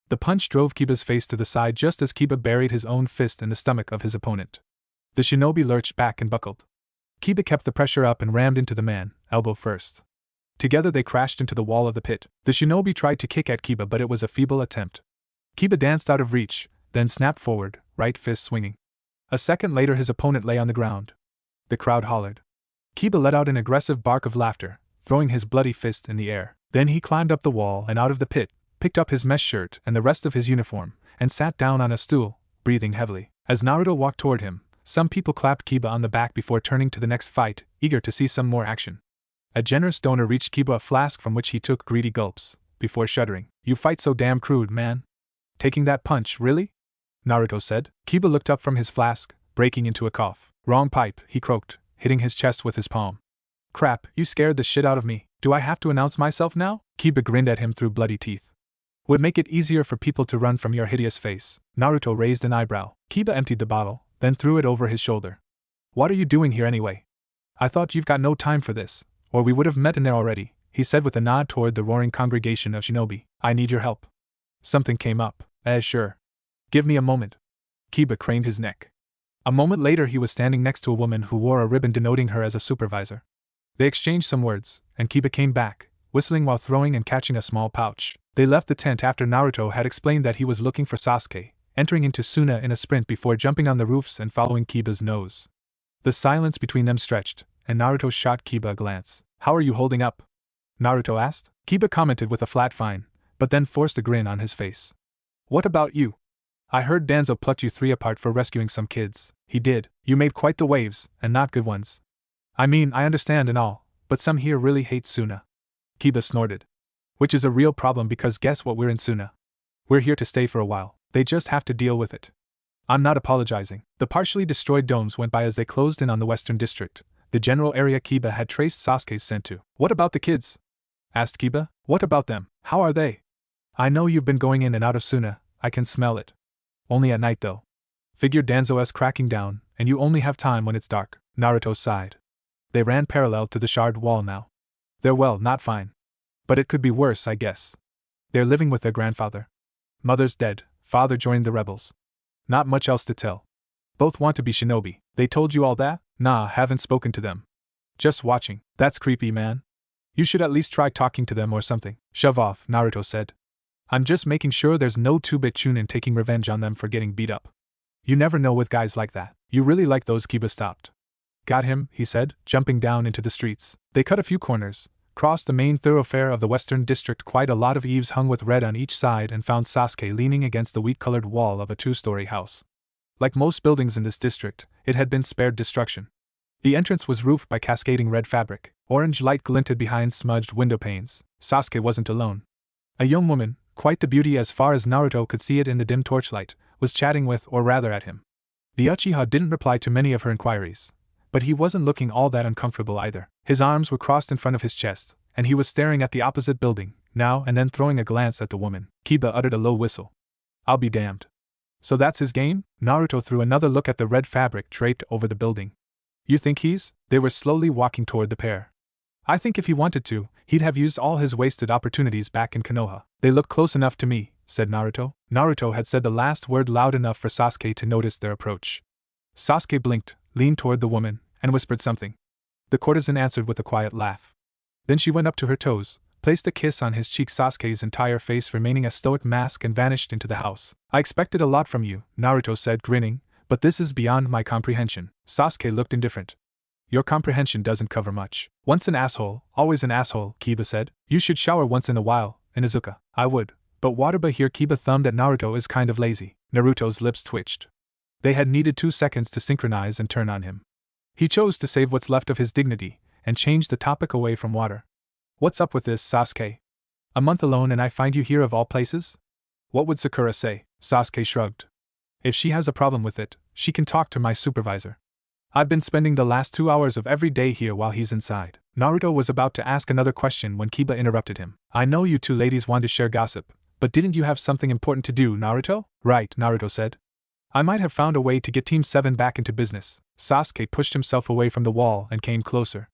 The punch drove Kiba's face to the side just as Kiba buried his own fist in the stomach of his opponent. The shinobi lurched back and buckled. Kiba kept the pressure up and rammed into the man, elbow first. Together they crashed into the wall of the pit. The shinobi tried to kick at Kiba, but it was a feeble attempt. Kiba danced out of reach, then snapped forward, right fist swinging. A second later his opponent lay on the ground. The crowd hollered. Kiba let out an aggressive bark of laughter, throwing his bloody fist in the air. Then he climbed up the wall and out of the pit, picked up his mesh shirt and the rest of his uniform, and sat down on a stool, breathing heavily. As Naruto walked toward him, some people clapped Kiba on the back before turning to the next fight, eager to see some more action. A generous donor reached Kiba a flask from which he took greedy gulps, before shuddering. "You fight so damn crude, man. Taking that punch, really?" Naruto said. Kiba looked up from his flask, breaking into a cough. "Wrong pipe," he croaked, hitting his chest with his palm. "Crap, you scared the shit out of me. Do I have to announce myself now?" Kiba grinned at him through bloody teeth. "Would make it easier for people to run from your hideous face." Naruto raised an eyebrow. Kiba emptied the bottle, then threw it over his shoulder. "What are you doing here anyway? I thought you've got no time for this, or we would have met in there already," he said with a nod toward the roaring congregation of shinobi. "I need your help." Something came up. Sure. Give me a moment." Kiba craned his neck. A moment later he was standing next to a woman who wore a ribbon denoting her as a supervisor. They exchanged some words, and Kiba came back, whistling while throwing and catching a small pouch. They left the tent after Naruto had explained that he was looking for Sasuke, entering into Suna in a sprint before jumping on the roofs and following Kiba's nose. The silence between them stretched, and Naruto shot Kiba a glance. "How are you holding up?" Naruto asked. Kiba commented with a flat fine, but then forced a grin on his face. "What about you? I heard Danzo plucked you 3 apart for rescuing some kids." "He did. You made quite the waves, and not good ones. I mean, I understand and all, but some here really hate Suna." Kiba snorted. "Which is a real problem because guess what, we're in Suna. We're here to stay for a while. They just have to deal with it." I'm not apologizing. The partially destroyed domes went by as they closed in on the western district, the general area Kiba had traced Sasuke's scent to. What about the kids? Asked Kiba. What about them? How are they? I know you've been going in and out of Suna, I can smell it. Only at night though. Figured Danzo's cracking down, and you only have time when it's dark. Naruto sighed. They ran parallel to the shard wall now. They're well, not fine. But it could be worse, I guess. They're living with their grandfather. Mother's dead, father joined the rebels. Not much else to tell. Both want to be shinobi. They told you all that? Nah, haven't spoken to them. Just watching. That's creepy, man. You should at least try talking to them or something. Shove off, Naruto said. I'm just making sure there's no 2-bit Chunin taking revenge on them for getting beat up. You never know with guys like that. You really like those. Kiba stopped. Got him, he said, jumping down into the streets. They cut a few corners, crossed the main thoroughfare of the western district. Quite a lot of eaves hung with red on each side, and found Sasuke leaning against the wheat-colored wall of a 2-story house. Like most buildings in this district, it had been spared destruction. The entrance was roofed by cascading red fabric. Orange light glinted behind smudged window panes. Sasuke wasn't alone. A young woman, quite the beauty as far as Naruto could see it in the dim torchlight, was chatting with, or rather at him. The Uchiha didn't reply to many of her inquiries, but he wasn't looking all that uncomfortable either. His arms were crossed in front of his chest, and he was staring at the opposite building, now and then throwing a glance at the woman. Kiba uttered a low whistle. I'll be damned. So that's his game? Naruto threw another look at the red fabric draped over the building. You think he's? They were slowly walking toward the pair. I think if he wanted to, he'd have used all his wasted opportunities back in Konoha. They look close enough to me, said Naruto. Naruto had said the last word loud enough for Sasuke to notice their approach. Sasuke blinked, leaned toward the woman, and whispered something. The courtesan answered with a quiet laugh. Then she went up to her toes, placed a kiss on his cheek, Sasuke's entire face remaining a stoic mask, and vanished into the house. I expected a lot from you, Naruto said, grinning, but this is beyond my comprehension. Sasuke looked indifferent. Your comprehension doesn't cover much. Once an asshole, always an asshole, Kiba said. You should shower once in a while, Inuzuka. I would. But Waterba here. Kiba thumbed at Naruto is kind of lazy. Naruto's lips twitched. They had needed 2 seconds to synchronize and turn on him. He chose to save what's left of his dignity, and change the topic away from water. What's up with this, Sasuke? A month alone and I find you here of all places? What would Sakura say? Sasuke shrugged. If she has a problem with it, she can talk to my supervisor. I've been spending the last 2 hours of every day here while he's inside. Naruto was about to ask another question when Kiba interrupted him. I know you 2 ladies want to share gossip, but didn't you have something important to do, Naruto? Right, Naruto said. I might have found a way to get Team 7 back into business. Sasuke pushed himself away from the wall and came closer.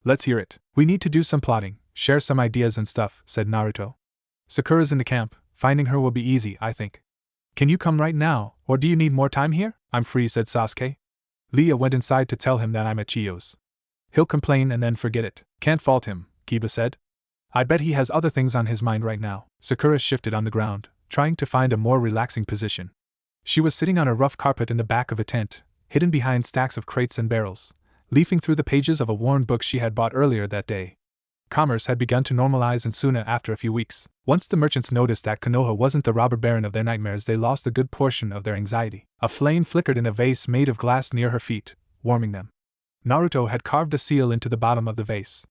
Let's hear it. We need to do some plotting, share some ideas and stuff, said Naruto. Sakura's in the camp. Finding her will be easy, I think. Can you come right now, or do you need more time here? I'm free, said Sasuke. Leah went inside to tell him that I'm at Chiyo's. He'll complain and then forget it. Can't fault him, Kiba said. I bet he has other things on his mind right now. Sakura shifted on the ground, trying to find a more relaxing position. She was sitting on a rough carpet in the back of a tent, hidden behind stacks of crates and barrels, leafing through the pages of a worn book she had bought earlier that day. Commerce had begun to normalize in Suna after a few weeks. Once the merchants noticed that Konoha wasn't the robber baron of their nightmares, they lost a good portion of their anxiety. A flame flickered in a vase made of glass near her feet, warming them. Naruto had carved a seal into the bottom of the vase.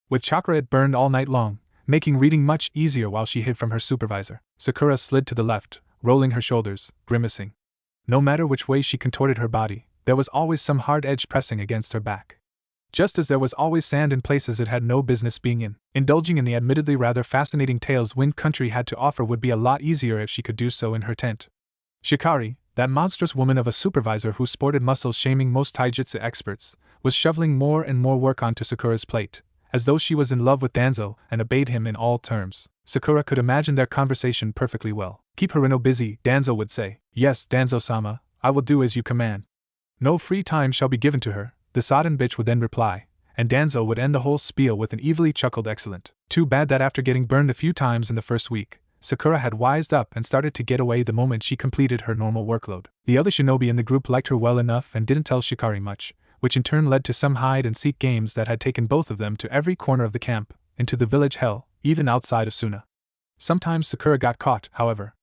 With chakra it burned all night long, making reading much easier while she hid from her supervisor. Sakura slid to the left, rolling her shoulders, grimacing. No matter which way she contorted her body, there was always some hard edge pressing against her back. Just as there was always sand in places it had no business being in. Indulging in the admittedly rather fascinating tales Wind Country had to offer would be a lot easier if she could do so in her tent. Shikari, that monstrous woman of a supervisor who sported muscles shaming most taijutsu experts, was shoveling more and more work onto Sakura's plate, as though she was in love with Danzo and obeyed him in all terms. Sakura could imagine their conversation perfectly well. Keep Hirano busy, Danzo would say. Yes, Danzo-sama, I will do as you command. No free time shall be given to her, the sodden bitch would then reply, and Danzo would end the whole spiel with an evilly chuckled excellent. Too bad that after getting burned a few times in the first week, Sakura had wised up and started to get away the moment she completed her normal workload. The other shinobi in the group liked her well enough and didn't tell Shikari much, which in turn led to some hide-and-seek games that had taken both of them to every corner of the camp, into the village hell, even outside of Suna. Sometimes Sakura got caught, however.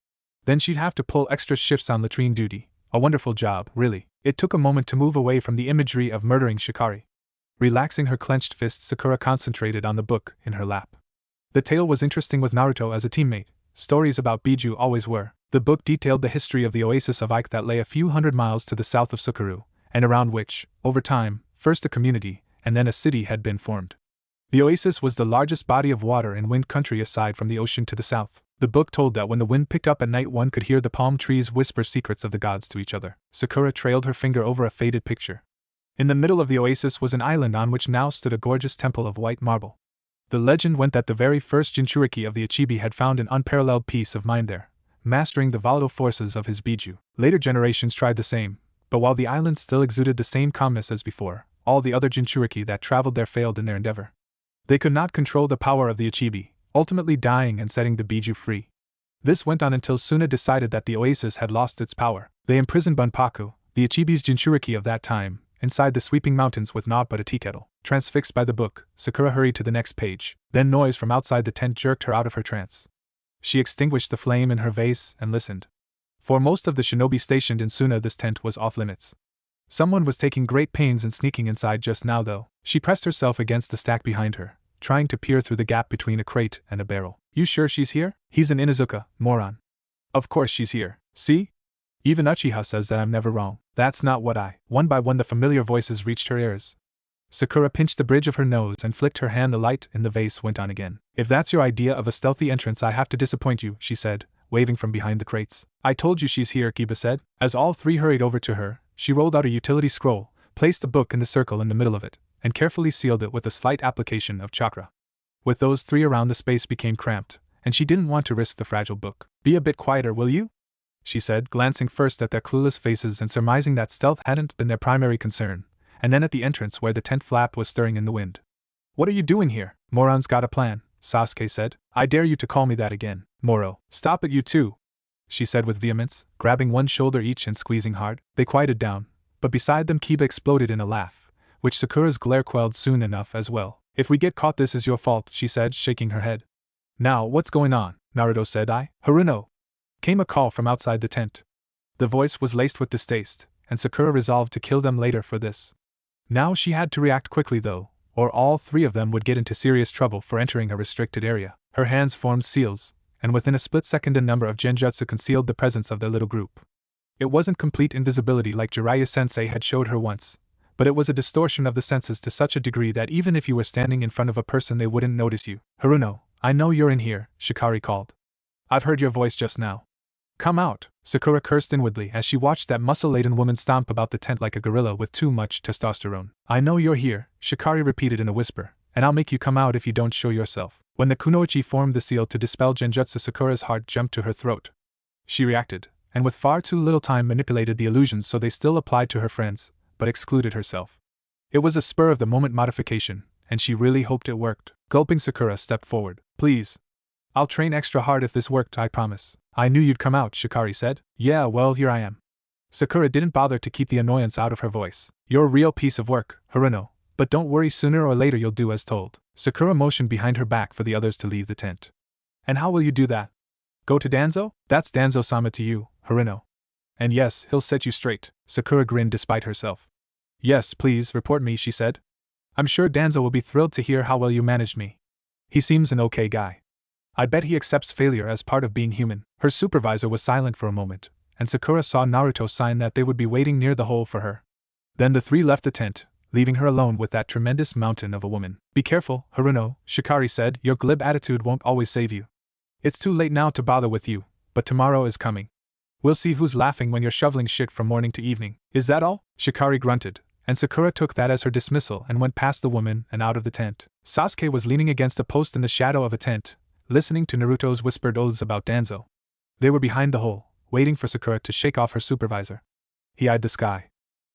Then she'd have to pull extra shifts on latrine duty. A wonderful job, really. It took a moment to move away from the imagery of murdering Shikari. Relaxing her clenched fists, Sakura concentrated on the book in her lap. The tale was interesting with Naruto as a teammate. Stories about Biju always were. The book detailed the history of the oasis of Ike that lay a few hundred miles to the south of Sakura, and around which, over time, first a community, and then a city had been formed. The oasis was the largest body of water in wind country aside from the ocean to the south. The book told that when the wind picked up at night one could hear the palm trees whisper secrets of the gods to each other. Sakura trailed her finger over a faded picture. In the middle of the oasis was an island on which now stood a gorgeous temple of white marble. The legend went that the very first Jinchuriki of the Ichibi had found an unparalleled peace of mind there, mastering the volatile forces of his Biju. Later generations tried the same, but while the island still exuded the same calmness as before, all the other Jinchuriki that traveled there failed in their endeavor. They could not control the power of the Ichibi, ultimately dying and setting the Biju free. This went on until Suna decided that the oasis had lost its power. They imprisoned Bunpaku, the Ichibi's Jinchuriki of that time, inside the sweeping mountains with naught but a tea kettle. Transfixed by the book, Sakura hurried to the next page. Then noise from outside the tent jerked her out of her trance. She extinguished the flame in her vase and listened. For most of the shinobi stationed in Suna, this tent was off limits. Someone was taking great pains in sneaking inside just now, though. She pressed herself against the stack behind her, trying to peer through the gap between a crate and a barrel. You sure she's here? He's an Inuzuka, moron. Of course she's here. See? Even Uchiha says that I'm never wrong. That's not what I. One by one the familiar voices reached her ears. Sakura pinched the bridge of her nose and flicked her hand. The light in the vase went on again. If that's your idea of a stealthy entrance, I have to disappoint you, she said, waving from behind the crates. I told you she's here, Kiba said. As all three hurried over to her, she rolled out a utility scroll, placed the book in the circle in the middle of it, and carefully sealed it with a slight application of chakra. With those three around, the space became cramped, and she didn't want to risk the fragile book. Be a bit quieter, will you? She said, glancing first at their clueless faces and surmising that stealth hadn't been their primary concern, and then at the entrance where the tent flap was stirring in the wind. What are you doing here? Moron's got a plan, Sasuke said. I dare you to call me that again. Moro, stop it, you two, she said with vehemence, grabbing one shoulder each and squeezing hard. They quieted down, but beside them Kiba exploded in a laugh, which Sakura's glare quelled soon enough as well. If we get caught, this is your fault, she said, shaking her head. Now, what's going on? Naruto said. Haruno, came a call from outside the tent. The voice was laced with distaste, and Sakura resolved to kill them later for this. Now she had to react quickly though, or all three of them would get into serious trouble for entering a restricted area. Her hands formed seals, and within a split second a number of genjutsu concealed the presence of their little group. It wasn't complete invisibility like Jiraiya-sensei had showed her once, but it was a distortion of the senses to such a degree that even if you were standing in front of a person they wouldn't notice you. Haruno, I know you're in here, Shikari called. I've heard your voice just now. Come out, Sakura cursed inwardly as she watched that muscle-laden woman stomp about the tent like a gorilla with too much testosterone. I know you're here, Shikari repeated in a whisper, and I'll make you come out if you don't show yourself. When the kunoichi formed the seal to dispel genjutsu, Sakura's heart jumped to her throat. She reacted, and with far too little time manipulated the illusions so they still applied to her friends, but excluded herself. It was a spur-of-the-moment modification, and she really hoped it worked. Gulping, Sakura stepped forward. Please. I'll train extra hard if this worked, I promise. I knew you'd come out, Shikari said. Yeah, well, here I am. Sakura didn't bother to keep the annoyance out of her voice. You're a real piece of work, Haruno, but don't worry, sooner or later you'll do as told. Sakura motioned behind her back for the others to leave the tent. And how will you do that? Go to Danzo? That's Danzo-sama to you, Haruno. And yes, he'll set you straight. Sakura grinned despite herself. Yes, please, report me, she said. I'm sure Danzo will be thrilled to hear how well you managed me. He seems an okay guy. I bet he accepts failure as part of being human. Her supervisor was silent for a moment, and Sakura saw Naruto sign that they would be waiting near the hole for her. Then the three left the tent, leaving her alone with that tremendous mountain of a woman. Be careful, Haruno, Shikari said. Your glib attitude won't always save you. It's too late now to bother with you, but tomorrow is coming. We'll see who's laughing when you're shoveling shit from morning to evening. Is that all? Shikari grunted, and Sakura took that as her dismissal and went past the woman and out of the tent. Sasuke was leaning against a post in the shadow of a tent, listening to Naruto's whispered oaths about Danzo. They were behind the hole, waiting for Sakura to shake off her supervisor. He eyed the sky.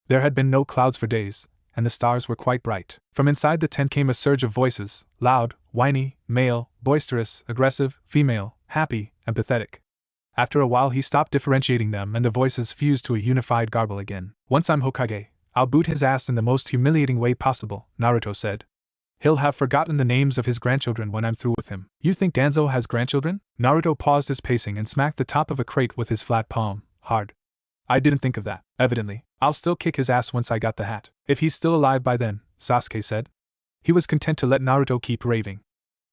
There had been no clouds for days, and the stars were quite bright. From inside the tent came a surge of voices, loud, whiny, male, boisterous, aggressive, female, happy, and pathetic. After a while he stopped differentiating them and the voices fused to a unified garble again. Once I'm Hokage, I'll boot his ass in the most humiliating way possible, Naruto said. He'll have forgotten the names of his grandchildren when I'm through with him. You think Danzo has grandchildren? Naruto paused his pacing and smacked the top of a crate with his flat palm, hard. I didn't think of that. Evidently, I'll still kick his ass once I got the hat. If he's still alive by then, Sasuke said. He was content to let Naruto keep raving.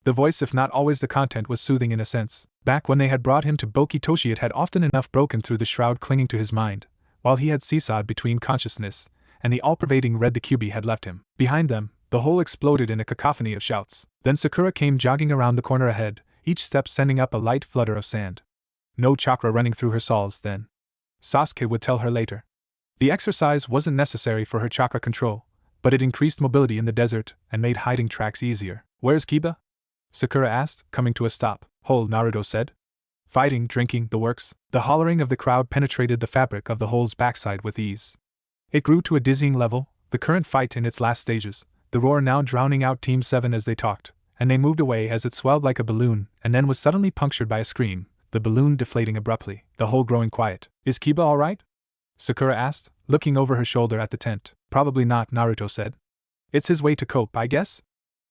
The voice, if not always the content, was soothing in a sense. Back when they had brought him to Bokitoshi, it had often enough broken through the shroud clinging to his mind, while he had seesawed between consciousness, and the all-pervading red the QB had left him. Behind them, the whole exploded in a cacophony of shouts. Then Sakura came jogging around the corner ahead, each step sending up a light flutter of sand. No chakra running through her soles then. Sasuke would tell her later. The exercise wasn't necessary for her chakra control, but it increased mobility in the desert and made hiding tracks easier. Where's Kiba? Sakura asked, coming to a stop. Hole, Naruto said. Fighting, drinking, the works. The hollering of the crowd penetrated the fabric of the hole's backside with ease. It grew to a dizzying level, the current fight in its last stages, the roar now drowning out Team 7 as they talked, and they moved away as it swelled like a balloon and then was suddenly punctured by a scream, the balloon deflating abruptly, the hole growing quiet. Is Kiba all right? Sakura asked, looking over her shoulder at the tent. Probably not, Naruto said. It's his way to cope, I guess?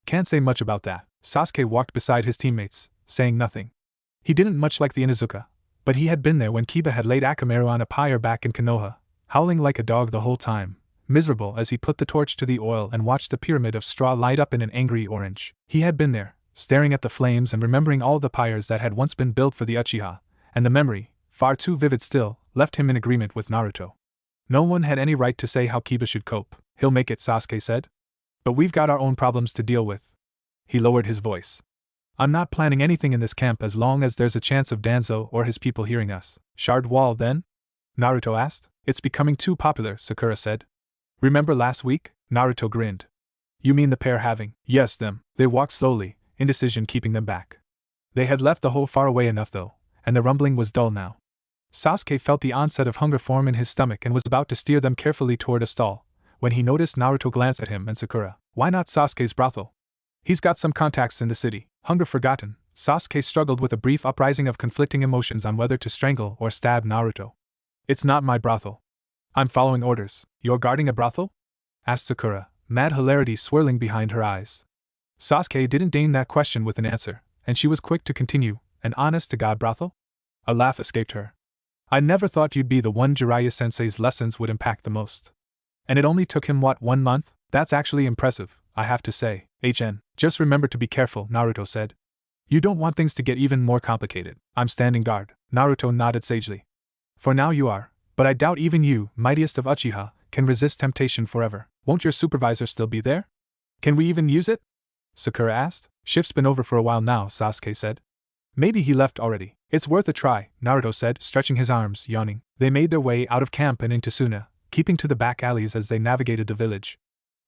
Can't say much about that. Sasuke walked beside his teammates, saying nothing. He didn't much like the Inuzuka, but he had been there when Kiba had laid Akamaru on a pyre back in Konoha, howling like a dog the whole time, miserable as he put the torch to the oil and watched the pyramid of straw light up in an angry orange. He had been there, staring at the flames and remembering all the pyres that had once been built for the Uchiha, and the memory, far too vivid still, left him in agreement with Naruto. No one had any right to say how Kiba should cope. He'll make it, Sasuke said. But we've got our own problems to deal with. He lowered his voice. I'm not planning anything in this camp as long as there's a chance of Danzo or his people hearing us. Shard wall, then? Naruto asked. It's becoming too popular, Sakura said. Remember last week? Naruto grinned. You mean the pair having? Yes, them. They walked slowly, indecision keeping them back. They had left the hole far away enough though, and the rumbling was dull now. Sasuke felt the onset of hunger form in his stomach and was about to steer them carefully toward a stall, when he noticed Naruto glance at him and Sakura. Why not Sasuke's brothel? He's got some contacts in the city. Hunger forgotten, Sasuke struggled with a brief uprising of conflicting emotions on whether to strangle or stab Naruto. It's not my brothel. I'm following orders. You're guarding a brothel? Asked Sakura, mad hilarity swirling behind her eyes. Sasuke didn't deign that question with an answer, and she was quick to continue, an honest-to-God brothel? A laugh escaped her. I never thought you'd be the one Jiraiya-sensei's lessons would impact the most. And it only took him, 1 month? That's actually impressive, I have to say. Just remember to be careful, Naruto said. You don't want things to get even more complicated. I'm standing guard. Naruto nodded sagely. For now you are, but I doubt even you, mightiest of Uchiha, can resist temptation forever. Won't your supervisor still be there? Can we even use it? Sakura asked. Shift's been over for a while now, Sasuke said. Maybe he left already. It's worth a try, Naruto said, stretching his arms, yawning. They made their way out of camp and into Suna, keeping to the back alleys as they navigated the village.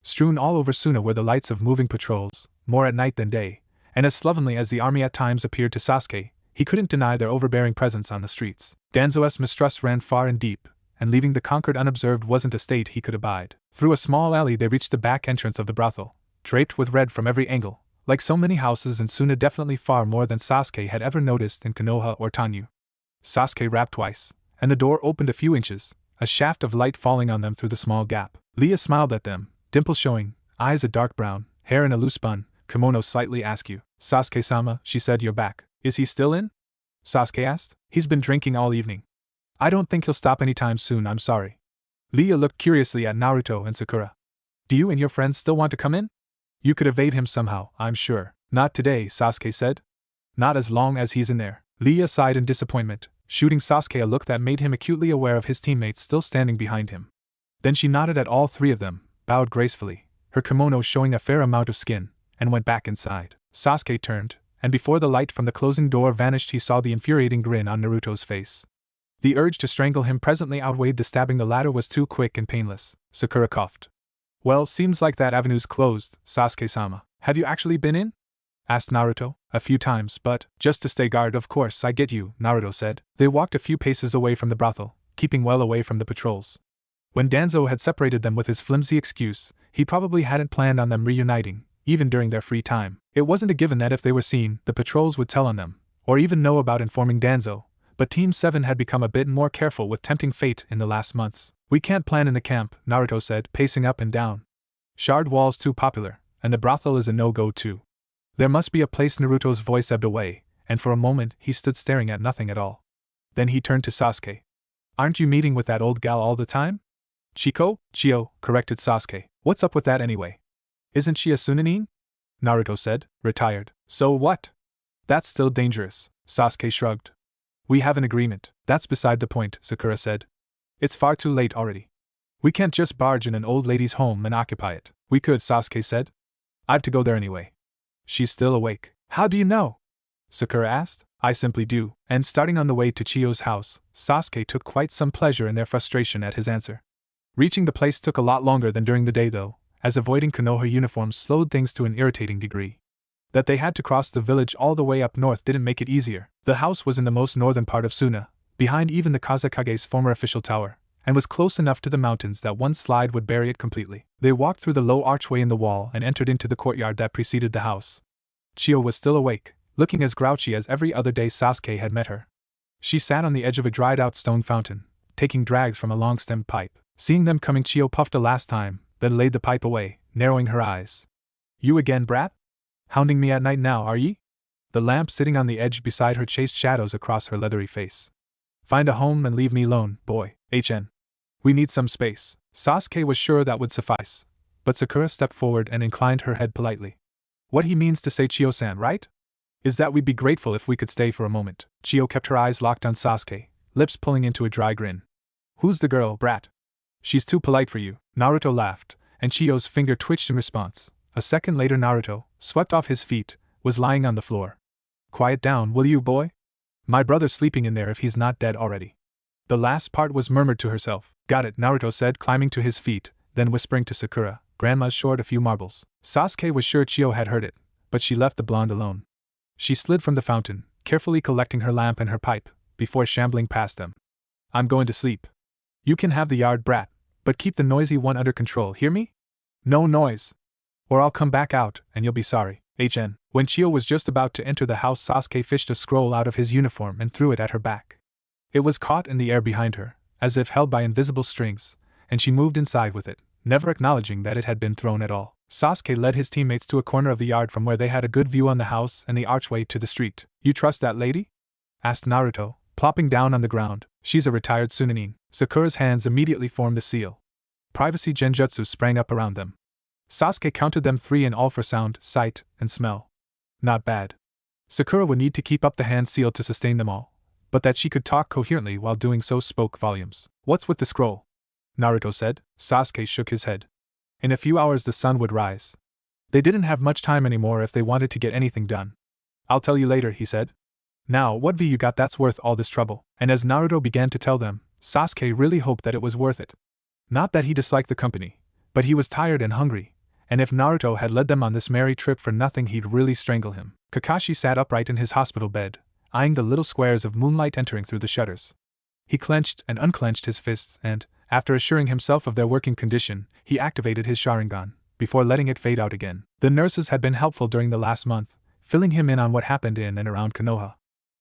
Strewn all over Suna were the lights of moving patrols, more at night than day, and as slovenly as the army at times appeared to Sasuke, he couldn't deny their overbearing presence on the streets. Danzo's mistrust ran far and deep, and leaving the conquered unobserved wasn't a state he could abide. Through a small alley they reached the back entrance of the brothel, draped with red from every angle, like so many houses in Suna, definitely far more than Sasuke had ever noticed in Konoha or Tanyu. Sasuke rapped twice, and the door opened a few inches, a shaft of light falling on them through the small gap. Leah smiled at them, dimples showing, eyes a dark brown, hair in a loose bun, kimono slightly askew. Sasuke-sama, she said, you're back. Is he still in? Sasuke asked. He's been drinking all evening. I don't think he'll stop anytime soon, I'm sorry. Leah looked curiously at Naruto and Sakura. Do you and your friends still want to come in? You could evade him somehow, I'm sure. Not today, Sasuke said. Not as long as he's in there. Leah sighed in disappointment, shooting Sasuke a look that made him acutely aware of his teammates still standing behind him. Then she nodded at all three of them, bowed gracefully, her kimono showing a fair amount of skin, and went back inside. Sasuke turned, and before the light from the closing door vanished he saw the infuriating grin on Naruto's face. The urge to strangle him presently outweighed the stabbing. The latter was too quick and painless. Sakura coughed. Well, seems like that avenue's closed, Sasuke-sama. Have you actually been in? Asked Naruto. A few times, but just to stay guard, of course, I get you, Naruto said. They walked a few paces away from the brothel, keeping well away from the patrols. When Danzo had separated them with his flimsy excuse, he probably hadn't planned on them reuniting, even during their free time. It wasn't a given that if they were seen, the patrols would tell on them, or even know about informing Danzo, but Team 7 had become a bit more careful with tempting fate in the last months. We can't plan in the camp, Naruto said, pacing up and down. Shard wall's too popular, and the brothel is a no-go too. There must be a place. Naruto's voice ebbed away, and for a moment he stood staring at nothing at all. Then he turned to Sasuke. Aren't you meeting with that old gal all the time? Chio, corrected Sasuke. What's up with that anyway? Isn't she a Sunanin? Naruto said, retired. So what? That's still dangerous, Sasuke shrugged. We have an agreement. That's beside the point, Sakura said. It's far too late already. We can't just barge in an old lady's home and occupy it. We could, Sasuke said. I've to go there anyway. She's still awake. How do you know? Sakura asked. I simply do. And starting on the way to Chiyo's house, Sasuke took quite some pleasure in their frustration at his answer. Reaching the place took a lot longer than during the day though, as avoiding Konoha uniforms slowed things to an irritating degree. That they had to cross the village all the way up north didn't make it easier. The house was in the most northern part of Suna, behind even the Kazekage's former official tower, and was close enough to the mountains that one slide would bury it completely. They walked through the low archway in the wall and entered into the courtyard that preceded the house. Chiyo was still awake, looking as grouchy as every other day Sasuke had met her. She sat on the edge of a dried-out stone fountain, taking drags from a long-stemmed pipe. Seeing them coming, Chiyo puffed a last time, then laid the pipe away, narrowing her eyes. You again, brat? Hounding me at night now, are ye? The lamp sitting on the edge beside her chased shadows across her leathery face. Find a home and leave me alone, boy. HN. We need some space. Sasuke was sure that would suffice, but Sakura stepped forward and inclined her head politely. What he means to say, Chiyo-san, right? Is that we'd be grateful if we could stay for a moment. Chiyo kept her eyes locked on Sasuke, lips pulling into a dry grin. Who's the girl, brat? She's too polite for you. Naruto laughed, and Chiyo's finger twitched in response. A second later Naruto, swept off his feet, was lying on the floor. Quiet down, will you, boy? My brother's sleeping in there if he's not dead already. The last part was murmured to herself. Got it, Naruto said, climbing to his feet, then whispering to Sakura, Grandma's short a few marbles. Sasuke was sure Chiyo had heard it, but she left the blonde alone. She slid from the fountain, carefully collecting her lamp and her pipe, before shambling past them. I'm going to sleep. You can have the yard, brat, but keep the noisy one under control, hear me? No noise. Or I'll come back out, and you'll be sorry. HN. When Chiyo was just about to enter the house, Sasuke fished a scroll out of his uniform and threw it at her back. It was caught in the air behind her, as if held by invisible strings, and she moved inside with it, never acknowledging that it had been thrown at all. Sasuke led his teammates to a corner of the yard from where they had a good view on the house and the archway to the street. You trust that lady? Asked Naruto, plopping down on the ground. She's a retired Sunanin. Sakura's hands immediately formed the seal. Privacy genjutsu sprang up around them. Sasuke counted them 3 in all for sound, sight, and smell. Not bad. Sakura would need to keep up the hand seal to sustain them all, but that she could talk coherently while doing so spoke volumes. What's with the scroll? Naruto said. Sasuke shook his head. In a few hours the sun would rise. They didn't have much time anymore if they wanted to get anything done. I'll tell you later, he said. Now, what have you got that's worth all this trouble? And as Naruto began to tell them, Sasuke really hoped that it was worth it. Not that he disliked the company, but he was tired and hungry, and if Naruto had led them on this merry trip for nothing, he'd really strangle him. Kakashi sat upright in his hospital bed, eyeing the little squares of moonlight entering through the shutters. He clenched and unclenched his fists and, after assuring himself of their working condition, he activated his Sharingan, before letting it fade out again. The nurses had been helpful during the last month, filling him in on what happened in and around Konoha.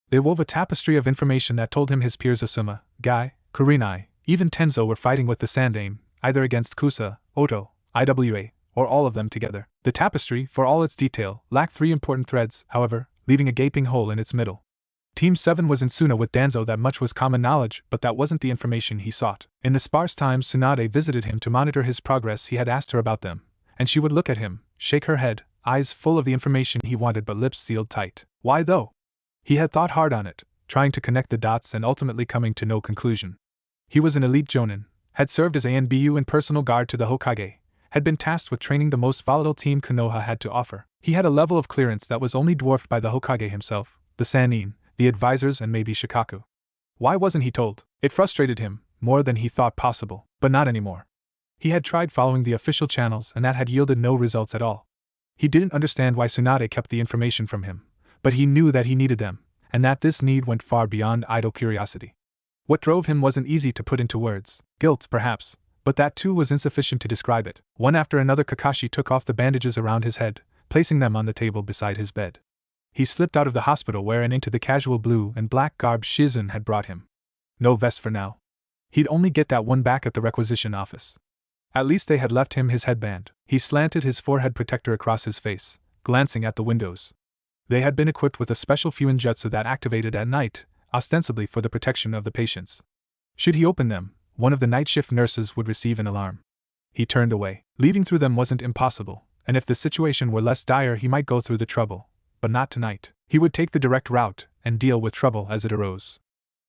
They wove a tapestry of information that told him his peers Asuma, Guy, Kurenai, even Tenzo were fighting with the Sandaime, either against Kusa, Oto, IWA, or all of them together. The tapestry, for all its detail, lacked 3 important threads, however, leaving a gaping hole in its middle. Team 7 was in Suna with Danzo. That much was common knowledge, but that wasn't the information he sought. In the sparse times Tsunade visited him to monitor his progress, he had asked her about them, and she would look at him, shake her head, eyes full of the information he wanted but lips sealed tight. Why though? He had thought hard on it, trying to connect the dots and ultimately coming to no conclusion. He was an elite jonin, had served as ANBU and personal guard to the Hokage, had been tasked with training the most volatile team Konoha had to offer. He had a level of clearance that was only dwarfed by the Hokage himself, the Sannin, the advisors, and maybe Shikaku. Why wasn't he told? It frustrated him, more than he thought possible, but not anymore. He had tried following the official channels and that had yielded no results at all. He didn't understand why Tsunade kept the information from him, but he knew that he needed them, and that this need went far beyond idle curiosity. What drove him wasn't easy to put into words. Guilt, perhaps, but that too was insufficient to describe it. One after another Kakashi took off the bandages around his head, placing them on the table beside his bed. He slipped out of the hospital wear and into the casual blue and black garb Shizen had brought him. No vest for now. He'd only get that one back at the requisition office. At least they had left him his headband. He slanted his forehead protector across his face, glancing at the windows. They had been equipped with a special Fuinjutsu that activated at night, ostensibly for the protection of the patients. Should he open them, one of the night shift nurses would receive an alarm. He turned away. Leaving through them wasn't impossible, and if the situation were less dire he might go through the trouble. But not tonight. He would take the direct route and deal with trouble as it arose.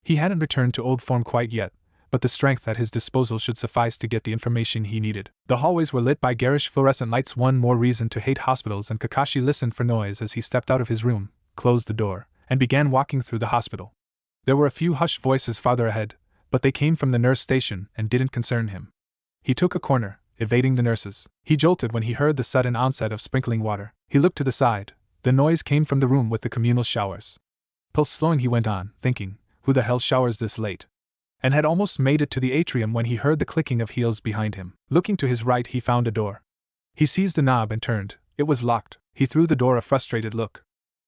He hadn't returned to old form quite yet, but the strength at his disposal should suffice to get the information he needed. The hallways were lit by garish fluorescent lights, one more reason to hate hospitals, and Kakashi listened for noise as he stepped out of his room, closed the door, and began walking through the hospital. There were a few hushed voices farther ahead, but they came from the nurse station and didn't concern him. He took a corner, evading the nurses. He jolted when he heard the sudden onset of sprinkling water. He looked to the side. The noise came from the room with the communal showers. Pulse slowing, he went on, thinking, who the hell showers this late? And had almost made it to the atrium when he heard the clicking of heels behind him. Looking to his right, he found a door. He seized the knob and turned. It was locked. He threw the door a frustrated look.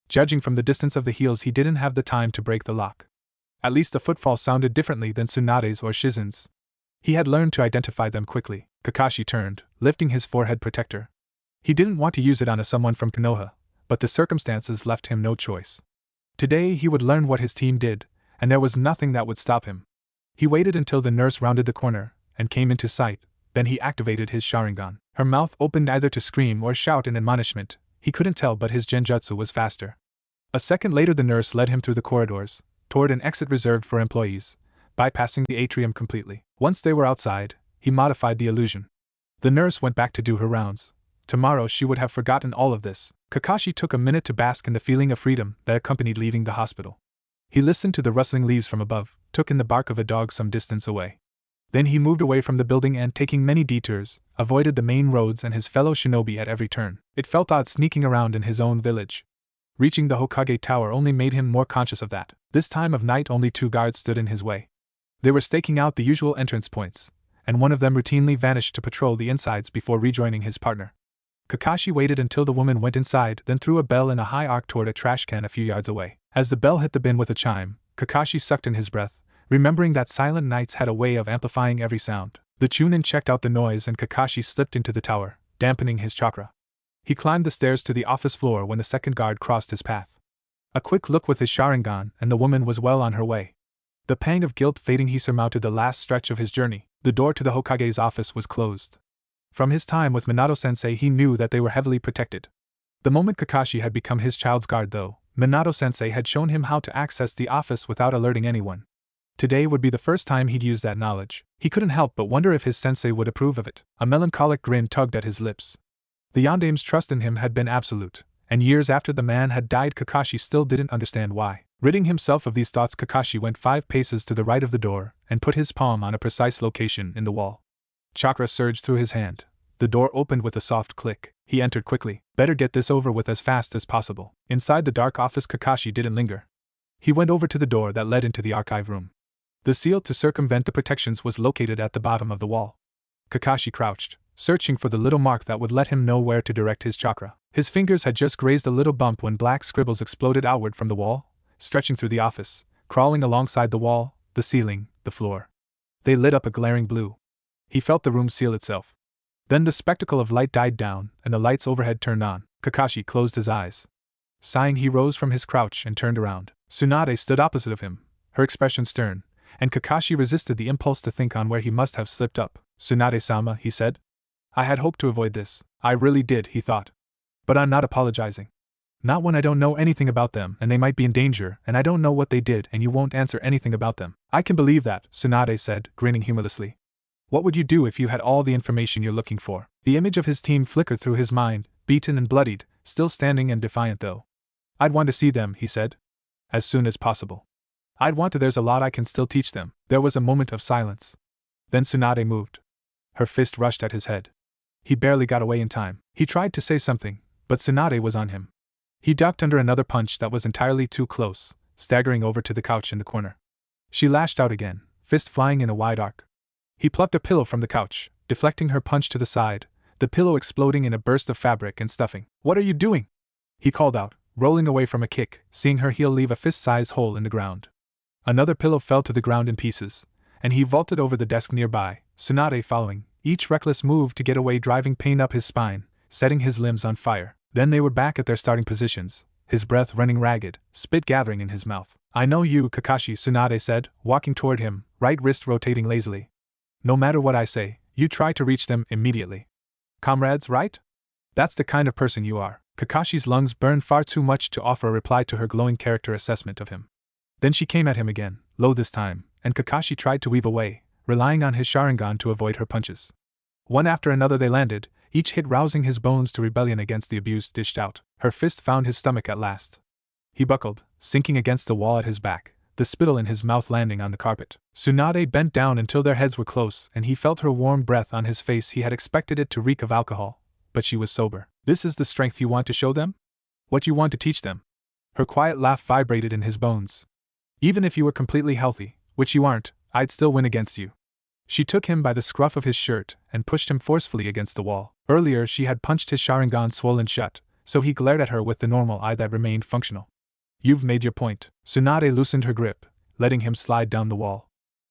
Judging from the distance of the heels, he didn't have the time to break the lock. At least the footfall sounded differently than Tsunade's or Shizen's. He had learned to identify them quickly. Kakashi turned, lifting his forehead protector. He didn't want to use it on someone from Konoha, but the circumstances left him no choice. Today he would learn what his team did, and there was nothing that would stop him. He waited until the nurse rounded the corner and came into sight, then he activated his Sharingan. Her mouth opened either to scream or shout in admonishment. He couldn't tell, but his genjutsu was faster. A second later the nurse led him through the corridors, toward an exit reserved for employees, bypassing the atrium completely. Once they were outside, he modified the illusion. The nurse went back to do her rounds. Tomorrow she would have forgotten all of this. Kakashi took a minute to bask in the feeling of freedom that accompanied leaving the hospital. He listened to the rustling leaves from above, took in the bark of a dog some distance away. Then he moved away from the building and, taking many detours, avoided the main roads and his fellow shinobi at every turn. It felt odd sneaking around in his own village. Reaching the Hokage Tower only made him more conscious of that. This time of night only 2 guards stood in his way. They were staking out the usual entrance points, and one of them routinely vanished to patrol the insides before rejoining his partner. Kakashi waited until the woman went inside, then threw a bell in a high arc toward a trash can a few yards away. As the bell hit the bin with a chime, Kakashi sucked in his breath, remembering that silent nights had a way of amplifying every sound. The Chunin checked out the noise and Kakashi slipped into the tower, dampening his chakra. He climbed the stairs to the office floor when the second guard crossed his path. A quick look with his Sharingan and the woman was well on her way. The pang of guilt fading, he surmounted the last stretch of his journey. The door to the Hokage's office was closed. From his time with Minato-sensei he knew that they were heavily protected. The moment Kakashi had become his child's guard though, Minato-sensei had shown him how to access the office without alerting anyone. Today would be the first time he'd use that knowledge. He couldn't help but wonder if his sensei would approve of it. A melancholic grin tugged at his lips. The Yandame's trust in him had been absolute, and years after the man had died Kakashi still didn't understand why. Ridding himself of these thoughts, Kakashi went 5 paces to the right of the door and put his palm on a precise location in the wall. Chakra surged through his hand. The door opened with a soft click. He entered quickly. Better get this over with as fast as possible. Inside the dark office, Kakashi didn't linger. He went over to the door that led into the archive room. The seal to circumvent the protections was located at the bottom of the wall. Kakashi crouched, searching for the little mark that would let him know where to direct his chakra. His fingers had just grazed a little bump when black scribbles exploded outward from the wall, stretching through the office, crawling alongside the wall, the ceiling, the floor. They lit up a glaring blue. He felt the room seal itself. Then the spectacle of light died down, and the lights overhead turned on. Kakashi closed his eyes. Sighing, he rose from his crouch and turned around. Tsunade stood opposite of him, her expression stern, and Kakashi resisted the impulse to think on where he must have slipped up. "Tsunade-sama," he said. "I had hoped to avoid this. I really did," he thought. "But I'm not apologizing. Not when I don't know anything about them and they might be in danger and I don't know what they did and you won't answer anything about them." "I can believe that," Tsunade said, grinning humorlessly. "What would you do if you had all the information you're looking for?" The image of his team flickered through his mind, beaten and bloodied, still standing and defiant though. "I'd want to see them," he said. "As soon as possible. I'd want to. There's a lot I can still teach them." There was a moment of silence. Then Tsunade moved. Her fist rushed at his head. He barely got away in time. He tried to say something, but Tsunade was on him. He ducked under another punch that was entirely too close, staggering over to the couch in the corner. She lashed out again, fist flying in a wide arc. He plucked a pillow from the couch, deflecting her punch to the side, the pillow exploding in a burst of fabric and stuffing. "What are you doing?" he called out, rolling away from a kick, seeing her heel leave a fist-sized hole in the ground. Another pillow fell to the ground in pieces, and he vaulted over the desk nearby, Tsunade following, each reckless move to get away driving pain up his spine, setting his limbs on fire. Then they were back at their starting positions, his breath running ragged, spit gathering in his mouth. "I know you, Kakashi," Tsunade said, walking toward him, right wrist rotating lazily. "No matter what I say, you try to reach them immediately. Comrades, right?" That's the kind of person you are. Kakashi's lungs burned far too much to offer a reply to her glowing character assessment of him. Then she came at him again, low this time, and Kakashi tried to weave away, relying on his Sharingan to avoid her punches. One after another they landed, each hit rousing his bones to rebellion against the abuse dished out. Her fist found his stomach at last. He buckled, sinking against the wall at his back, the spittle in his mouth landing on the carpet. Tsunade bent down until their heads were close and he felt her warm breath on his face. He had expected it to reek of alcohol, but she was sober. This is the strength you want to show them? What you want to teach them? Her quiet laugh vibrated in his bones. Even if you were completely healthy, which you aren't, I'd still win against you. She took him by the scruff of his shirt and pushed him forcefully against the wall. Earlier she had punched his Sharingan swollen shut, so he glared at her with the normal eye that remained functional. You've made your point. Tsunade loosened her grip, letting him slide down the wall.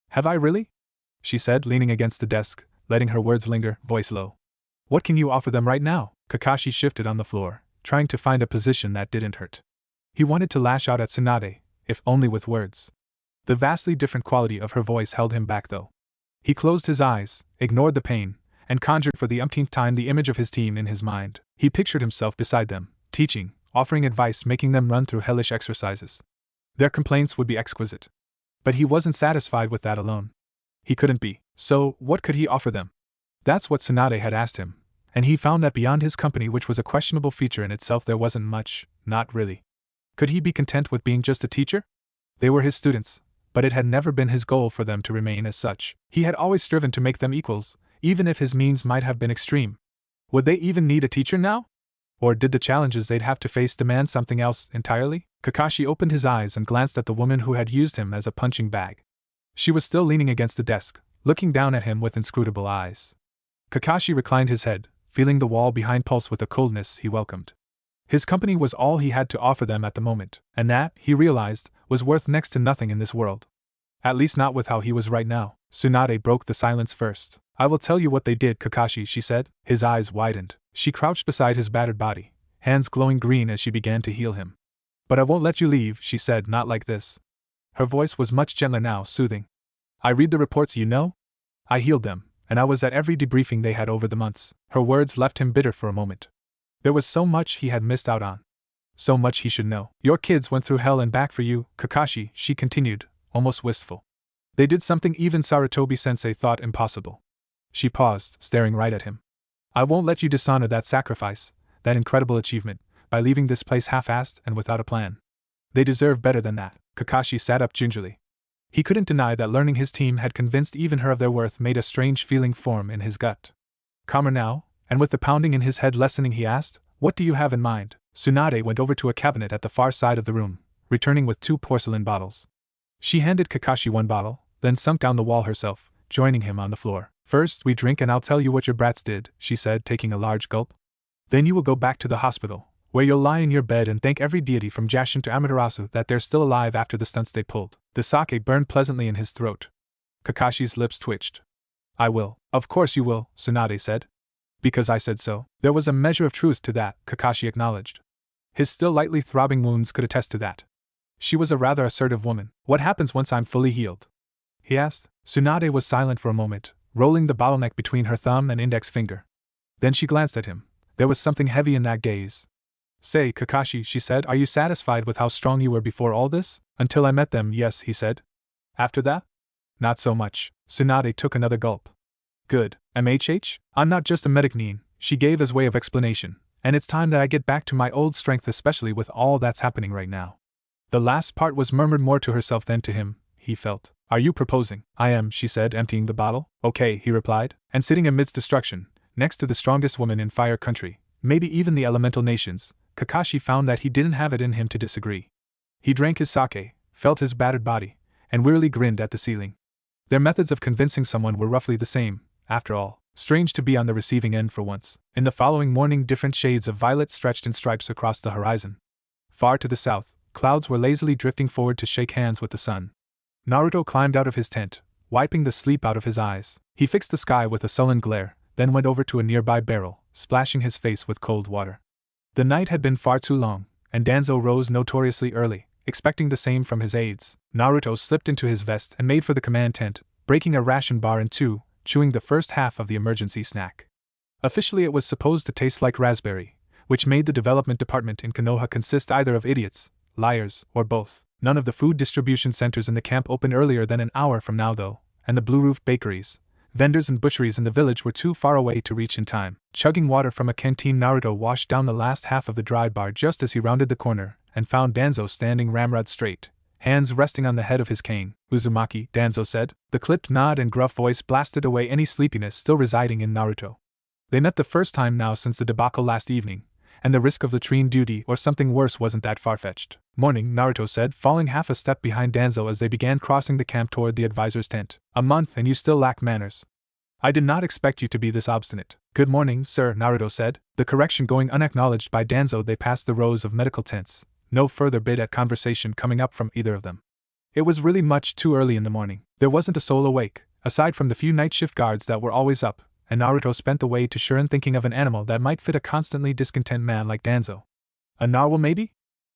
Have I really? She said, leaning against the desk, letting her words linger, voice low. What can you offer them right now? Kakashi shifted on the floor, trying to find a position that didn't hurt. He wanted to lash out at Tsunade, if only with words. The vastly different quality of her voice held him back though. He closed his eyes, ignored the pain, and conjured for the umpteenth time the image of his team in his mind. He pictured himself beside them, teaching, offering advice, making them run through hellish exercises. Their complaints would be exquisite. But he wasn't satisfied with that alone. He couldn't be. So, what could he offer them? That's what Tsunade had asked him, and he found that beyond his company, which was a questionable feature in itself, there wasn't much, not really. Could he be content with being just a teacher? They were his students, but it had never been his goal for them to remain as such. He had always striven to make them equals, even if his means might have been extreme. Would they even need a teacher now? Or did the challenges they'd have to face demand something else entirely? Kakashi opened his eyes and glanced at the woman who had used him as a punching bag. She was still leaning against the desk, looking down at him with inscrutable eyes. Kakashi reclined his head, feeling the wall behind pulse with a coldness he welcomed. His company was all he had to offer them at the moment, and that, he realized, was worth next to nothing in this world. At least not with how he was right now. Tsunade broke the silence first. I will tell you what they did, Kakashi, she said. His eyes widened. She crouched beside his battered body, hands glowing green as she began to heal him. But I won't let you leave, she said, not like this. Her voice was much gentler now, soothing. I read the reports, you know? I healed them, and I was at every debriefing they had over the months. Her words left him bitter for a moment. There was so much he had missed out on. So much he should know. Your kids went through hell and back for you, Kakashi, she continued, almost wistful. They did something even Sarutobi-sensei thought impossible. She paused, staring right at him. I won't let you dishonor that sacrifice, that incredible achievement, by leaving this place half-assed and without a plan. They deserve better than that. Kakashi sat up gingerly. He couldn't deny that learning his team had convinced even her of their worth made a strange feeling form in his gut. Calmer now, and with the pounding in his head lessening, he asked, What do you have in mind? Tsunade went over to a cabinet at the far side of the room, returning with 2 porcelain bottles. She handed Kakashi 1 bottle, then sunk down the wall herself, joining him on the floor. First we drink and I'll tell you what your brats did, she said, taking a large gulp. Then you will go back to the hospital, where you'll lie in your bed and thank every deity from Jashin to Amaterasu that they're still alive after the stunts they pulled. The sake burned pleasantly in his throat. Kakashi's lips twitched. I will. Of course you will, Tsunade said. Because I said so. There was a measure of truth to that, Kakashi acknowledged. His still lightly throbbing wounds could attest to that. She was a rather assertive woman. What happens once I'm fully healed? He asked. Tsunade was silent for a moment, rolling the bottleneck between her thumb and index finger. Then she glanced at him. There was something heavy in that gaze. Say, Kakashi, she said, are you satisfied with how strong you were before all this? Until I met them, yes, he said. After that? Not so much. Tsunade took another gulp. Good. MHH? I'm not just a medicine, she gave as way of explanation, and it's time that I get back to my old strength, especially with all that's happening right now. The last part was murmured more to herself than to him, he felt. Are you proposing? I am, she said, emptying the bottle. Okay, he replied, and sitting amidst destruction, next to the strongest woman in Fire Country, maybe even the elemental nations, Kakashi found that he didn't have it in him to disagree. He drank his sake, felt his battered body, and wearily grinned at the ceiling. Their methods of convincing someone were roughly the same, after all. Strange to be on the receiving end for once. In the following morning, different shades of violet stretched in stripes across the horizon. Far to the south, clouds were lazily drifting forward to shake hands with the sun. Naruto climbed out of his tent, wiping the sleep out of his eyes. He fixed the sky with a sullen glare, then went over to a nearby barrel, splashing his face with cold water. The night had been far too long, and Danzo rose notoriously early, expecting the same from his aides. Naruto slipped into his vest and made for the command tent, breaking a ration bar in two, chewing the first half of the emergency snack. Officially it was supposed to taste like raspberry, which made the development department in Konoha consist either of idiots, liars, or both. None of the food distribution centers in the camp opened earlier than an hour from now though, and the blue-roofed bakeries, vendors and butcheries in the village were too far away to reach in time. Chugging water from a canteen, Naruto washed down the last half of the dry bar just as he rounded the corner, and found Danzo standing ramrod straight, hands resting on the head of his cane. "Uzumaki," Danzo said. The clipped nod and gruff voice blasted away any sleepiness still residing in Naruto. They met the first time now since the debacle last evening, and the risk of latrine duty or something worse wasn't that far-fetched. "Morning," Naruto said, falling half a step behind Danzo as they began crossing the camp toward the advisor's tent. "A month and you still lack manners. I did not expect you to be this obstinate." "Good morning, sir," Naruto said, the correction going unacknowledged by Danzo. They passed the rows of medical tents, no further bit at conversation coming up from either of them. It was really much too early in the morning. There wasn't a soul awake, aside from the few night shift guards that were always up, and Naruto spent the way to Shuren thinking of an animal that might fit a constantly discontent man like Danzo. A narwhal, maybe?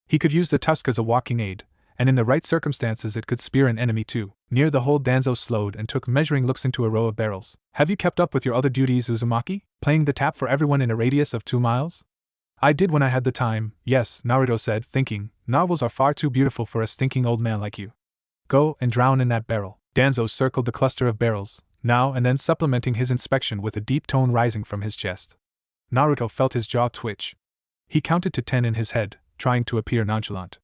He could use the tusk as a walking aid, and in the right circumstances it could spear an enemy too. Near the hole, Danzo slowed and took measuring looks into a row of barrels. "Have you kept up with your other duties, Uzumaki? Playing the tap for everyone in a radius of 2 miles? "I did when I had the time, yes," Naruto said, thinking, "narwhals are far too beautiful for a stinking old man like you. Go and drown in that barrel." Danzo circled the cluster of barrels, now and then supplementing his inspection with a deep tone rising from his chest. Naruto felt his jaw twitch. He counted to 10 in his head, trying to appear nonchalant.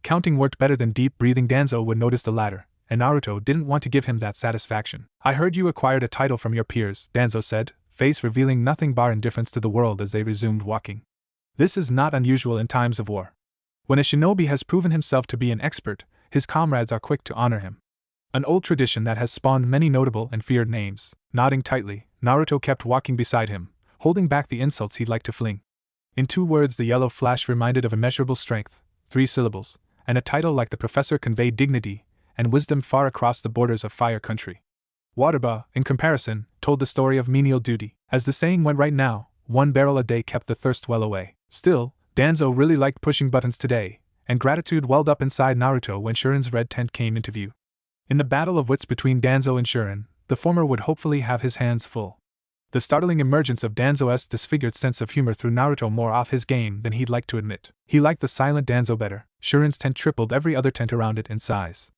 Counting worked better than deep breathing. Danzo would notice the latter, and Naruto didn't want to give him that satisfaction. "I heard you acquired a title from your peers," Danzo said, face revealing nothing but indifference to the world as they resumed walking. "This is not unusual in times of war. When a shinobi has proven himself to be an expert, his comrades are quick to honor him. An old tradition that has spawned many notable and feared names." Nodding tightly, Naruto kept walking beside him, holding back the insults he'd like to fling. In 2 words, the yellow flash reminded of immeasurable strength, 3 syllables, and a title like the professor conveyed dignity and wisdom far across the borders of Fire Country. Waterba, in comparison, told the story of menial duty. As the saying went right now, 1 barrel a day kept the thirst well away. Still, Danzo really liked pushing buttons today, and gratitude welled up inside Naruto when Shuren's red tent came into view. In the battle of wits between Danzo and Shuren, the former would hopefully have his hands full. The startling emergence of Danzo's disfigured sense of humor threw Naruto more off his game than he'd like to admit. He liked the silent Danzo better. Shuren's tent tripled every other tent around it in size.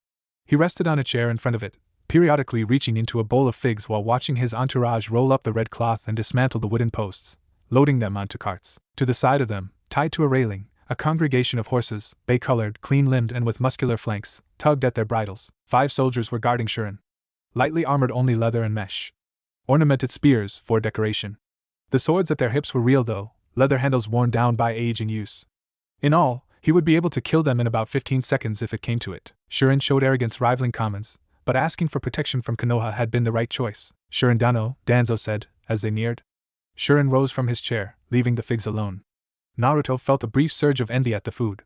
He rested on a chair in front of it, periodically reaching into a bowl of figs while watching his entourage roll up the red cloth and dismantle the wooden posts, loading them onto carts. To the side of them, tied to a railing, a congregation of horses, bay-colored, clean-limbed and with muscular flanks, tugged at their bridles. 5 soldiers were guarding Shuren. Lightly armored, only leather and mesh. Ornamented spears for decoration. The swords at their hips were real though, leather handles worn down by age and use. In all, he would be able to kill them in about 15 seconds if it came to it. Shuren showed arrogance rivaling commons, but asking for protection from Konoha had been the right choice. "Shuren Dano," Danzo said, as they neared. Shuren rose from his chair, leaving the figs alone. Naruto felt a brief surge of envy at the food.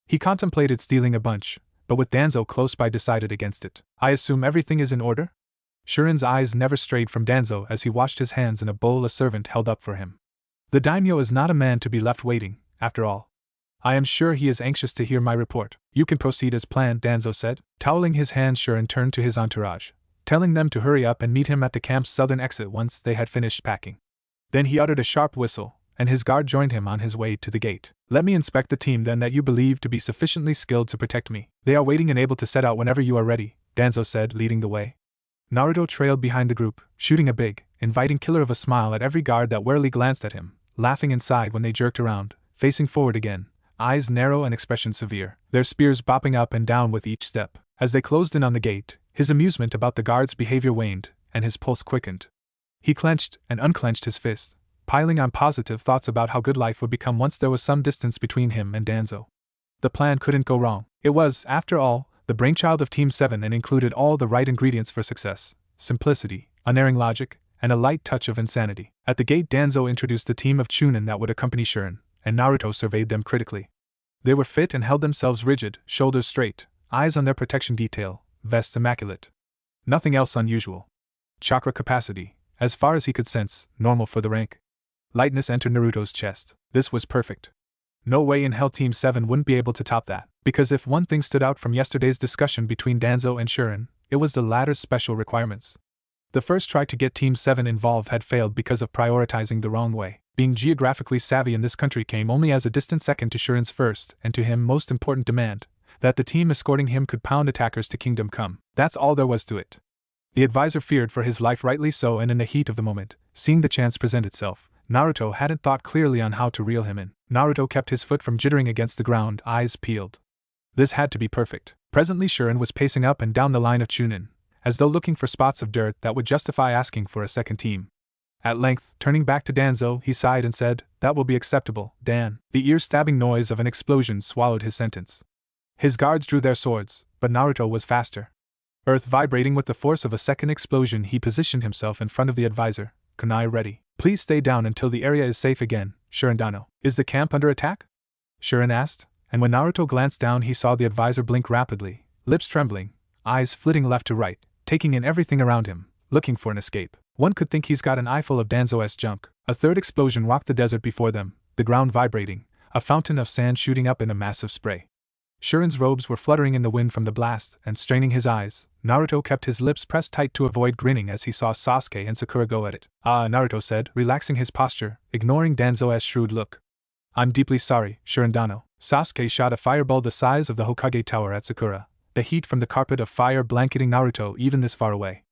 He contemplated stealing a bunch, but with Danzo close by decided against it. "I assume everything is in order?" Shuren's eyes never strayed from Danzo as he washed his hands in a bowl a servant held up for him. The daimyo is not a man to be left waiting, after all. "I am sure he is anxious to hear my report." "You can proceed as planned," Danzo said. Toweling his hands, Shuren turned to his entourage, telling them to hurry up and meet him at the camp's southern exit once they had finished packing. Then he uttered a sharp whistle, and his guard joined him on his way to the gate. "Let me inspect the team then that you believe to be sufficiently skilled to protect me. They are waiting and able to set out whenever you are ready," Danzo said, leading the way. Naruto trailed behind the group, shooting a big, inviting killer of a smile at every guard that warily glanced at him, laughing inside when they jerked around, facing forward again, eyes narrow and expression severe, their spears bopping up and down with each step. As they closed in on the gate, his amusement about the guards' behavior waned, and his pulse quickened. He clenched and unclenched his fists, piling on positive thoughts about how good life would become once there was some distance between him and Danzo. The plan couldn't go wrong. It was, after all, the brainchild of Team 7 and included all the right ingredients for success: simplicity, unerring logic, and a light touch of insanity. At the gate, Danzo introduced the team of Chunin that would accompany Shuren, and Naruto surveyed them critically. They were fit and held themselves rigid, shoulders straight, eyes on their protection detail, vests immaculate. Nothing else unusual. Chakra capacity, as far as he could sense, normal for the rank. Lightness entered Naruto's chest. This was perfect. No way in hell Team 7 wouldn't be able to top that, because if one thing stood out from yesterday's discussion between Danzo and Shuren, it was the latter's special requirements. The first try to get Team 7 involved had failed because of prioritizing the wrong way. Being geographically savvy in this country came only as a distant second to Shuren's first, and to him most important demand, that the team escorting him could pound attackers to Kingdom Come. That's all there was to it. The advisor feared for his life, rightly so, and in the heat of the moment, seeing the chance present itself, Naruto hadn't thought clearly on how to reel him in. Naruto kept his foot from jittering against the ground, eyes peeled. This had to be perfect. Presently Shuren was pacing up and down the line of Chunin, as though looking for spots of dirt that would justify asking for a second team. At length, turning back to Danzo, he sighed and said, "That will be acceptable, Dan." The ear-stabbing noise of an explosion swallowed his sentence. His guards drew their swords, but Naruto was faster. Earth vibrating with the force of a second explosion, he positioned himself in front of the advisor, kunai ready. "Please stay down until the area is safe again, Shurendano." "Is the camp under attack?" Shuren asked, and when Naruto glanced down he saw the advisor blink rapidly, lips trembling, eyes flitting left to right, taking in everything around him, looking for an escape. One could think he's got an eyeful of Danzo's junk. A third explosion rocked the desert before them, the ground vibrating, a fountain of sand shooting up in a massive spray. Shuren's robes were fluttering in the wind from the blast, and straining his eyes, Naruto kept his lips pressed tight to avoid grinning as he saw Sasuke and Sakura go at it. "Ah," Naruto said, relaxing his posture, ignoring Danzo's shrewd look. "I'm deeply sorry, Shurendano." Sasuke shot a fireball the size of the Hokage Tower at Sakura, the heat from the carpet of fire blanketing Naruto even this far away.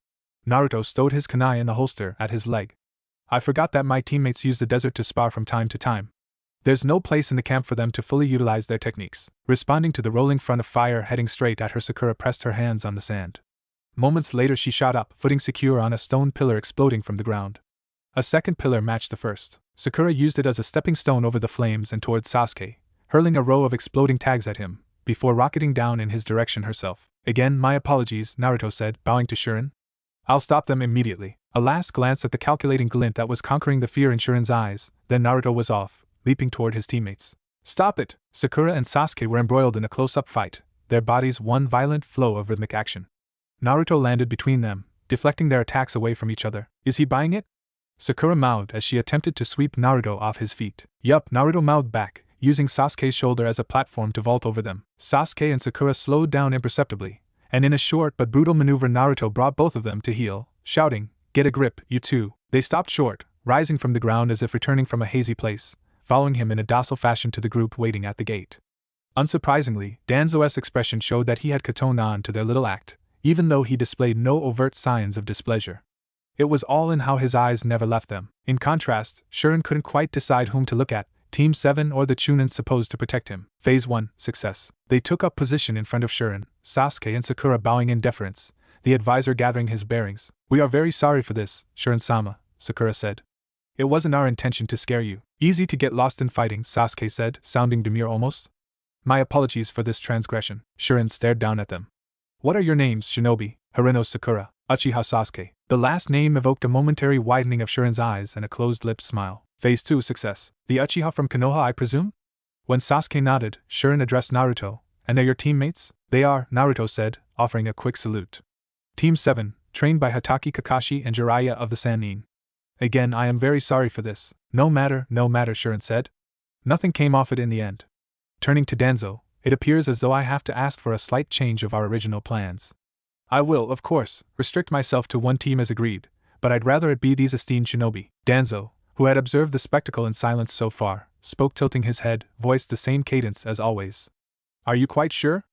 Naruto stowed his kunai in the holster at his leg. "I forgot that my teammates use the desert to spar from time to time. There's no place in the camp for them to fully utilize their techniques." Responding to the rolling front of fire heading straight at her, Sakura pressed her hands on the sand. Moments later she shot up, footing secure on a stone pillar exploding from the ground. A second pillar matched the first. Sakura used it as a stepping stone over the flames and towards Sasuke, hurling a row of exploding tags at him, before rocketing down in his direction herself. "Again, my apologies," Naruto said, bowing to Shuren. "I'll stop them immediately." A last glance at the calculating glint that was conquering the fear in Shuren's eyes, then Naruto was off, leaping toward his teammates. "Stop it!" Sakura and Sasuke were embroiled in a close-up fight, their bodies one violent flow of rhythmic action. Naruto landed between them, deflecting their attacks away from each other. "Is he buying it?" Sakura mouthed as she attempted to sweep Naruto off his feet. "Yup," Naruto mouthed back, using Sasuke's shoulder as a platform to vault over them. Sasuke and Sakura slowed down imperceptibly, and in a short but brutal maneuver Naruto brought both of them to heel, shouting, "Get a grip, you two." They stopped short, rising from the ground as if returning from a hazy place, following him in a docile fashion to the group waiting at the gate. Unsurprisingly, Danzo's expression showed that he had cottoned on to their little act, even though he displayed no overt signs of displeasure. It was all in how his eyes never left them. In contrast, Shuren couldn't quite decide whom to look at, Team 7 or the Chunin supposed to protect him. Phase 1, success. They took up position in front of Shuren, Sasuke and Sakura bowing in deference, the advisor gathering his bearings. "We are very sorry for this, Shuren-sama," Sakura said. "It wasn't our intention to scare you." "Easy to get lost in fighting," Sasuke said, sounding demure almost. "My apologies for this transgression." Shuren stared down at them. "What are your names, Shinobi?" "Hareno Sakura, Uchiha Sasuke." The last name evoked a momentary widening of Shuren's eyes and a closed-lipped smile. Phase 2, success. "The Uchiha from Konoha, I presume?" When Sasuke nodded, Shuren addressed Naruto. "And they're your teammates?" "They are," Naruto said, offering a quick salute. "Team 7, trained by Hatake Kakashi and Jiraiya of the Sannin." "Again, I am very sorry for this." No matter, Shuren said. "Nothing came off it in the end." Turning to Danzo, "It appears as though I have to ask for a slight change of our original plans. I will, of course, restrict myself to one team as agreed, but I'd rather it be these esteemed shinobi." Danzo, who had observed the spectacle in silence so far, spoke tilting his head, voiced the same cadence as always. "Are you quite sure?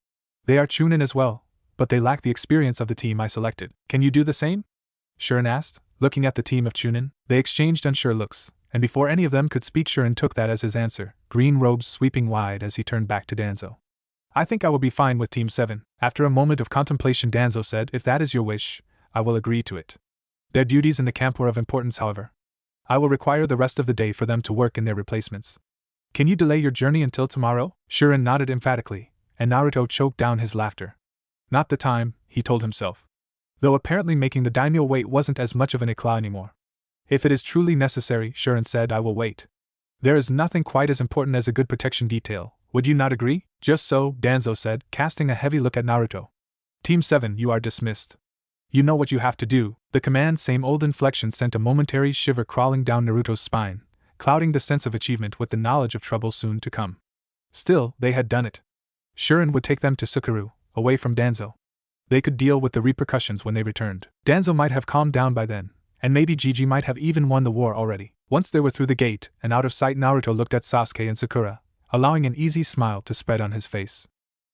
They are Chunin as well, but they lack the experience of the team I selected. Can you do the same?" Shuren asked, looking at the team of Chunin. They exchanged unsure looks, and before any of them could speak Shuren took that as his answer, green robes sweeping wide as he turned back to Danzo. "I think I will be fine with Team 7. After a moment of contemplation Danzo said, "If that is your wish, I will agree to it. Their duties in the camp were of importance, however. I will require the rest of the day for them to work in their replacements. Can you delay your journey until tomorrow?" Shuren nodded emphatically, and Naruto choked down his laughter. Not the time, he told himself. Though apparently making the daimyo wait wasn't as much of an éclat anymore. "If it is truly necessary," Shuren said, "I will wait. There is nothing quite as important as a good protection detail. Would you not agree?" "Just so," Danzo said, casting a heavy look at Naruto. "Team 7, you are dismissed. You know what you have to do." The command's same old inflection sent a momentary shiver crawling down Naruto's spine, clouding the sense of achievement with the knowledge of trouble soon to come. Still, they had done it. Shuren would take them to Sakura, away from Danzo. They could deal with the repercussions when they returned. Danzo might have calmed down by then, and maybe Gigi might have even won the war already. Once they were through the gate and out of sight, Naruto looked at Sasuke and Sakura, allowing an easy smile to spread on his face.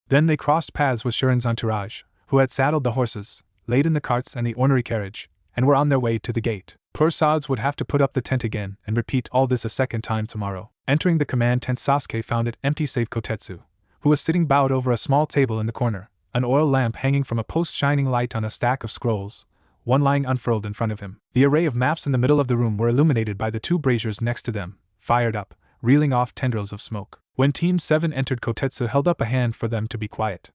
Then they crossed paths with Shuren's entourage, who had saddled the horses, laid in the carts and the ornery carriage, and were on their way to the gate. Poor Sods would have to put up the tent again and repeat all this a second time tomorrow. Entering the command tent, Sasuke found it empty save Kotetsu, who was sitting bowed over a small table in the corner, an oil lamp hanging from a post shining light on a stack of scrolls, one lying unfurled in front of him. The array of maps in the middle of the room were illuminated by the two braziers next to them, fired up, reeling off tendrils of smoke. When Team 7 entered, Kotetsu held up a hand for them to be quiet.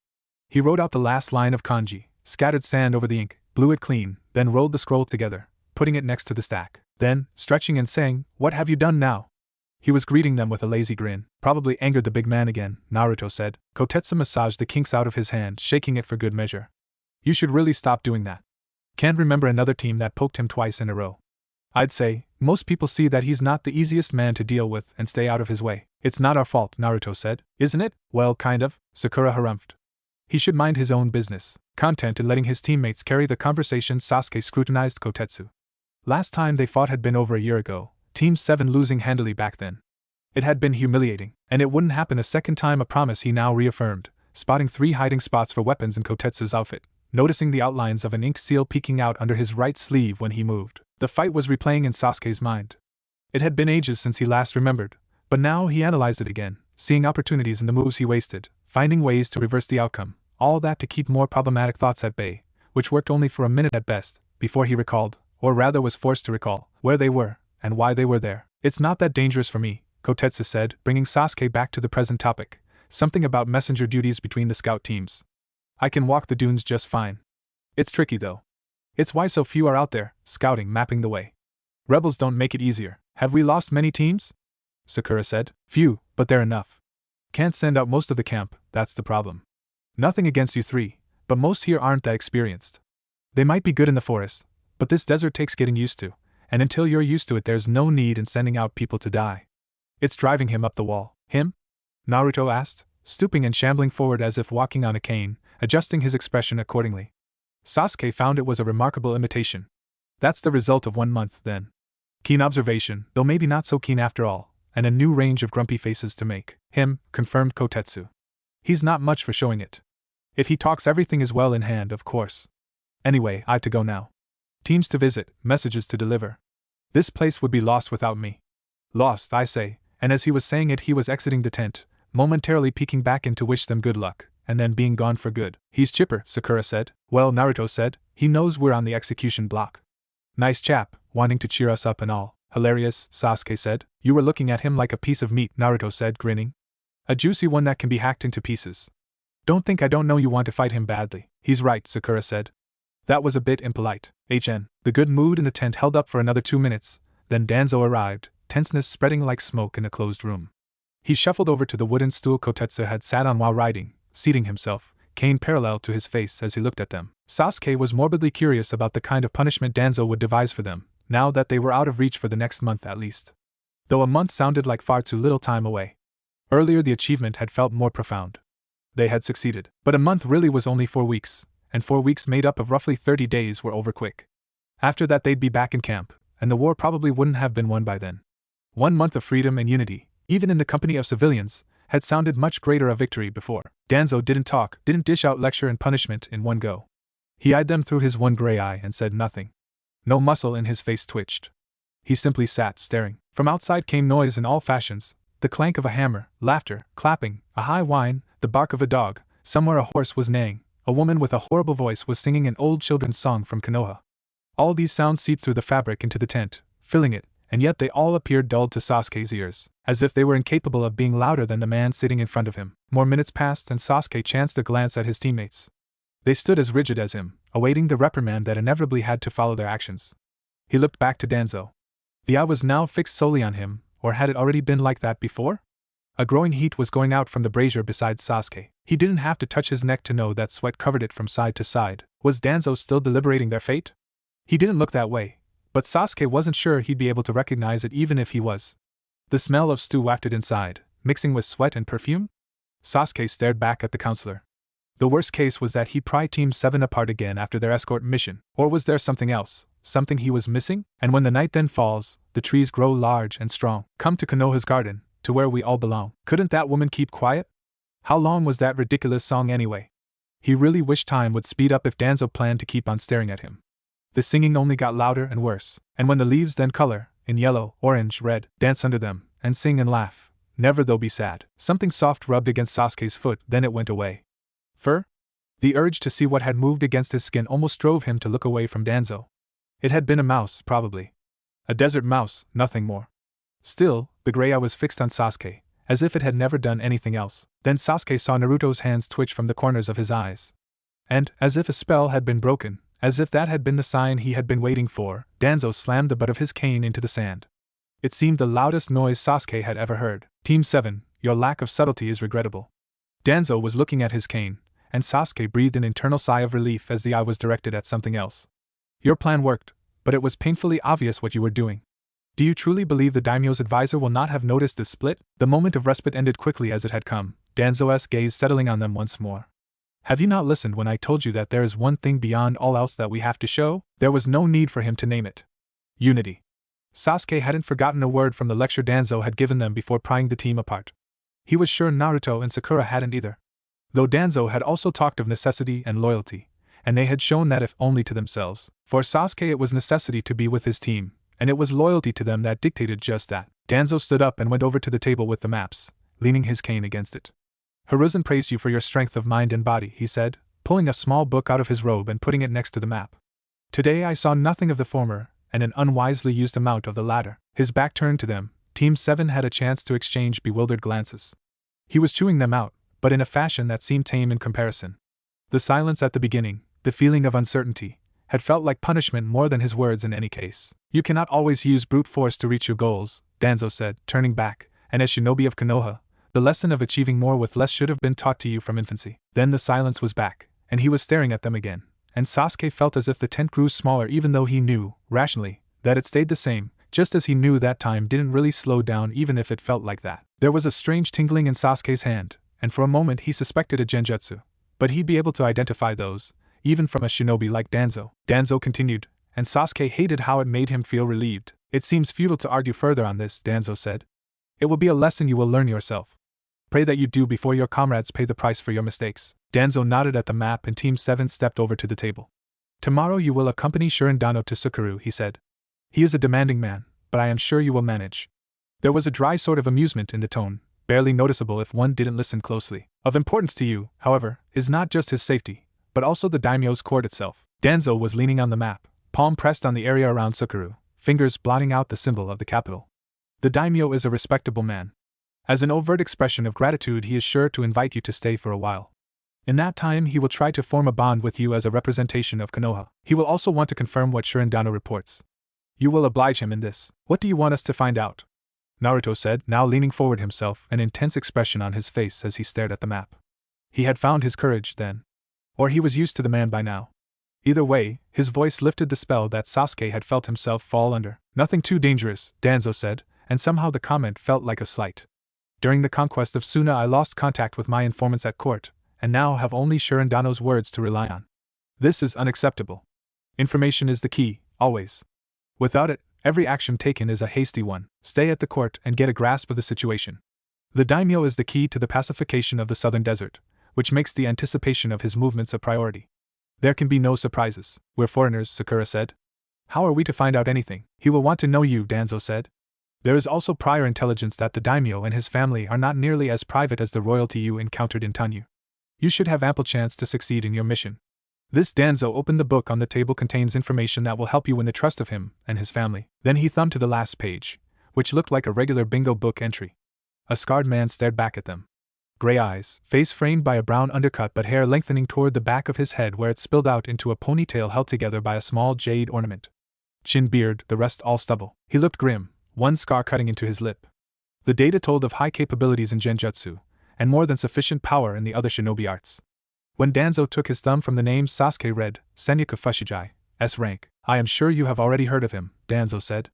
He wrote out the last line of kanji, scattered sand over the ink, blew it clean, then rolled the scroll together, putting it next to the stack. Then, stretching and saying, "What have you done now?" He was greeting them with a lazy grin. Probably angered the big man again, Naruto said. Kotetsu massaged the kinks out of his hand, shaking it for good measure. "You should really stop doing that. Can't remember another team that poked him twice in a row. I'd say, most people see that he's not the easiest man to deal with and stay out of his way." "It's not our fault," Naruto said. "Isn't it?" "Well, kind of," Sakura harumphed. "He should mind his own business." Content in letting his teammates carry the conversation, Sasuke scrutinized Kotetsu. Last time they fought had been over a year ago, Team 7 losing handily back then. It had been humiliating, and it wouldn't happen a second time, a promise he now reaffirmed, spotting 3 hiding spots for weapons in Kotetsu's outfit, noticing the outlines of an ink seal peeking out under his right sleeve when he moved. The fight was replaying in Sasuke's mind. It had been ages since he last remembered, but now he analyzed it again, seeing opportunities in the moves he wasted, finding ways to reverse the outcome, all that to keep more problematic thoughts at bay, which worked only for a minute at best, before he recalled, or rather was forced to recall, where they were, and why they were there. "It's not that dangerous for me," Kotetsu said, bringing Sasuke back to the present topic, something about messenger duties between the scout teams. "I can walk the dunes just fine. It's tricky though. It's why so few are out there, scouting, mapping the way. Rebels don't make it easier." "Have we lost many teams?" Sakura said. "Few, but they're enough. Can't send out most of the camp, that's the problem. Nothing against you 3, but most here aren't that experienced. They might be good in the forest, but this desert takes getting used to, and until you're used to it there's no need in sending out people to die." "It's driving him up the wall." "Him?" Naruto asked, stooping and shambling forward as if walking on a cane, adjusting his expression accordingly. Sasuke found it was a remarkable imitation. "That's the result of 1 month, then." Keen observation, though maybe not so keen after all, and a new range of grumpy faces to make. "Him," confirmed Kotetsu. "He's not much for showing it. If he talks, everything is well in hand, of course. Anyway, I've to go now. Teams to visit, messages to deliver. This place would be lost without me." "Lost, I say," and as he was saying it he was exiting the tent, momentarily peeking back in to wish them good luck, and then being gone for good. "He's chipper," Sakura said. "Well," Naruto said, "he knows we're on the execution block. Nice chap, wanting to cheer us up and all." "Hilarious," Sasuke said. "You were looking at him like a piece of meat," Naruto said, grinning. "A juicy one that can be hacked into pieces. Don't think I don't know you want to fight him badly." "He's right," Sakura said. "That was a bit impolite." The good mood in the tent held up for another 2 minutes, then Danzo arrived, tenseness spreading like smoke in a closed room. He shuffled over to the wooden stool Kotetsu had sat on while riding, seating himself, cane parallel to his face as he looked at them. Sasuke was morbidly curious about the kind of punishment Danzo would devise for them, now that they were out of reach for the next month at least. Though a month sounded like far too little time away. Earlier the achievement had felt more profound. They had succeeded. But a month really was only 4 weeks, and 4 weeks made up of roughly 30 days were over quick. After that they'd be back in camp, and the war probably wouldn't have been won by then. 1 month of freedom and unity, even in the company of civilians, had sounded much greater a victory before. Danzo didn't talk, didn't dish out lecture and punishment in one go. He eyed them through his one gray eye and said nothing. No muscle in his face twitched. He simply sat staring. From outside came noise in all fashions, the clank of a hammer, laughter, clapping, a high whine, the bark of a dog, somewhere a horse was neighing, a woman with a horrible voice was singing an old children's song from Konoha. All these sounds seeped through the fabric into the tent, filling it, and yet they all appeared dulled to Sasuke's ears, as if they were incapable of being louder than the man sitting in front of him. More minutes passed and Sasuke chanced a glance at his teammates. They stood as rigid as him, awaiting the reprimand that inevitably had to follow their actions. He looked back to Danzo. The eye was now fixed solely on him, or had it already been like that before? A growing heat was going out from the brazier beside Sasuke. He didn't have to touch his neck to know that sweat covered it from side to side. Was Danzo still deliberating their fate? He didn't look that way, but Sasuke wasn't sure he'd be able to recognize it even if he was. The smell of stew wafted inside, mixing with sweat and perfume? Sasuke stared back at the counselor. The worst case was that he'd pry Team 7 apart again after their escort mission. Or was there something else? Something he was missing? And when the night then falls, the trees grow large and strong. Come to Konoha's garden, to where we all belong. Couldn't that woman keep quiet? How long was that ridiculous song anyway? He really wished time would speed up if Danzo planned to keep on staring at him. The singing only got louder and worse, and when the leaves then color, in yellow, orange, red, dance under them, and sing and laugh, never they'll be sad. Something soft rubbed against Sasuke's foot, then it went away. Fur? The urge to see what had moved against his skin almost drove him to look away from Danzo. It had been a mouse, probably. A desert mouse, nothing more. Still, the gray eye was fixed on Sasuke, as if it had never done anything else. Then Sasuke saw Naruto's hands twitch from the corners of his eyes. And, as if a spell had been broken, as if that had been the sign he had been waiting for, Danzo slammed the butt of his cane into the sand. It seemed the loudest noise Sasuke had ever heard. Team 7, your lack of subtlety is regrettable. Danzo was looking at his cane, and Sasuke breathed an internal sigh of relief as the eye was directed at something else. Your plan worked, but it was painfully obvious what you were doing. Do you truly believe the daimyo's advisor will not have noticed this split? The moment of respite ended quickly as it had come, Danzo's gaze settling on them once more. Have you not listened when I told you that there is one thing beyond all else that we have to show? There was no need for him to name it. Unity. Sasuke hadn't forgotten a word from the lecture Danzo had given them before prying the team apart. He was sure Naruto and Sakura hadn't either. Though Danzo had also talked of necessity and loyalty, and they had shown that if only to themselves. For Sasuke it was necessity to be with his team, and it was loyalty to them that dictated just that. Danzo stood up and went over to the table with the maps, leaning his cane against it. Hiruzen praised you for your strength of mind and body, he said, pulling a small book out of his robe and putting it next to the map. Today I saw nothing of the former, and an unwisely used amount of the latter. His back turned to them. Team 7 had a chance to exchange bewildered glances. He was chewing them out, but in a fashion that seemed tame in comparison. The silence at the beginning, the feeling of uncertainty, had felt like punishment more than his words in any case. You cannot always use brute force to reach your goals, Danzo said, turning back, and as shinobi of Konoha, the lesson of achieving more with less should have been taught to you from infancy. Then the silence was back, and he was staring at them again, and Sasuke felt as if the tent grew smaller even though he knew, rationally, that it stayed the same, just as he knew that time didn't really slow down even if it felt like that. There was a strange tingling in Sasuke's hand, and for a moment he suspected a genjutsu, but he'd be able to identify those, even from a shinobi like Danzo. Danzo continued, and Sasuke hated how it made him feel relieved. It seems futile to argue further on this, Danzo said. It will be a lesson you will learn yourself. Pray that you do before your comrades pay the price for your mistakes. Danzo nodded at the map and Team 7 stepped over to the table. Tomorrow you will accompany Shirindano to Sakura, he said. He is a demanding man, but I am sure you will manage. There was a dry sort of amusement in the tone, barely noticeable if one didn't listen closely. Of importance to you, however, is not just his safety, but also the daimyo's court itself. Danzo was leaning on the map, palm pressed on the area around Sakura, fingers blotting out the symbol of the capital. The daimyo is a respectable man. As an overt expression of gratitude, he is sure to invite you to stay for a while. In that time, he will try to form a bond with you as a representation of Konoha. He will also want to confirm what Shirindano reports. You will oblige him in this. What do you want us to find out? Naruto said, now leaning forward himself, an intense expression on his face as he stared at the map. He had found his courage then. Or he was used to the man by now. Either way, his voice lifted the spell that Sasuke had felt himself fall under. Nothing too dangerous, Danzo said, and somehow the comment felt like a slight. During the conquest of Suna I lost contact with my informants at court, and now have only Shirindano's words to rely on. This is unacceptable. Information is the key, always. Without it, every action taken is a hasty one. Stay at the court and get a grasp of the situation. The daimyo is the key to the pacification of the southern desert, which makes the anticipation of his movements a priority. There can be no surprises. We're foreigners, Sakura said. How are we to find out anything? He will want to know you, Danzo said. There is also prior intelligence that the daimyo and his family are not nearly as private as the royalty you encountered in Tanyu. You should have ample chance to succeed in your mission. This Danzo opened the book on the table contains information that will help you win the trust of him and his family. Then he thumbed to the last page, which looked like a regular bingo book entry. A scarred man stared back at them. Gray eyes, face framed by a brown undercut but hair lengthening toward the back of his head where it spilled out into a ponytail held together by a small jade ornament. Chin beard, the rest all stubble. He looked grim, one scar cutting into his lip. The data told of high capabilities in genjutsu, and more than sufficient power in the other shinobi arts. When Danzo took his thumb from the name Sasuke read, Senyaku Fushigi, S rank. I am sure you have already heard of him, Danzo said.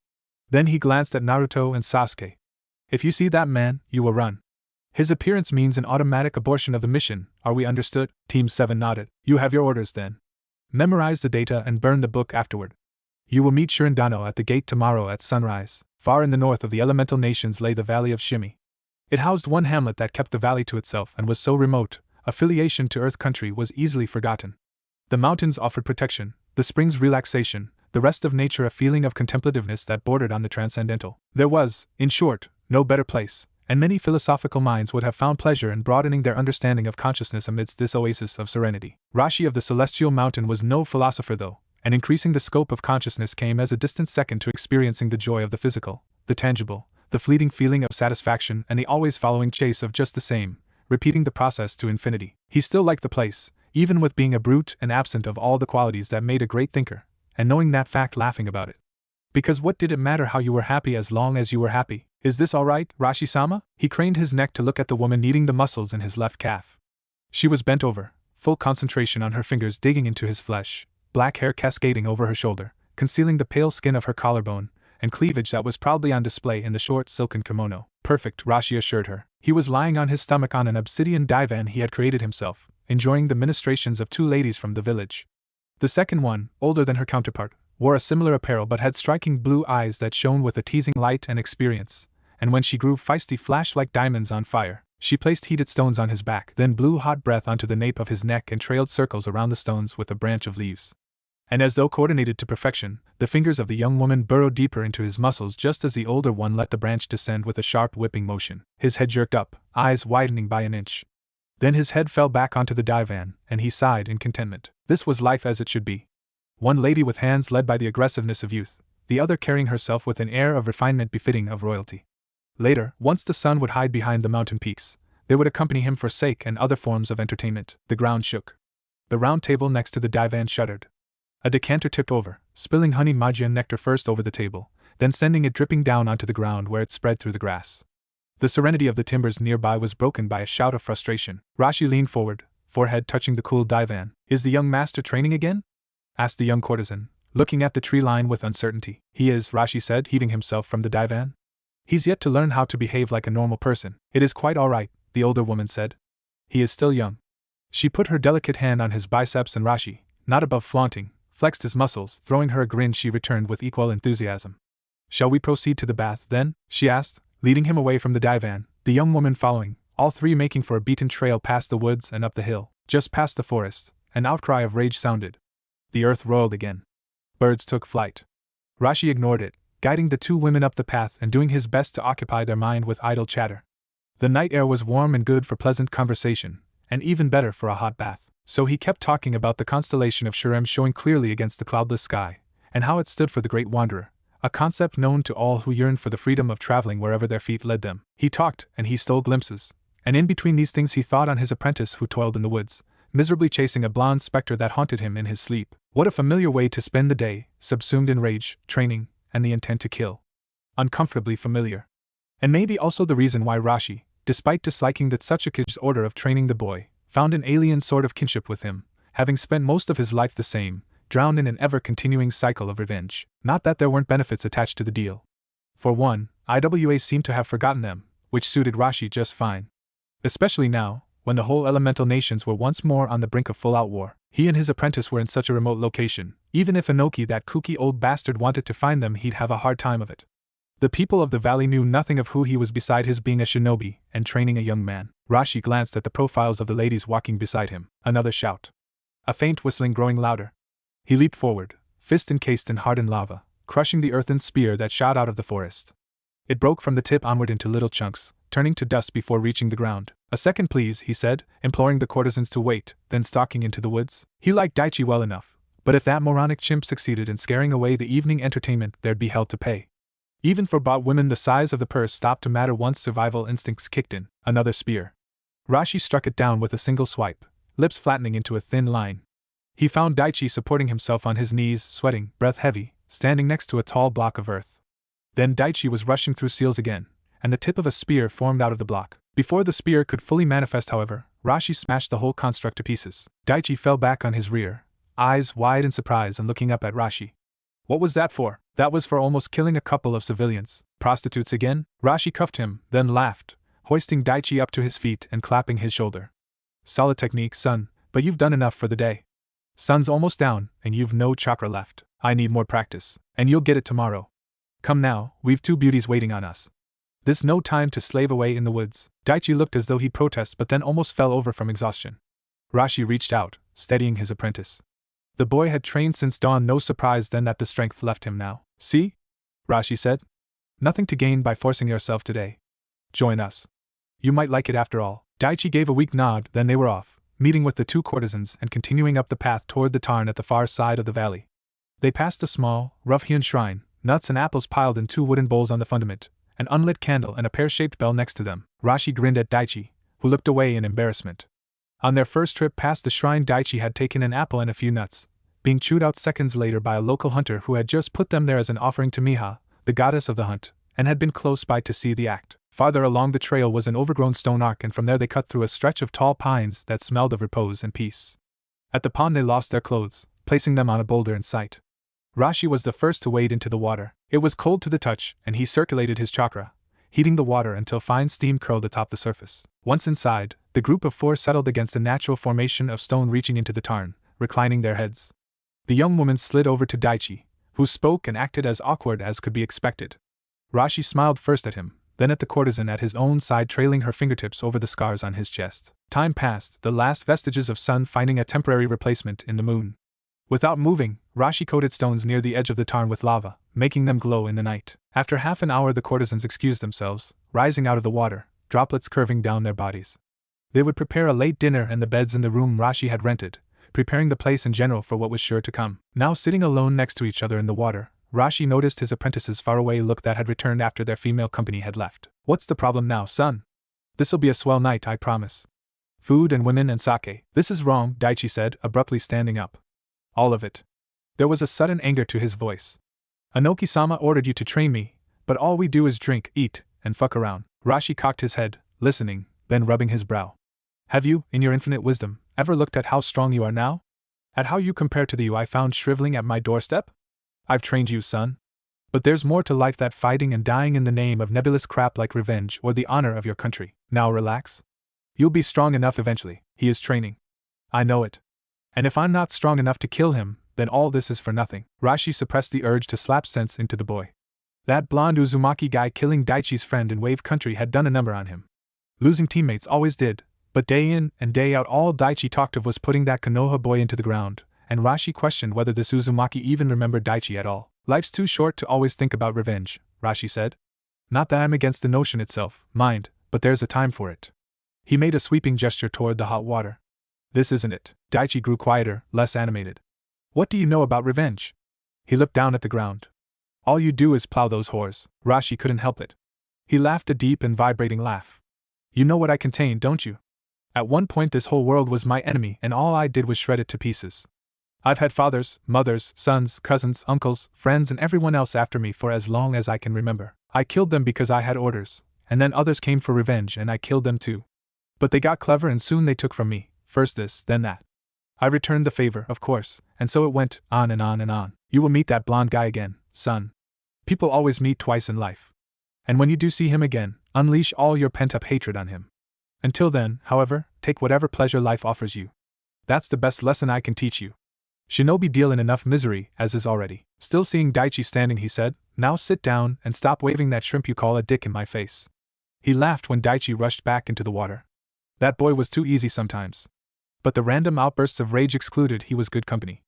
Then he glanced at Naruto and Sasuke. If you see that man, you will run. His appearance means an automatic abortion of the mission, are we understood? Team 7 nodded. You have your orders then. Memorize the data and burn the book afterward. You will meet Shirindano at the gate tomorrow at sunrise. Far in the north of the elemental nations lay the valley of Shimi. It housed one hamlet that kept the valley to itself and was so remote, affiliation to Earth country was easily forgotten. The mountains offered protection, the springs relaxation, the rest of nature a feeling of contemplativeness that bordered on the transcendental. There was, in short, no better place, and many philosophical minds would have found pleasure in broadening their understanding of consciousness amidst this oasis of serenity. Rashi of the Celestial Mountain was no philosopher though, and increasing the scope of consciousness came as a distant second to experiencing the joy of the physical, the tangible, the fleeting feeling of satisfaction and the always following chase of just the same, repeating the process to infinity. He still liked the place, even with being a brute and absent of all the qualities that made a great thinker, and knowing that fact laughing about it. Because what did it matter how you were happy as long as you were happy? Is this all right, Rashi-sama? He craned his neck to look at the woman kneading the muscles in his left calf. She was bent over, full concentration on her fingers digging into his flesh, black hair cascading over her shoulder, concealing the pale skin of her collarbone, and cleavage that was proudly on display in the short silken kimono. Perfect, Rashi assured her. He was lying on his stomach on an obsidian divan he had created himself, enjoying the ministrations of two ladies from the village. The second one, older than her counterpart, wore a similar apparel but had striking blue eyes that shone with a teasing light and experience, and when she grew feisty flashed like diamonds on fire. She placed heated stones on his back, then blew hot breath onto the nape of his neck and trailed circles around the stones with a branch of leaves. And as though coordinated to perfection, the fingers of the young woman burrowed deeper into his muscles just as the older one let the branch descend with a sharp whipping motion. His head jerked up, eyes widening by an inch. Then his head fell back onto the divan, and he sighed in contentment. This was life as it should be. One lady with hands led by the aggressiveness of youth, the other carrying herself with an air of refinement befitting of royalty. Later, once the sun would hide behind the mountain peaks, they would accompany him for sake and other forms of entertainment. The ground shook. The round table next to the divan shuddered. A decanter tipped over, spilling honey magian nectar first over the table, then sending it dripping down onto the ground where it spread through the grass. The serenity of the timbers nearby was broken by a shout of frustration. Rashi leaned forward, forehead touching the cool divan. Is the young master training again? Asked the young courtesan, looking at the tree line with uncertainty. He is, Rashi said, heaving himself from the divan. He's yet to learn how to behave like a normal person. It is quite all right, the older woman said. He is still young. She put her delicate hand on his biceps and Rashi, not above flaunting, flexed his muscles. Throwing her a grin, she returned with equal enthusiasm. Shall we proceed to the bath, then? She asked, leading him away from the divan, the young woman following, all three making for a beaten trail past the woods and up the hill. Just past the forest, an outcry of rage sounded. The earth roiled again. Birds took flight. Rashi ignored it, guiding the two women up the path and doing his best to occupy their mind with idle chatter. The night air was warm and good for pleasant conversation, and even better for a hot bath. So he kept talking about the constellation of Shurem showing clearly against the cloudless sky, and how it stood for the Great Wanderer, a concept known to all who yearned for the freedom of traveling wherever their feet led them. He talked, and he stole glimpses, and in between these things he thought on his apprentice who toiled in the woods, miserably chasing a blonde specter that haunted him in his sleep. What a familiar way to spend the day, subsumed in rage, training, and the intent to kill. Uncomfortably familiar. And maybe also the reason why Rashi, despite disliking the Tsuchikage's order of training the boy, found an alien sort of kinship with him, having spent most of his life the same, drowned in an ever-continuing cycle of revenge. Not that there weren't benefits attached to the deal. For one, IWA seemed to have forgotten them, which suited Rashi just fine. Especially now, when the whole elemental nations were once more on the brink of full-out war. He and his apprentice were in such a remote location, even if Inoki, that kooky old bastard, wanted to find them, he'd have a hard time of it. The people of the valley knew nothing of who he was beside his being a shinobi and training a young man. Rashi glanced at the profiles of the ladies walking beside him. Another shout. A faint whistling growing louder. He leaped forward, fist encased in hardened lava, crushing the earthen spear that shot out of the forest. It broke from the tip onward into little chunks, turning to dust before reaching the ground. A second, please, he said, imploring the courtesans to wait, then stalking into the woods. He liked Daichi well enough, but if that moronic chimp succeeded in scaring away the evening entertainment, there'd be hell to pay. Even for bought women, the size of the purse stopped to matter once survival instincts kicked in. Another spear. Rashi struck it down with a single swipe, lips flattening into a thin line. He found Daichi supporting himself on his knees, sweating, breath heavy, standing next to a tall block of earth. Then Daichi was rushing through seals again, and the tip of a spear formed out of the block. Before the spear could fully manifest, however, Rashi smashed the whole construct to pieces. Daichi fell back on his rear, eyes wide in surprise and looking up at Rashi. What was that for? That was for almost killing a couple of civilians. Prostitutes again? Rashi cuffed him, then laughed, hoisting Daichi up to his feet and clapping his shoulder. Solid technique, son, but you've done enough for the day. Sun's almost down, and you've no chakra left. I need more practice, and you'll get it tomorrow. Come now, we've 2 beauties waiting on us. This no time to slave away in the woods. Daichi looked as though he'd protest but then almost fell over from exhaustion. Rashi reached out, steadying his apprentice. The boy had trained since dawn, no surprise then that the strength left him now. See? Rashi said. Nothing to gain by forcing yourself today. Join us. You might like it after all. Daichi gave a weak nod, then they were off, meeting with the 2 courtesans and continuing up the path toward the tarn at the far side of the valley. They passed a small, rough-hewn shrine, nuts and apples piled in 2 wooden bowls on the fundament, an unlit candle and a pear-shaped bell next to them. Rashi grinned at Daichi, who looked away in embarrassment. On their first trip past the shrine, Daichi had taken an apple and a few nuts, being chewed out seconds later by a local hunter who had just put them there as an offering to Miha, the goddess of the hunt, and had been close by to see the act. Farther along the trail was an overgrown stone arc, and from there they cut through a stretch of tall pines that smelled of repose and peace. At the pond they lost their clothes, placing them on a boulder in sight. Rashi was the first to wade into the water. It was cold to the touch, and he circulated his chakra, heating the water until fine steam curled atop the surface. Once inside, the group of 4 settled against a natural formation of stone reaching into the tarn, reclining their heads. The young woman slid over to Daichi, who spoke and acted as awkward as could be expected. Rashi smiled first at him, then at the courtesan at his own side, trailing her fingertips over the scars on his chest. Time passed, the last vestiges of sun finding a temporary replacement in the moon. Without moving, Rashi coated stones near the edge of the tarn with lava, making them glow in the night. After half an hour the courtesans excused themselves, rising out of the water, droplets curving down their bodies. They would prepare a late dinner and the beds in the room Rashi had rented, preparing the place in general for what was sure to come. Now sitting alone next to each other in the water, Rashi noticed his apprentice's faraway look that had returned after their female company had left. What's the problem now, son? This'll be a swell night, I promise. Food and women and sake. This is wrong, Daichi said, abruptly standing up. All of it. There was a sudden anger to his voice. Anoki-sama ordered you to train me, but all we do is drink, eat, and fuck around. Rashi cocked his head, listening, then rubbing his brow. Have you, in your infinite wisdom, ever looked at how strong you are now? At how you compare to the you I found shriveling at my doorstep? I've trained you, son. But there's more to life than fighting and dying in the name of nebulous crap like revenge or the honor of your country. Now relax. You'll be strong enough eventually. He is training. I know it. And if I'm not strong enough to kill him, then all this is for nothing. Rashi suppressed the urge to slap sense into the boy. That blonde Uzumaki guy killing Daichi's friend in Wave Country had done a number on him. Losing teammates always did, but day in and day out all Daichi talked of was putting that Konoha boy into the ground, and Rashi questioned whether this Uzumaki even remembered Daichi at all. Life's too short to always think about revenge, Rashi said. Not that I'm against the notion itself, mind, but there's a time for it. He made a sweeping gesture toward the hot water. This isn't it. Daichi grew quieter, less animated. What do you know about revenge? He looked down at the ground. All you do is plow those whores. Rashi couldn't help it. He laughed a deep and vibrating laugh. You know what I contain, don't you? At one point this whole world was my enemy and all I did was shred it to pieces. I've had fathers, mothers, sons, cousins, uncles, friends and everyone else after me for as long as I can remember. I killed them because I had orders, and then others came for revenge and I killed them too. But they got clever and soon they took from me, first this, then that. I returned the favor, of course, and so it went, on and on and on. You will meet that blonde guy again, son. People always meet twice in life. And when you do see him again, unleash all your pent-up hatred on him. Until then, however, take whatever pleasure life offers you. That's the best lesson I can teach you. Shinobi deal in enough misery, as is already. Still seeing Daichi standing, he said, now sit down and stop waving that shrimp you call a dick in my face. He laughed when Daichi rushed back into the water. That boy was too easy sometimes. But the random outbursts of rage excluded, he was good company.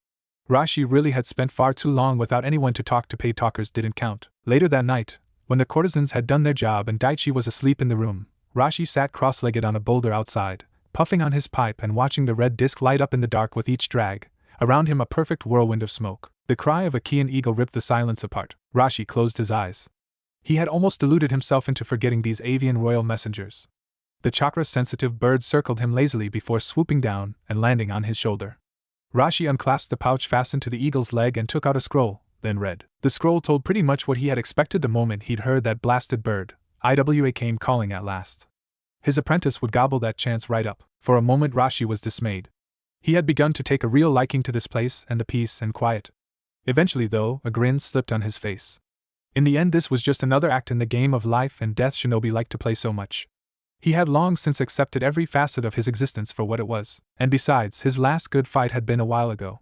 Rashi really had spent far too long without anyone to talk to. Paid talkers didn't count. Later that night, when the courtesans had done their job and Daichi was asleep in the room, Rashi sat cross-legged on a boulder outside, puffing on his pipe and watching the red disk light up in the dark with each drag, around him a perfect whirlwind of smoke. The cry of a Kian eagle ripped the silence apart. Rashi closed his eyes. He had almost deluded himself into forgetting these avian royal messengers. The chakra-sensitive bird circled him lazily before swooping down and landing on his shoulder. Rashi unclasped the pouch fastened to the eagle's leg and took out a scroll, then read. The scroll told pretty much what he had expected the moment he'd heard that blasted bird. IWA came calling at last. His apprentice would gobble that chance right up. For a moment Rashi was dismayed. He had begun to take a real liking to this place and the peace and quiet. Eventually, though, a grin slipped on his face. In the end, this was just another act in the game of life and death Shinobi liked to play so much. He had long since accepted every facet of his existence for what it was, and besides, his last good fight had been a while ago.